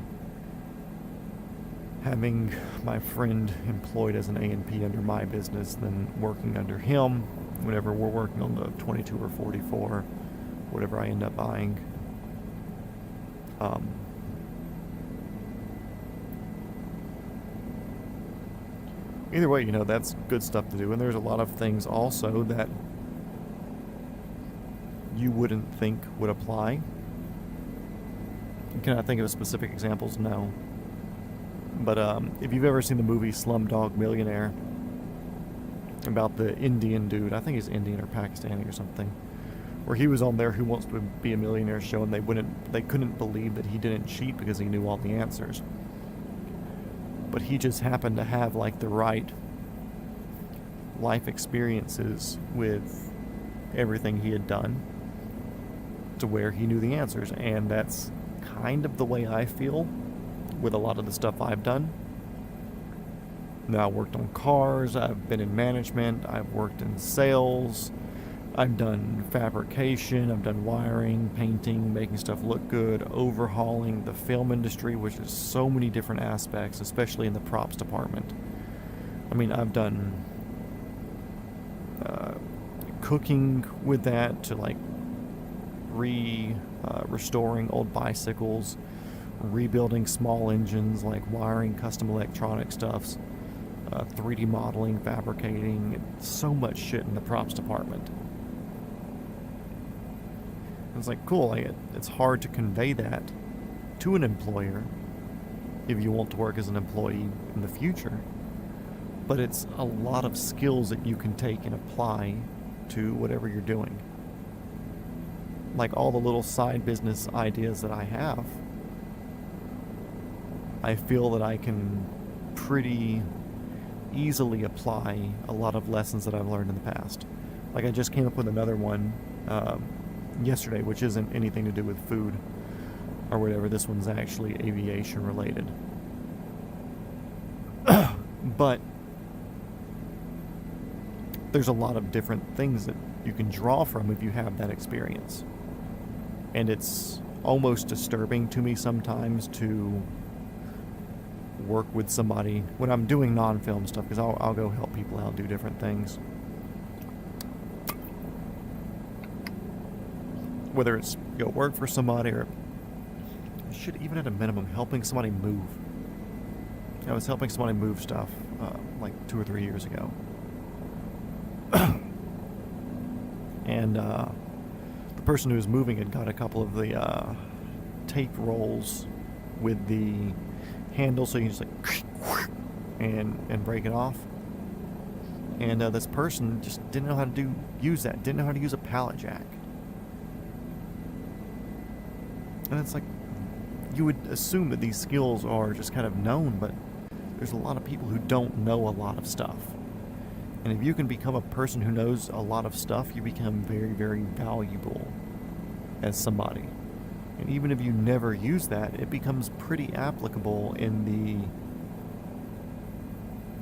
having my friend employed as an A&P under my business, then working under him whenever we're working on the 22 or 44, whatever I end up buying. Either way, that's good stuff to do. And there's a lot of things also that you wouldn't think would apply. Can I think of specific examples? No. But if you've ever seen the movie Slumdog Millionaire, about the Indian dude, I think he's Indian or Pakistani or something, where he was on there Who Wants to Be a Millionaire show, and they couldn't believe that he didn't cheat because he knew all the answers. But he just happened to have like the right life experiences with everything he had done to where he knew the answers. And that's kind of the way I feel with a lot of the stuff I've done. Now, I worked on cars, I've been in management, I've worked in sales, I've done fabrication, I've done wiring, painting, making stuff look good, overhauling the film industry, which is so many different aspects, especially in the props department. I mean, I've done cooking with that to like restoring old bicycles, rebuilding small engines, like wiring custom electronic stuffs, 3D modeling, fabricating, so much shit in the props department. It's like, cool, it's hard to convey that to an employer if you want to work as an employee in the future, but it's a lot of skills that you can take and apply to whatever you're doing. Like all the little side business ideas that I have, I feel that I can pretty easily apply a lot of lessons that I've learned in the past. Like I just came up with another one yesterday, which isn't anything to do with food or whatever. This one's actually aviation related. But there's a lot of different things that you can draw from if you have that experience. And it's almost disturbing to me sometimes to work with somebody when I'm doing non-film stuff, because I'll go help people out, do different things. Whether it's go work for somebody or shit, even at a minimum, helping somebody move. I was helping somebody move stuff like 2 or 3 years ago. And the person who was moving had got a couple of the tape rolls with the handle, so you can just like and break it off. And this person just didn't know how to use that, didn't know how to use a pallet jack. And it's like, you would assume that these skills are just kind of known, but there's a lot of people who don't know a lot of stuff. And if you can become a person who knows a lot of stuff, you become very, very valuable as somebody. And even if you never use that, it becomes pretty applicable in the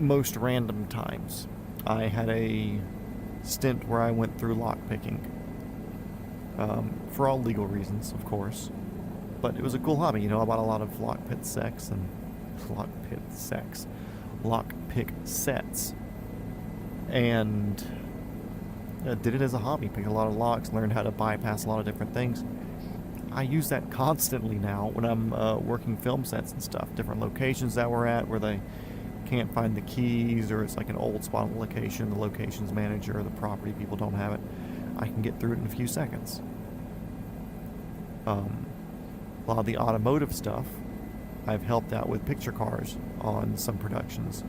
most random times. I had a stint where I went through lockpicking. For all legal reasons, of course. But it was a cool hobby. I bought a lot of lockpick sets. And did it as a hobby. Picked a lot of locks, learned how to bypass a lot of different things. I use that constantly now when I'm working film sets and stuff. Different locations that we're at where they can't find the keys, or it's like an old spot on the location, the locations manager or the property people don't have it. I can get through it in a few seconds. A lot of the automotive stuff, I've helped out with picture cars on some productions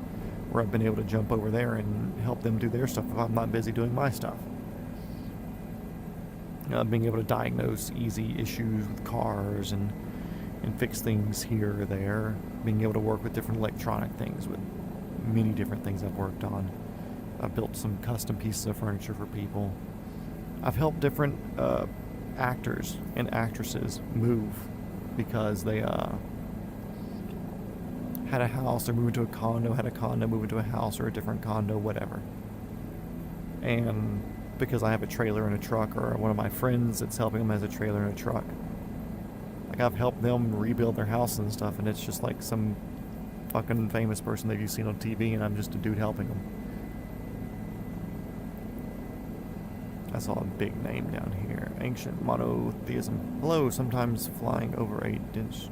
where I've been able to jump over there and help them do their stuff if I'm not busy doing my stuff. Being able to diagnose easy issues with cars and fix things here or there. Being able to work with different electronic things, with many different things I've worked on. I've built some custom pieces of furniture for people. I've helped different actors and actresses move because they had a house, they're moving to a condo, had a condo, moving to a house or a different condo, whatever. and because I have a trailer and a truck, or one of my friends that's helping them has a trailer and a truck. Like, I've helped them rebuild their house and stuff, and it's just like some fucking famous person that you've seen on TV, and I'm just a dude helping them. I saw a big name down here. Ancient monotheism. Hello, sometimes flying over 8 inch.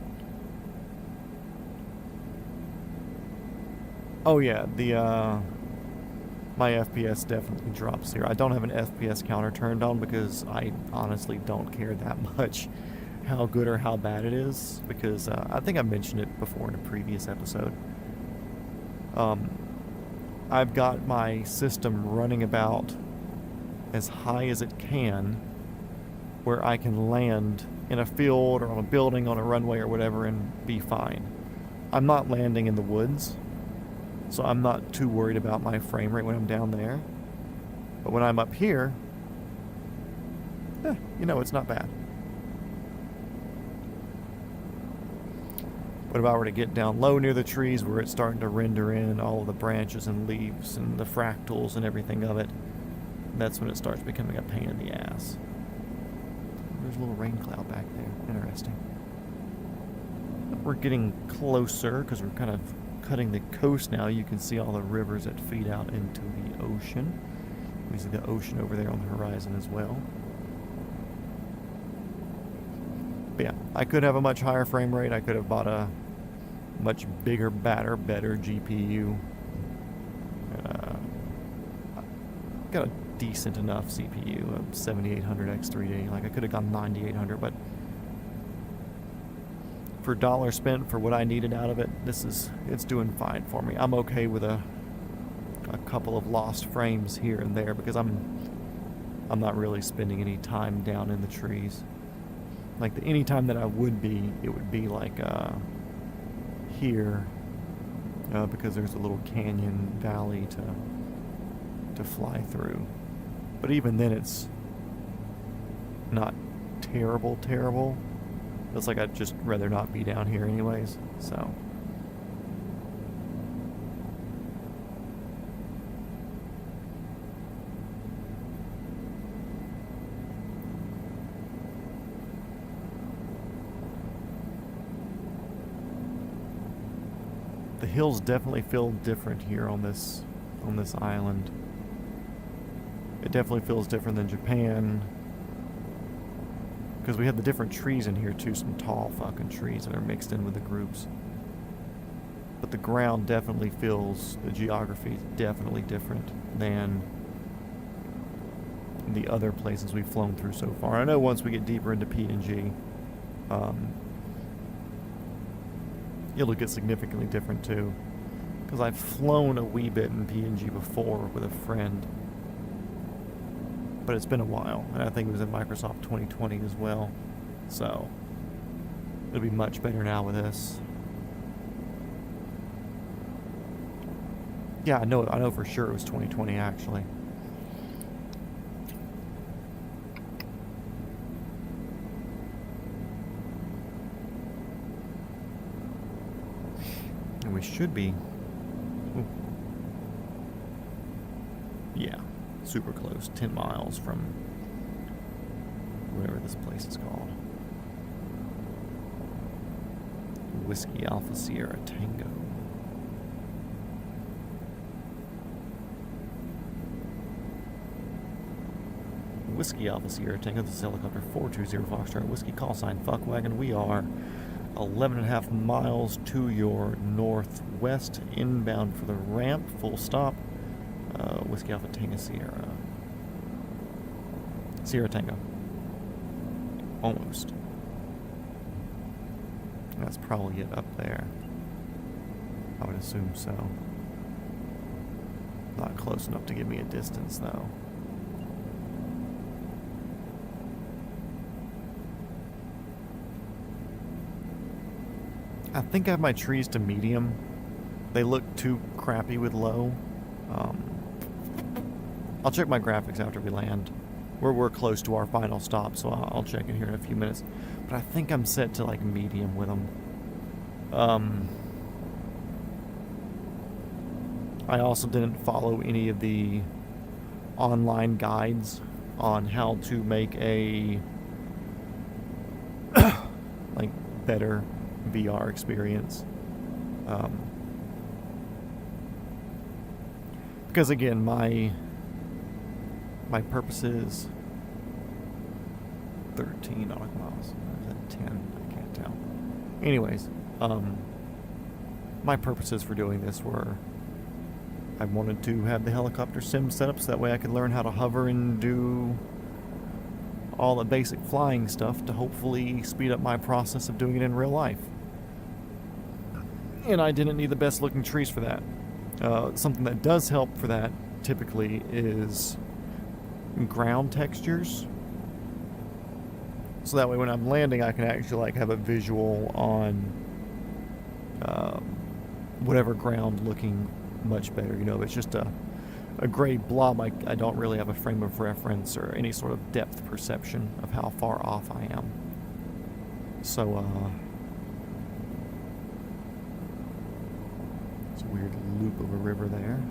Oh yeah, my FPS definitely drops here. I don't have an FPS counter turned on because I honestly don't care that much how good or how bad it is, because I think I mentioned it before in a previous episode. I've got my system running about as high as it can, where I can land in a field or on a building, on a runway or whatever, and be fine. I'm not landing in the woods, so I'm not too worried about my frame rate when I'm down there. But when I'm up here, it's not bad. But if I were to get down low near the trees where it's starting to render in all of the branches and leaves and the fractals and everything of it, that's when it starts becoming a pain in the ass. There's a little rain cloud back there. Interesting. We're getting closer because we're kind of cutting the coast now. You can see all the rivers that feed out into the ocean. We see the ocean over there on the horizon as well. But yeah, I could have a much higher frame rate. I could have bought a much bigger, better GPU. Got a decent enough CPU, a 7800 X3D. Like, I could have gone 9800, but for dollar spent for what I needed out of it, it's doing fine for me. I'm okay with a couple of lost frames here and there because I'm not really spending any time down in the trees. Like, any time that I would be, it would be like here, because there's a little canyon valley to fly through. But even then, it's not terrible. It's like I'd just rather not be down here anyways, so. The hills definitely feel different here on this island. It definitely feels different than Japan, because we have the different trees in here too, some tall fucking trees that are mixed in with the groups. But the ground definitely feels, the geography is definitely different than the other places we've flown through so far. I know once we get deeper into PNG, it'll get significantly different too, because I've flown a wee bit in PNG before with a friend, but it's been a while, and I think it was in Microsoft 2020 as well, so it'll be much better now with this. Yeah, I know for sure it was 2020 actually. And we should be, yeah, super close, 10 miles from whatever this place is called. Whiskey Alpha Sierra Tango. Whiskey Alpha Sierra Tango, this is helicopter 420 Foxtrot Whiskey, call sign Fuckwagon. We are 11.5 miles to your northwest, inbound for the ramp, full stop. Whiskey Alpha Tango Sierra Tango. Almost. That's probably it up there. I would assume so. Not close enough to give me a distance though. I think I have my trees to medium. They look too crappy with low. I'll check my graphics after we land. We're close to our final stop, so I'll check it here in a few minutes. But I think I'm set to like medium with them. I also didn't follow any of the online guides on how to make a like better VR experience. Because again, my purpose is 13 nautical miles. Is that 10? I can't tell. Anyways, my purposes for doing this were, I wanted to have the helicopter sim set up so that way I could learn how to hover and do all the basic flying stuff to hopefully speed up my process of doing it in real life. And I didn't need the best looking trees for that. Something that does help for that typically is ground textures. So that way when I'm landing I can actually like have a visual on whatever ground looking much better. You know, if it's just a gray blob, I don't really have a frame of reference or any sort of depth perception of how far off I am. So, it's a weird loop of a river there.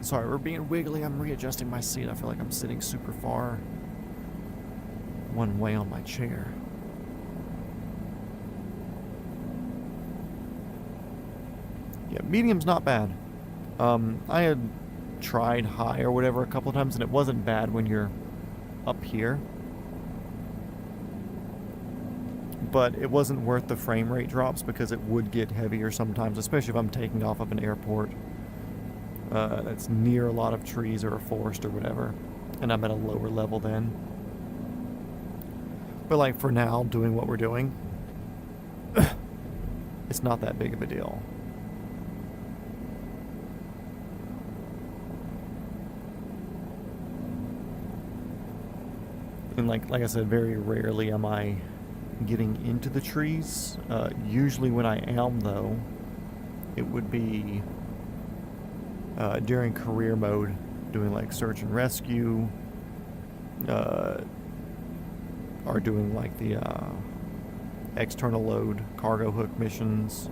Sorry, we're being wiggly. I'm readjusting my seat. I feel like I'm sitting super far one way on my chair. Yeah, medium's not bad. I had tried high or whatever a couple of times, and it wasn't bad when you're up here. But it wasn't worth the frame rate drops because it would get heavier sometimes, especially if I'm taking off of an airport that's near a lot of trees or a forest or whatever, and I'm at a lower level then. But like for now, doing what we're doing, it's not that big of a deal. And like I said, very rarely am I getting into the trees. Usually when I am, though, it would be during career mode, doing like search and rescue, or doing like the external load cargo hook missions,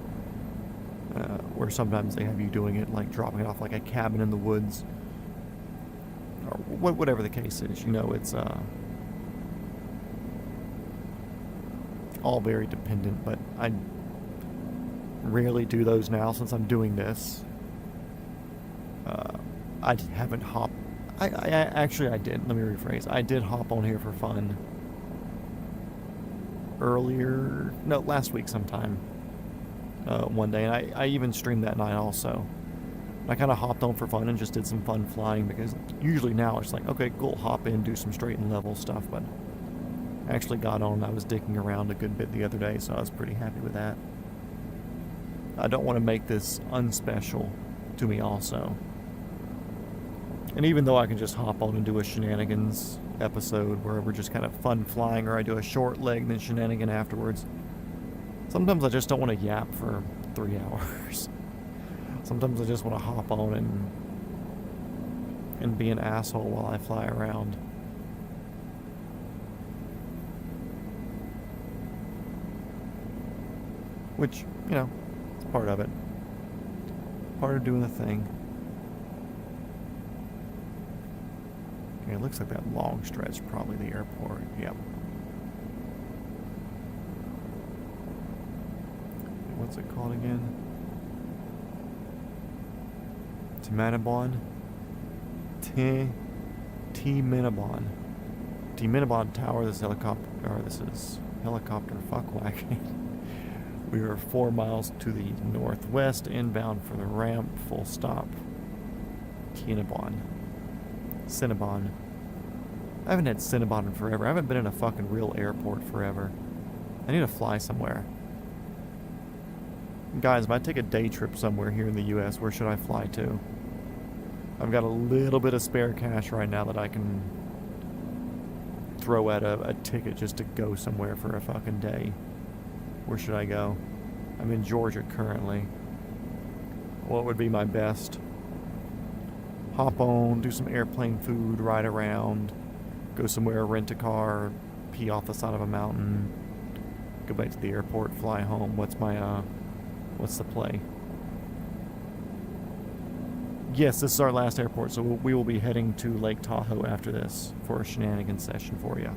where sometimes they have you doing it like dropping it off like a cabin in the woods, or whatever the case is. You know, it's all very dependent, but I rarely do those now since I'm doing this. I haven't hopped. Actually, I did. Let me rephrase. I did hop on here for fun last week sometime, one day, and I even streamed that night also. I kind of hopped on for fun and just did some fun flying, because usually now it's like, okay, cool, hop in, do some straight and level stuff, but I actually got on and I was dicking around a good bit the other day, so I was pretty happy with that. I don't want to make this unspecial to me also. And even though I can just hop on and do a shenanigans episode where we're just kind of fun flying, or I do a short leg then shenanigan afterwards, sometimes I just don't want to yap for 3 hours. Sometimes I just want to hop on and be an asshole while I fly around. Which, you know, it's part of it. Part of doing the thing. Okay, it looks like that long stretch, probably the airport. Yep. What's it called again? Timanabon? T-Minabon. T-Minabon Tower, this is helicopter fuckwhacking. We are 4 miles to the northwest, inbound for the ramp, full stop. Cinnabon. I haven't had Cinnabon in forever. I haven't been in a fucking real airport forever. I need to fly somewhere. Guys, if I take a day trip somewhere here in the US, where should I fly to? I've got a little bit of spare cash right now that I can throw at a ticket just to go somewhere for a fucking day. Where should I go? I'm in Georgia currently. What would be my best? Hop on, do some airplane food, ride around, go somewhere, rent a car, pee off the side of a mountain, go back to the airport, fly home. What's the play? Yes, this is our last airport, so we will be heading to Lake Tahoe after this for a shenanigans session for you.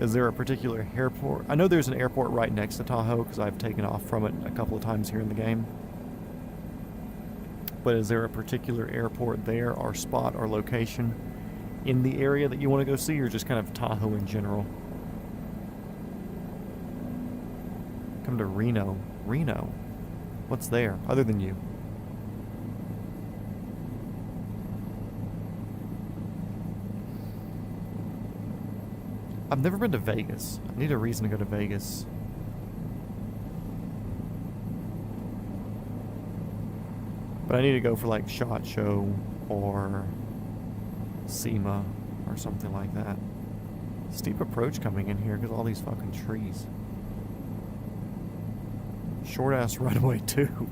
Is there a particular airport? I know there's an airport right next to Tahoe because I've taken off from it a couple of times here in the game. But is there a particular airport there, or spot, or location in the area that you want to go see, or just kind of Tahoe in general? Come to Reno. Reno? What's there, other than you? I've never been to Vegas. I need a reason to go to Vegas. But I need to go for like SHOT Show or SEMA or something like that. Steep approach coming in here because all these fucking trees. Short ass runway too.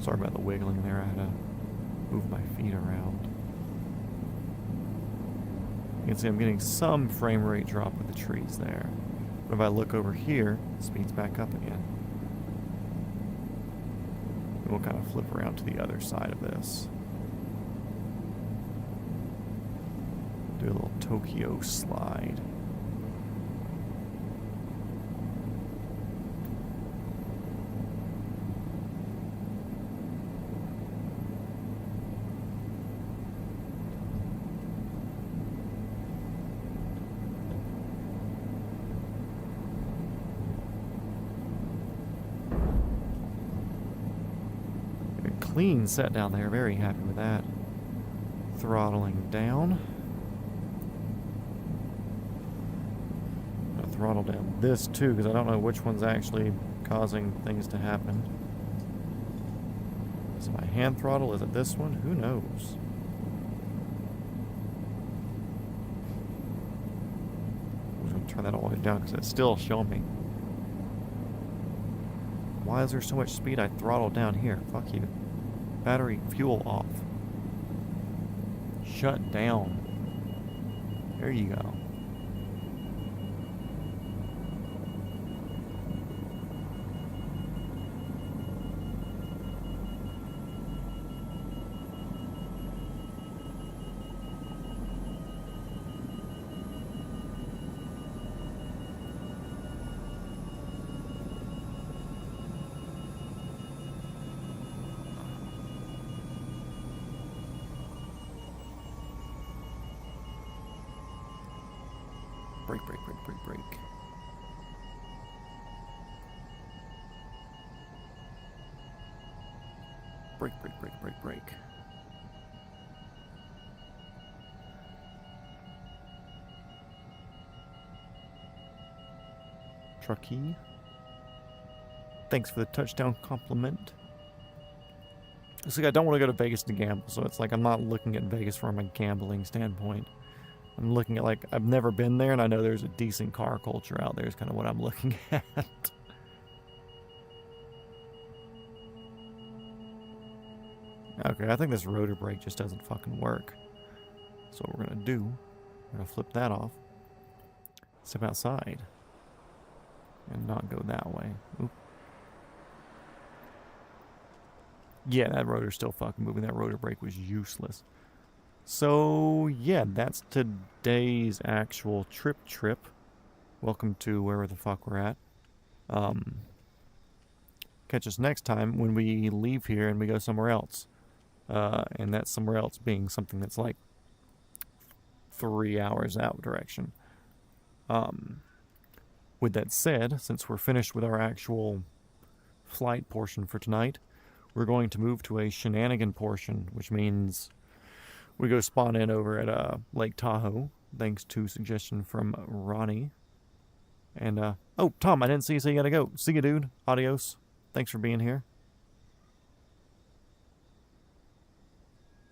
Sorry about the wiggling there. I had to move my feet around. You can see I'm getting some frame rate drop with the trees there. But if I look over here, it speeds back up again. And we'll kind of flip around to the other side of this. Do a little Tokyo slide. Clean set down there, very happy with that. Throttling down. I'm gonna throttle down this too, because I don't know which one's actually causing things to happen. Is it my hand throttle? Is it this one? Who knows? I'm just gonna turn that all the way down because it's still showing me. Why is there so much speed I throttled down here? Fuck you. Battery fuel off. Shut down. There you go. Brake, brake, brake, brake, brake. Brake, brake, brake, brake, brake. Truckee. Thanks for the touchdown compliment. See, I don't want to go to Vegas to gamble, so it's like I'm not looking at Vegas from a gambling standpoint. I'm looking at, like, I've never been there, and I know there's a decent car culture out there is kind of what I'm looking at. Okay, I think this rotor brake just doesn't fucking work. So what we're going to do, we're going to flip that off, step outside, and not go that way. Oop. Yeah, that rotor's still fucking moving. That rotor brake was useless. So, yeah, that's today's actual trip. Welcome to wherever the fuck we're at. Catch us next time when we leave here and we go somewhere else. And that somewhere else being something that's like 3 hours out direction. With that said, since we're finished with our actual flight portion for tonight, we're going to move to a shenanigan portion, which means we go spawn in over at Lake Tahoe, thanks to suggestion from Ronnie. And, oh, Tom, I didn't see you, so you gotta go. See you, dude. Adios. Thanks for being here.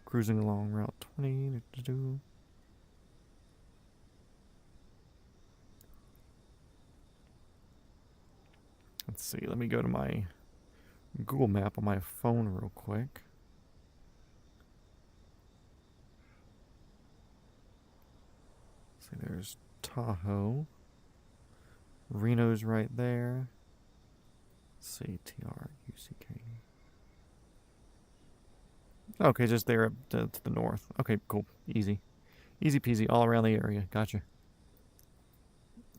Cruising along Route 20. Let's see, let me go to my Google Map on my phone real quick. See, there's Tahoe. Reno's right there. CTRUCK. Okay, just there to the north. Okay, cool. Easy. Easy peasy all around the area. Gotcha.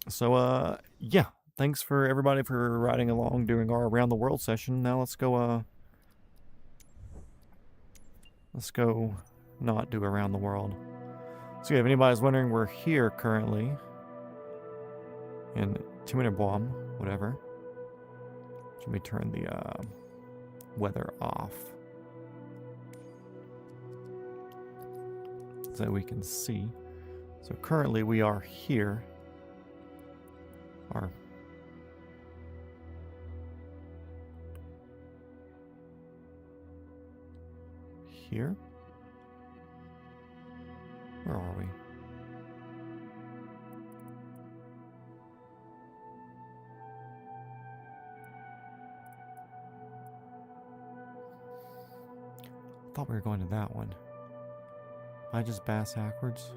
So, yeah. Thanks for everybody for riding along during our Around the World session. Now let's go not do Around the World. So yeah, if anybody's wondering, we're here currently in Timinabwam, whatever. Let me turn the weather off so we can see. So currently we are here. Here? Where are we? I thought we were going to that one. I just bass backwards.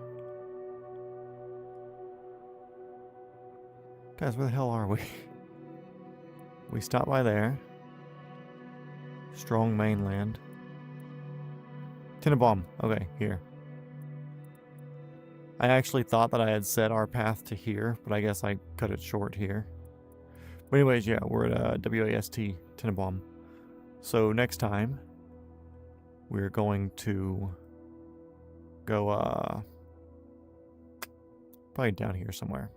Guys, where the hell are we? We stopped by there. Strong mainland. Tinnabomb. Okay, here. I actually thought that I had set our path to here, but I guess I cut it short here. But anyways, yeah, we're at WAST Tinnabomb. So next time, we're going to go, probably down here somewhere.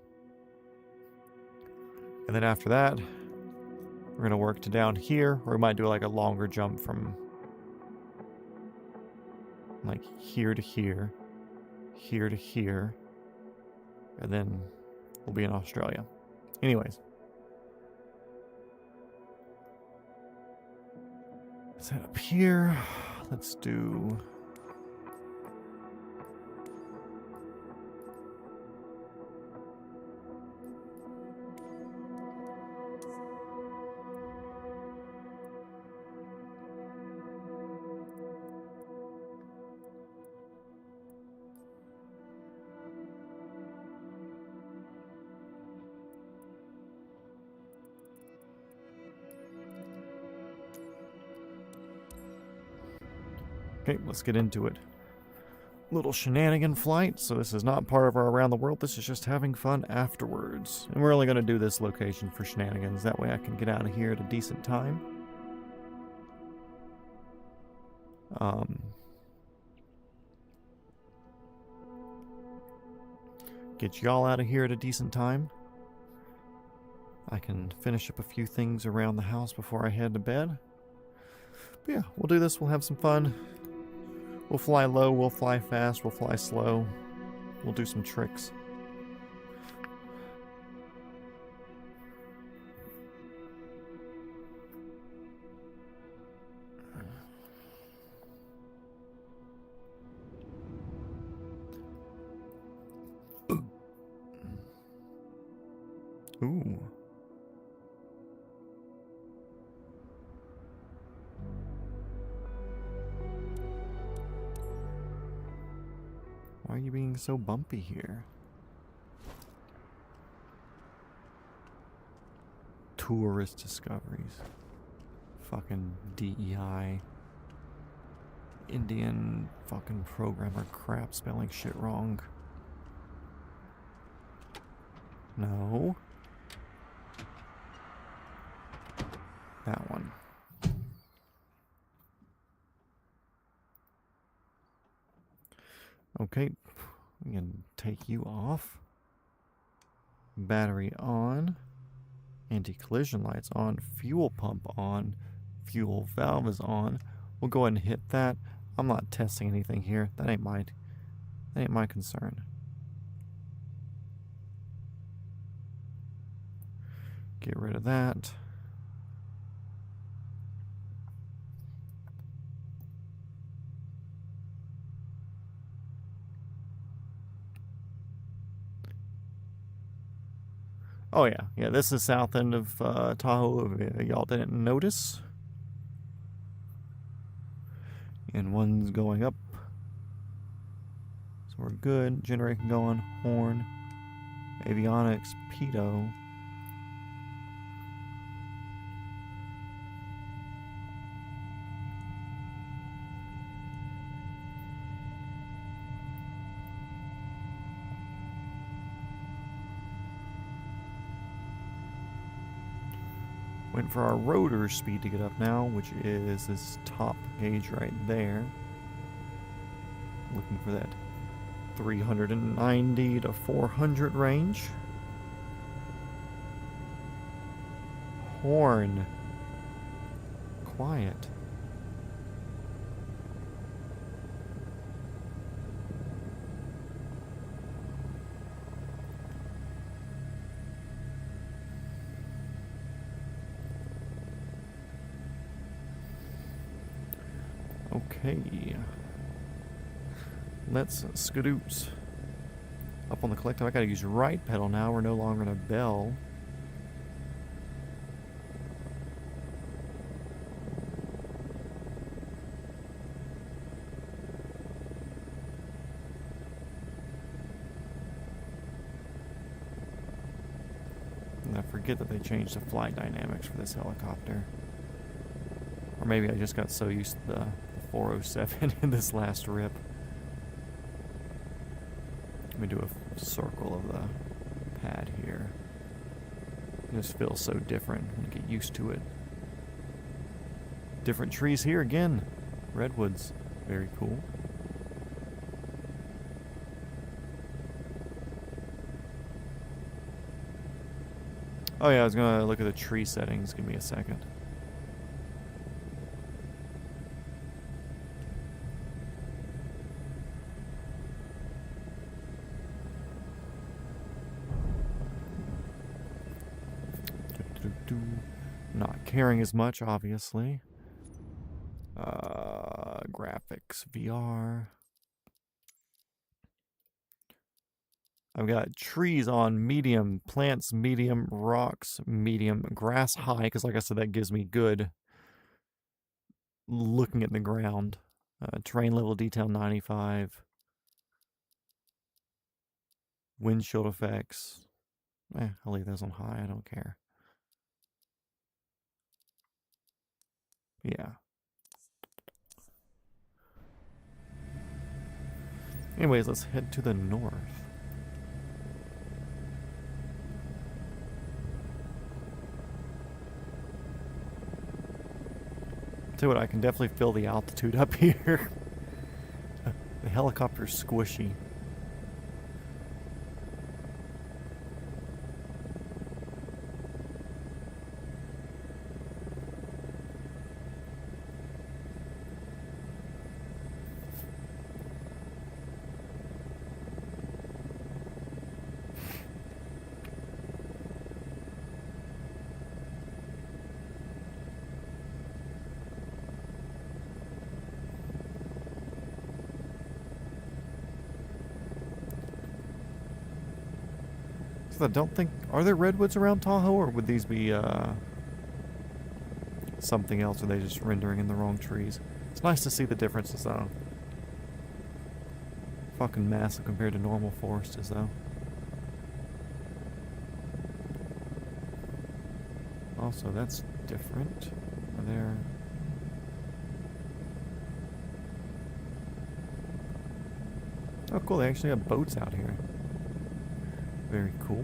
And then after that, we're going to work to down here, or we might do like a longer jump from like here to here, here to here, and then we'll be in Australia. Anyways. Let's head up here. Let's do... Okay, let's get into it. Little shenanigan flight, so this is not part of our Around the World, this is just having fun afterwards. And we're only going to do this location for shenanigans, that way I can get out of here at a decent time. Get y'all out of here at a decent time. I can finish up a few things around the house before I head to bed. But yeah, we'll do this, we'll have some fun. We'll fly low, we'll fly fast, we'll fly slow. We'll do some tricks. Ooh. Why are you being so bumpy here? Tourist discoveries. Fucking DEI. Indian fucking programmer crap spelling shit wrong. No. That one. Okay, we can take you off. Battery on. Anti-collision lights on. Fuel pump on. Fuel valve is on. We'll go ahead and hit that. I'm not testing anything here. That ain't my concern. Get rid of that. Oh yeah, this is south end of Tahoe, if y'all didn't notice. And one's going up. So we're good. Generator can go on. Horn. Avionics. Pitot. Waiting for our rotor speed to get up now, which is this top gauge right there. Looking for that 390 to 400 range. Horn. Quiet. Okay. Let's skadoots. Up on the collective. I gotta use right pedal now. We're no longer in a bell. And I forget that they changed the flight dynamics for this helicopter. Or maybe I just got so used to the 407 in this last rip. Let me do a circle of the pad here. It just feels so different when you get used to it. Different trees here again. Redwoods. Very cool. Oh yeah, I was gonna look at the tree settings. Give me a second. Not caring as much, obviously. Graphics, VR. I've got trees on medium, plants medium, rocks medium, grass high, because like I said, that gives me good looking at the ground. Terrain level detail 95. Windshield effects. I'll leave those on high, I don't care. Yeah. Anyways, let's head to the north. Tell you what, I can definitely feel the altitude up here. The helicopter's squishy. I don't think... Are there redwoods around Tahoe, or would these be something else? Or are they just rendering in the wrong trees? It's nice to see the differences, though. Fucking massive compared to normal forests, though. Also, that's different. Are there... Oh, cool. They actually have boats out here. Very cool.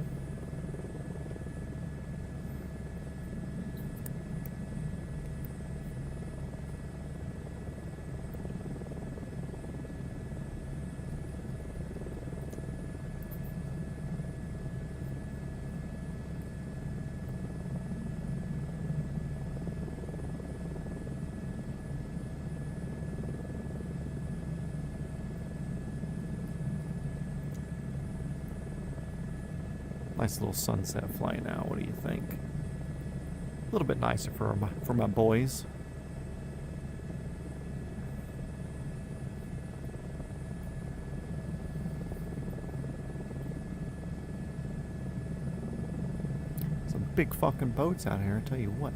Nice little sunset flight now. What do you think? A little bit nicer for my boys. Some big fucking boats out here, I tell you what.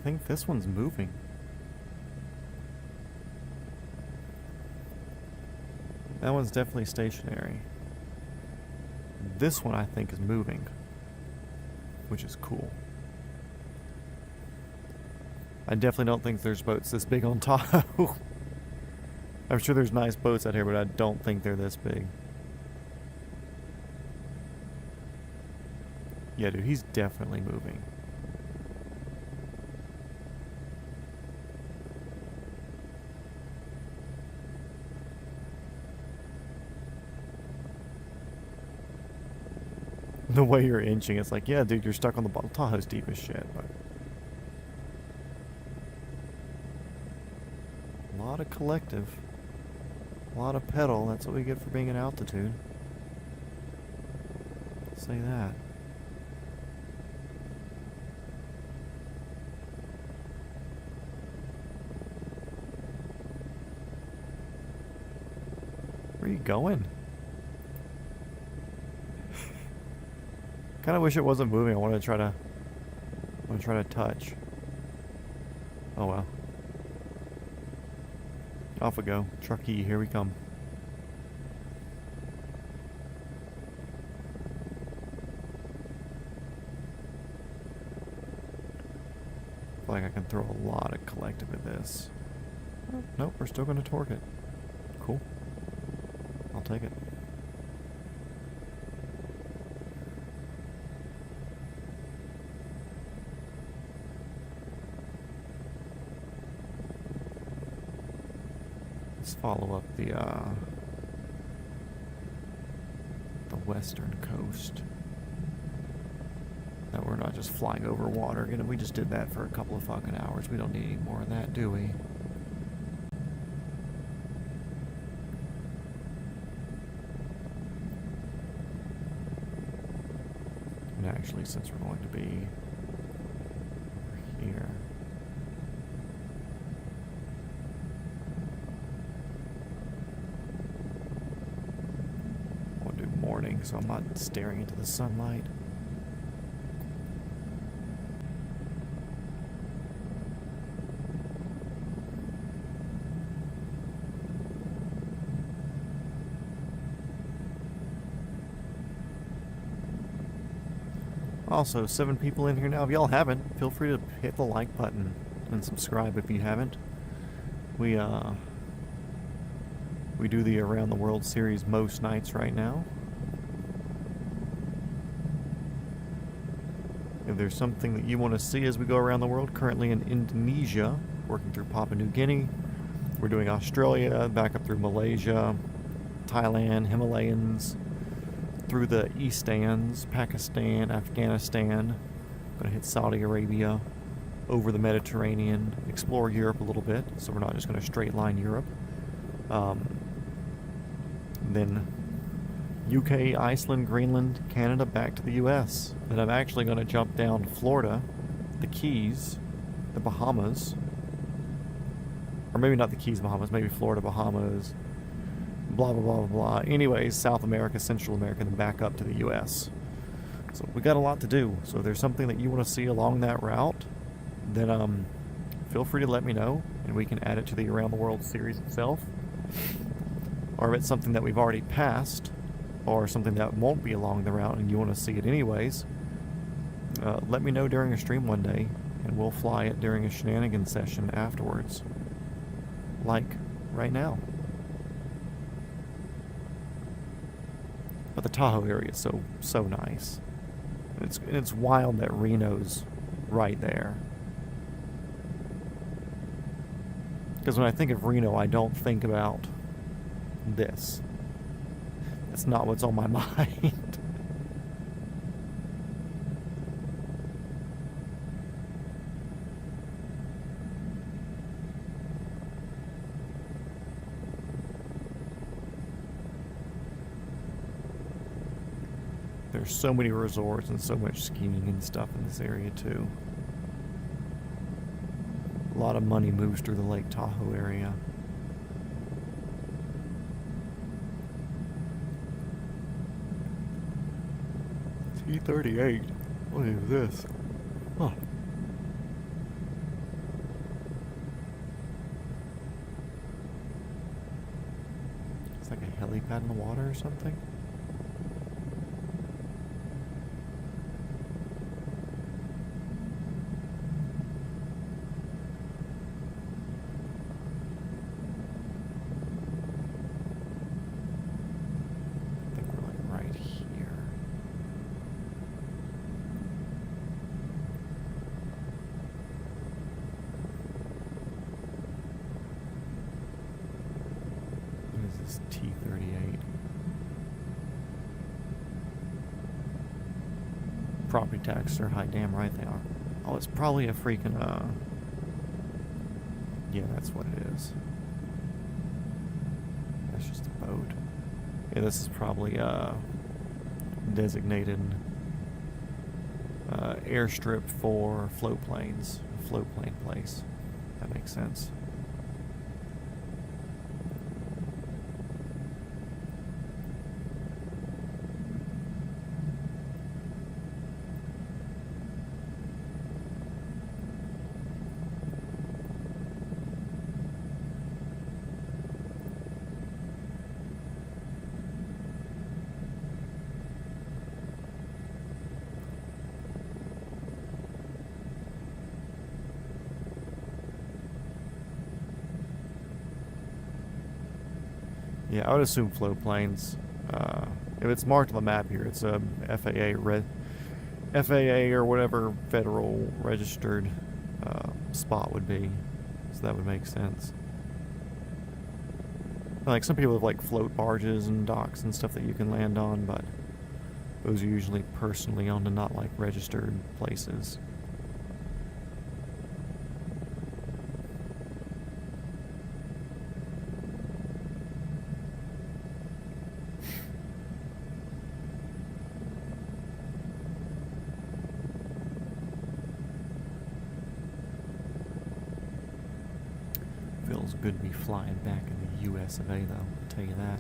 think this one's moving. That one's definitely stationary. This one I think is moving, which is cool. I definitely don't think there's boats this big on Tahoe. I'm sure there's nice boats out here, but I don't think they're this big. Yeah, dude, he's definitely moving. The way you're inching, it's like, yeah, dude, you're stuck on the bottom. Tahoe's deep as shit, but... A lot of collective. A lot of pedal. That's what we get for being at altitude. I'll say that. Where are you going? Kind of wish it wasn't moving. I want to try to touch. Oh well. Off we go. Truckee, here we come. I feel like I can throw a lot of collective at this. Oh, nope, we're still going to torque it. Cool. I'll take it. Let's follow up the western coast. That we're not just flying over water. You know, we just did that for a couple of fucking hours. We don't need any more of that, do we? And actually, since we're going to be over here, I want to do morning so I'm not staring into the sunlight. Also, 7 people in here now. If y'all haven't, feel free to hit the like button and subscribe if you haven't. We do the Around the World series most nights right now. If there's something that you want to see as we go around the world, currently in Indonesia, working through Papua New Guinea. We're doing Australia, back up through Malaysia, Thailand, Himalayas, through the Eastans, Pakistan, Afghanistan. Gonna hit Saudi Arabia, over the Mediterranean, explore Europe a little bit, so we're not just gonna straight line Europe. Then UK, Iceland, Greenland, Canada, back to the US. Then I'm actually gonna jump down to Florida, the Keys, the Bahamas, or maybe not the Keys, Bahamas, maybe Florida, Bahamas, blah, blah, blah, blah, blah. Anyways, South America, Central America, then back up to the U.S. So we got a lot to do. So if there's something that you want to see along that route, then feel free to let me know, and we can add it to the Around the World series itself. Or if it's something that we've already passed, or something that won't be along the route and you want to see it anyways, let me know during a stream one day, and we'll fly it during a shenanigans session afterwards. Like right now. But the Tahoe area is so nice. It's wild that Reno's right there. Because when I think of Reno, I don't think about this. That's not what's on my mind. There's so many resorts and so much skiing and stuff in this area too. A lot of money moves through the Lake Tahoe area. T38. What is this? Huh. pad in the water or something? I think we're like right here. What is this T-38? Property taxes are high, damn right they are. Oh, it's probably a freaking, yeah, that's what it is. That's just a boat. Yeah, this is probably, designated, airstrip for float planes. Float plane place. That makes sense. Yeah, I would assume float planes. If it's marked on the map here, it's a FAA or whatever federal registered spot would be. So that would make sense. Like some people have like float barges and docks and stuff that you can land on, but those are usually personally owned and not like registered places. Feels good to be flying back in the US of A, though, I'll tell you that.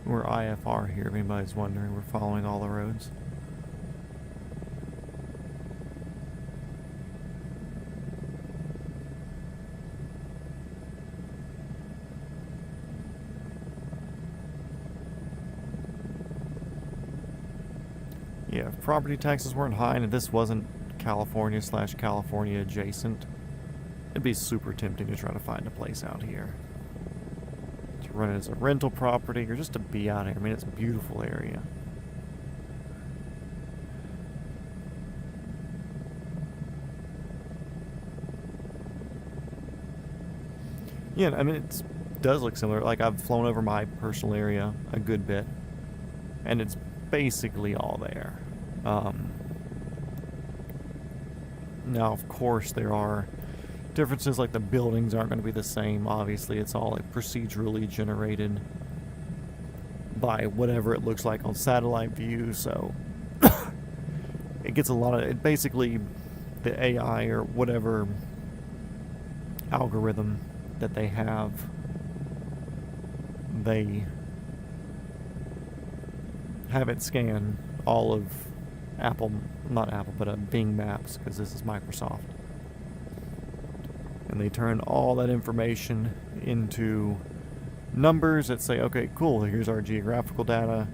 We're IFR here, if anybody's wondering. We're following all the roads. Yeah, if property taxes weren't high and if this wasn't California/California adjacent, it'd be super tempting to try to find a place out here. To run it as a rental property or just to be out here. I mean, it's a beautiful area. Yeah, I mean, it does look similar. Like, I've flown over my personal area a good bit, and it's basically all there. Now, of course, there are differences, like the buildings aren't going to be the same. Obviously, it's all like procedurally generated by whatever it looks like on satellite view, so it gets a lot of it. Basically, the AI or whatever algorithm that they have, they have it scan all of not Apple, but Bing Maps, because this is Microsoft. And they turn all that information into numbers that say, okay, cool, here's our geographical data,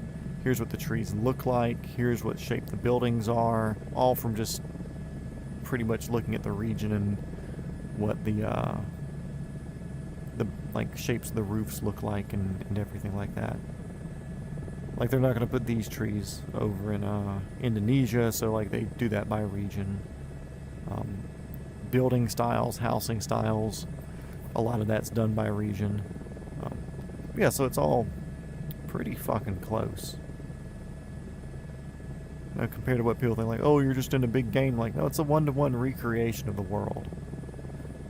here's what the trees look like, here's what shape the buildings are, all from just pretty much looking at the region and what the like shapes of the roofs look like and everything like that. Like, they're not going to put these trees over in Indonesia, so like they do that by region. Building styles, housing styles, a lot of that's done by region. Yeah, so it's all pretty fucking close. Now, compared to what people think, like, oh, you're just in a big game. Like, no, it's a one-to-one recreation of the world.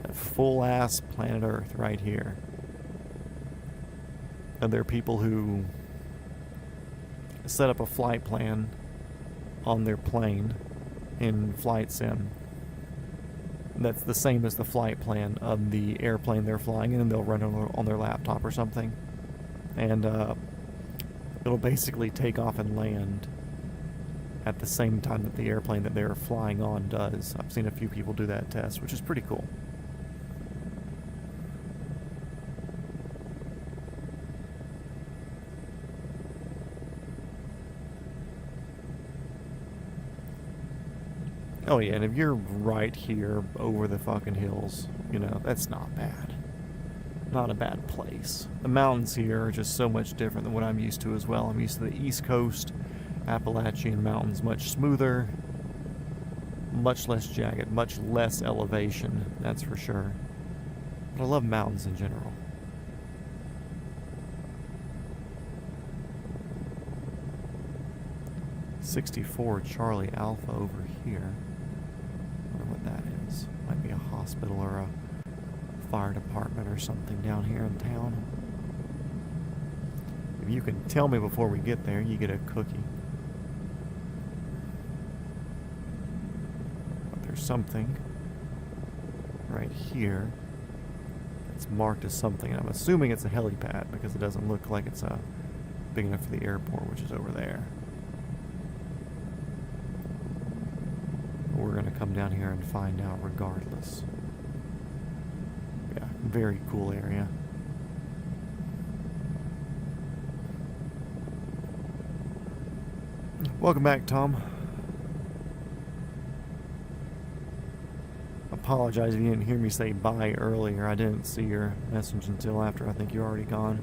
A full-ass planet Earth right here. And there are people who set up a flight plan on their plane in Flight Sim. That's the same as the flight plan of the airplane they're flying in, and they'll run it on their laptop or something. And it'll basically take off and land at the same time that the airplane that they're flying on does. I've seen a few people do that test, which is pretty cool. Oh yeah, and if you're right here over the fucking hills, you know, that's not bad. Not a bad place. The mountains here are just so much different than what I'm used to as well. I'm used to the East Coast, Appalachian mountains, much smoother, much less jagged, much less elevation, that's for sure. But I love mountains in general. '64 Charlie Alpha over here. I wonder what that is. Might be a hospital or a fire department or something down here in town. If you can tell me before we get there, you get a cookie. But there's something right here that's marked as something. I'm assuming it's a helipad because it doesn't look like it's big enough for the airport, which is over there. We're going to come down here and find out regardless. Yeah, very cool area. Welcome back, Tom. Apologize if you didn't hear me say bye earlier. I didn't see your message until after I think you're already gone.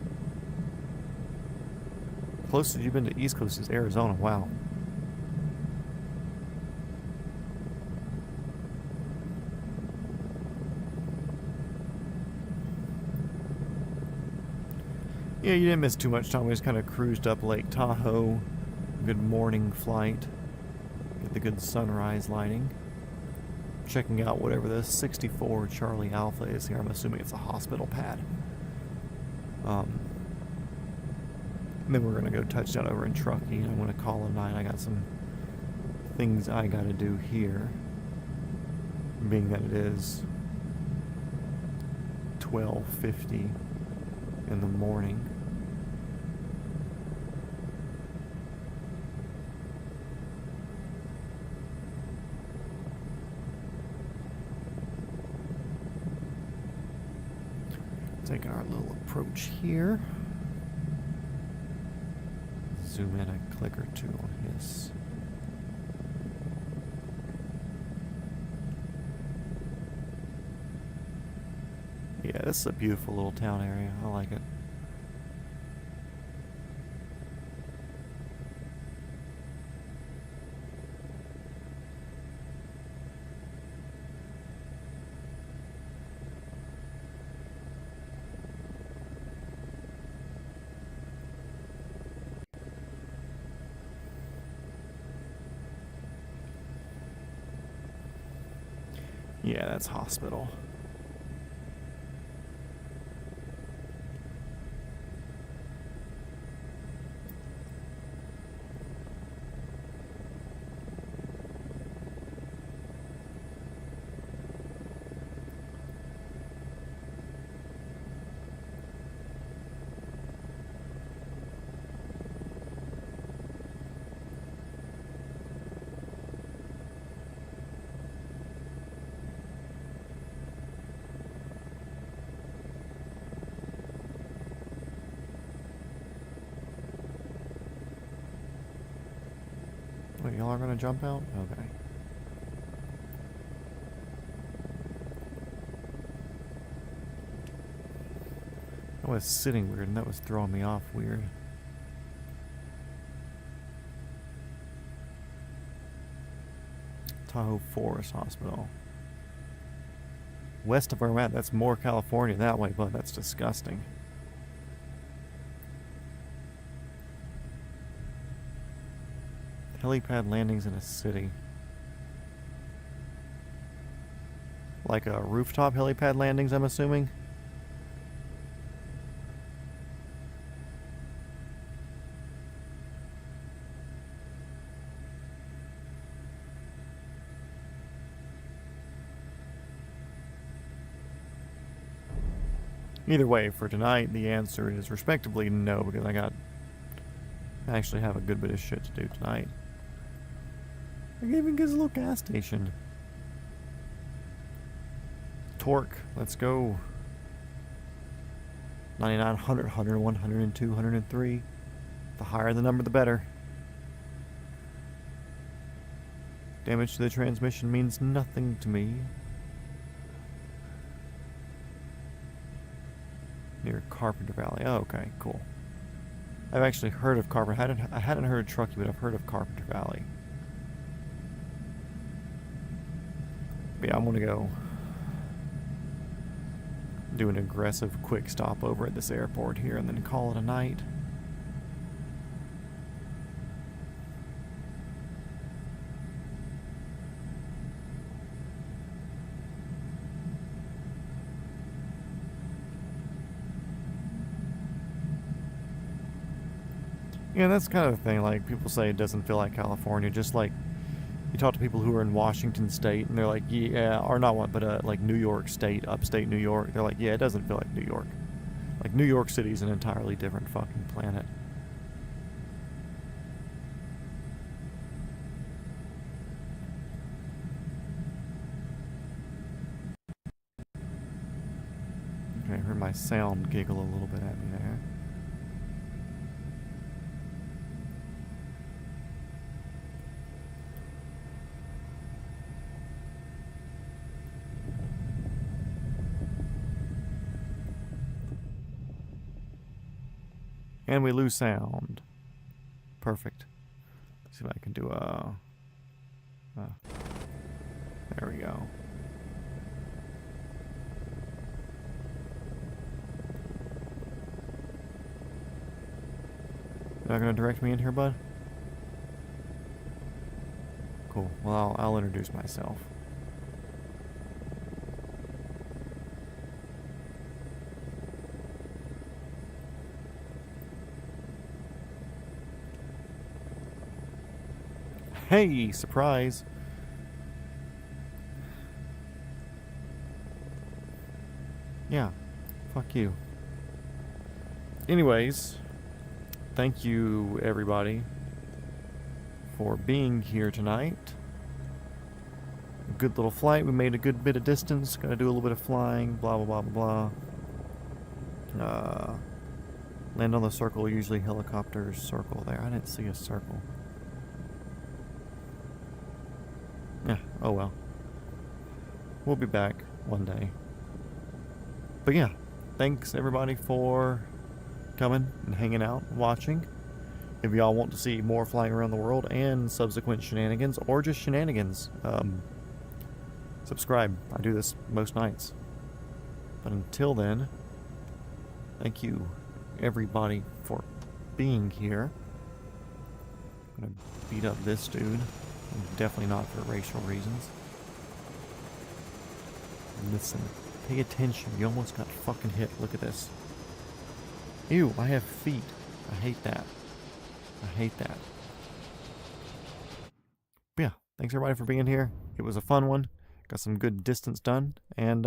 Closest you've been to East Coast is Arizona. Wow. Yeah, you didn't miss too much time. We just kind of cruised up Lake Tahoe. Good morning flight. Get the good sunrise lighting. Checking out whatever the '64 Charlie Alpha is here. I'm assuming it's a hospital pad. And then we're going to go touchdown over in Truckee. I'm going to call it a night. I got some things I got to do here. Being that it is 12:50 in the morning. Taking our little approach here. Zoom in a click or two on his. Yeah, this is a beautiful little town area. I like it. Yeah, that's hospital. Wait, y'all are gonna jump out? Okay. I was sitting weird and that was throwing me off weird. Tahoe Forest Hospital. West of where I'm at, that's more California that way, but that's disgusting. Helipad landings in a city. Like a rooftop helipad landings, I'm assuming? Either way, for tonight, the answer is respectively no, because I actually have a good bit of shit to do tonight. I can even get a little gas station. Torque, let's go. 99, 100, 101, 102, 103. The higher the number, the better. Damage to the transmission means nothing to me. Near Carpenter Valley. Oh, okay, cool. I've actually heard of Carpenter. I hadn't heard of Truckee, but I've heard of Carpenter Valley. But yeah, I'm gonna go do an aggressive quick stop over at this airport here and then call it a night. Yeah, that's kind of the thing. Like, people say it doesn't feel like California. Just like you talk to people who are in Washington State, and they're like, yeah, or not one, but like New York State, upstate New York. They're like, yeah, it doesn't feel like New York. Like, New York City is an entirely different fucking planet. Okay, I heard my sound giggle a little bit at me there. And we lose sound. Perfect. Let's see if I can do a... there we go. You're not going to direct me in here, bud? Cool. Well, I'll introduce myself. Hey, surprise. Yeah, fuck you. Anyways, thank you everybody for being here tonight. A good little flight. We made a good bit of distance. Gonna do a little bit of flying. Blah blah blah blah blah. Land on the circle. Usually helicopters circle there. I didn't see a circle. Yeah, oh well. We'll be back one day. But yeah, thanks everybody for coming and hanging out, watching. If y'all want to see more flying around the world and subsequent shenanigans, or just shenanigans, subscribe. I do this most nights. But until then, thank you everybody for being here. I'm gonna beat up this dude. Definitely not for racial reasons. Listen, pay attention. You almost got fucking hit. Look at this. Ew, I have feet. I hate that. I hate that. But yeah, thanks everybody for being here. It was a fun one. Got some good distance done. And,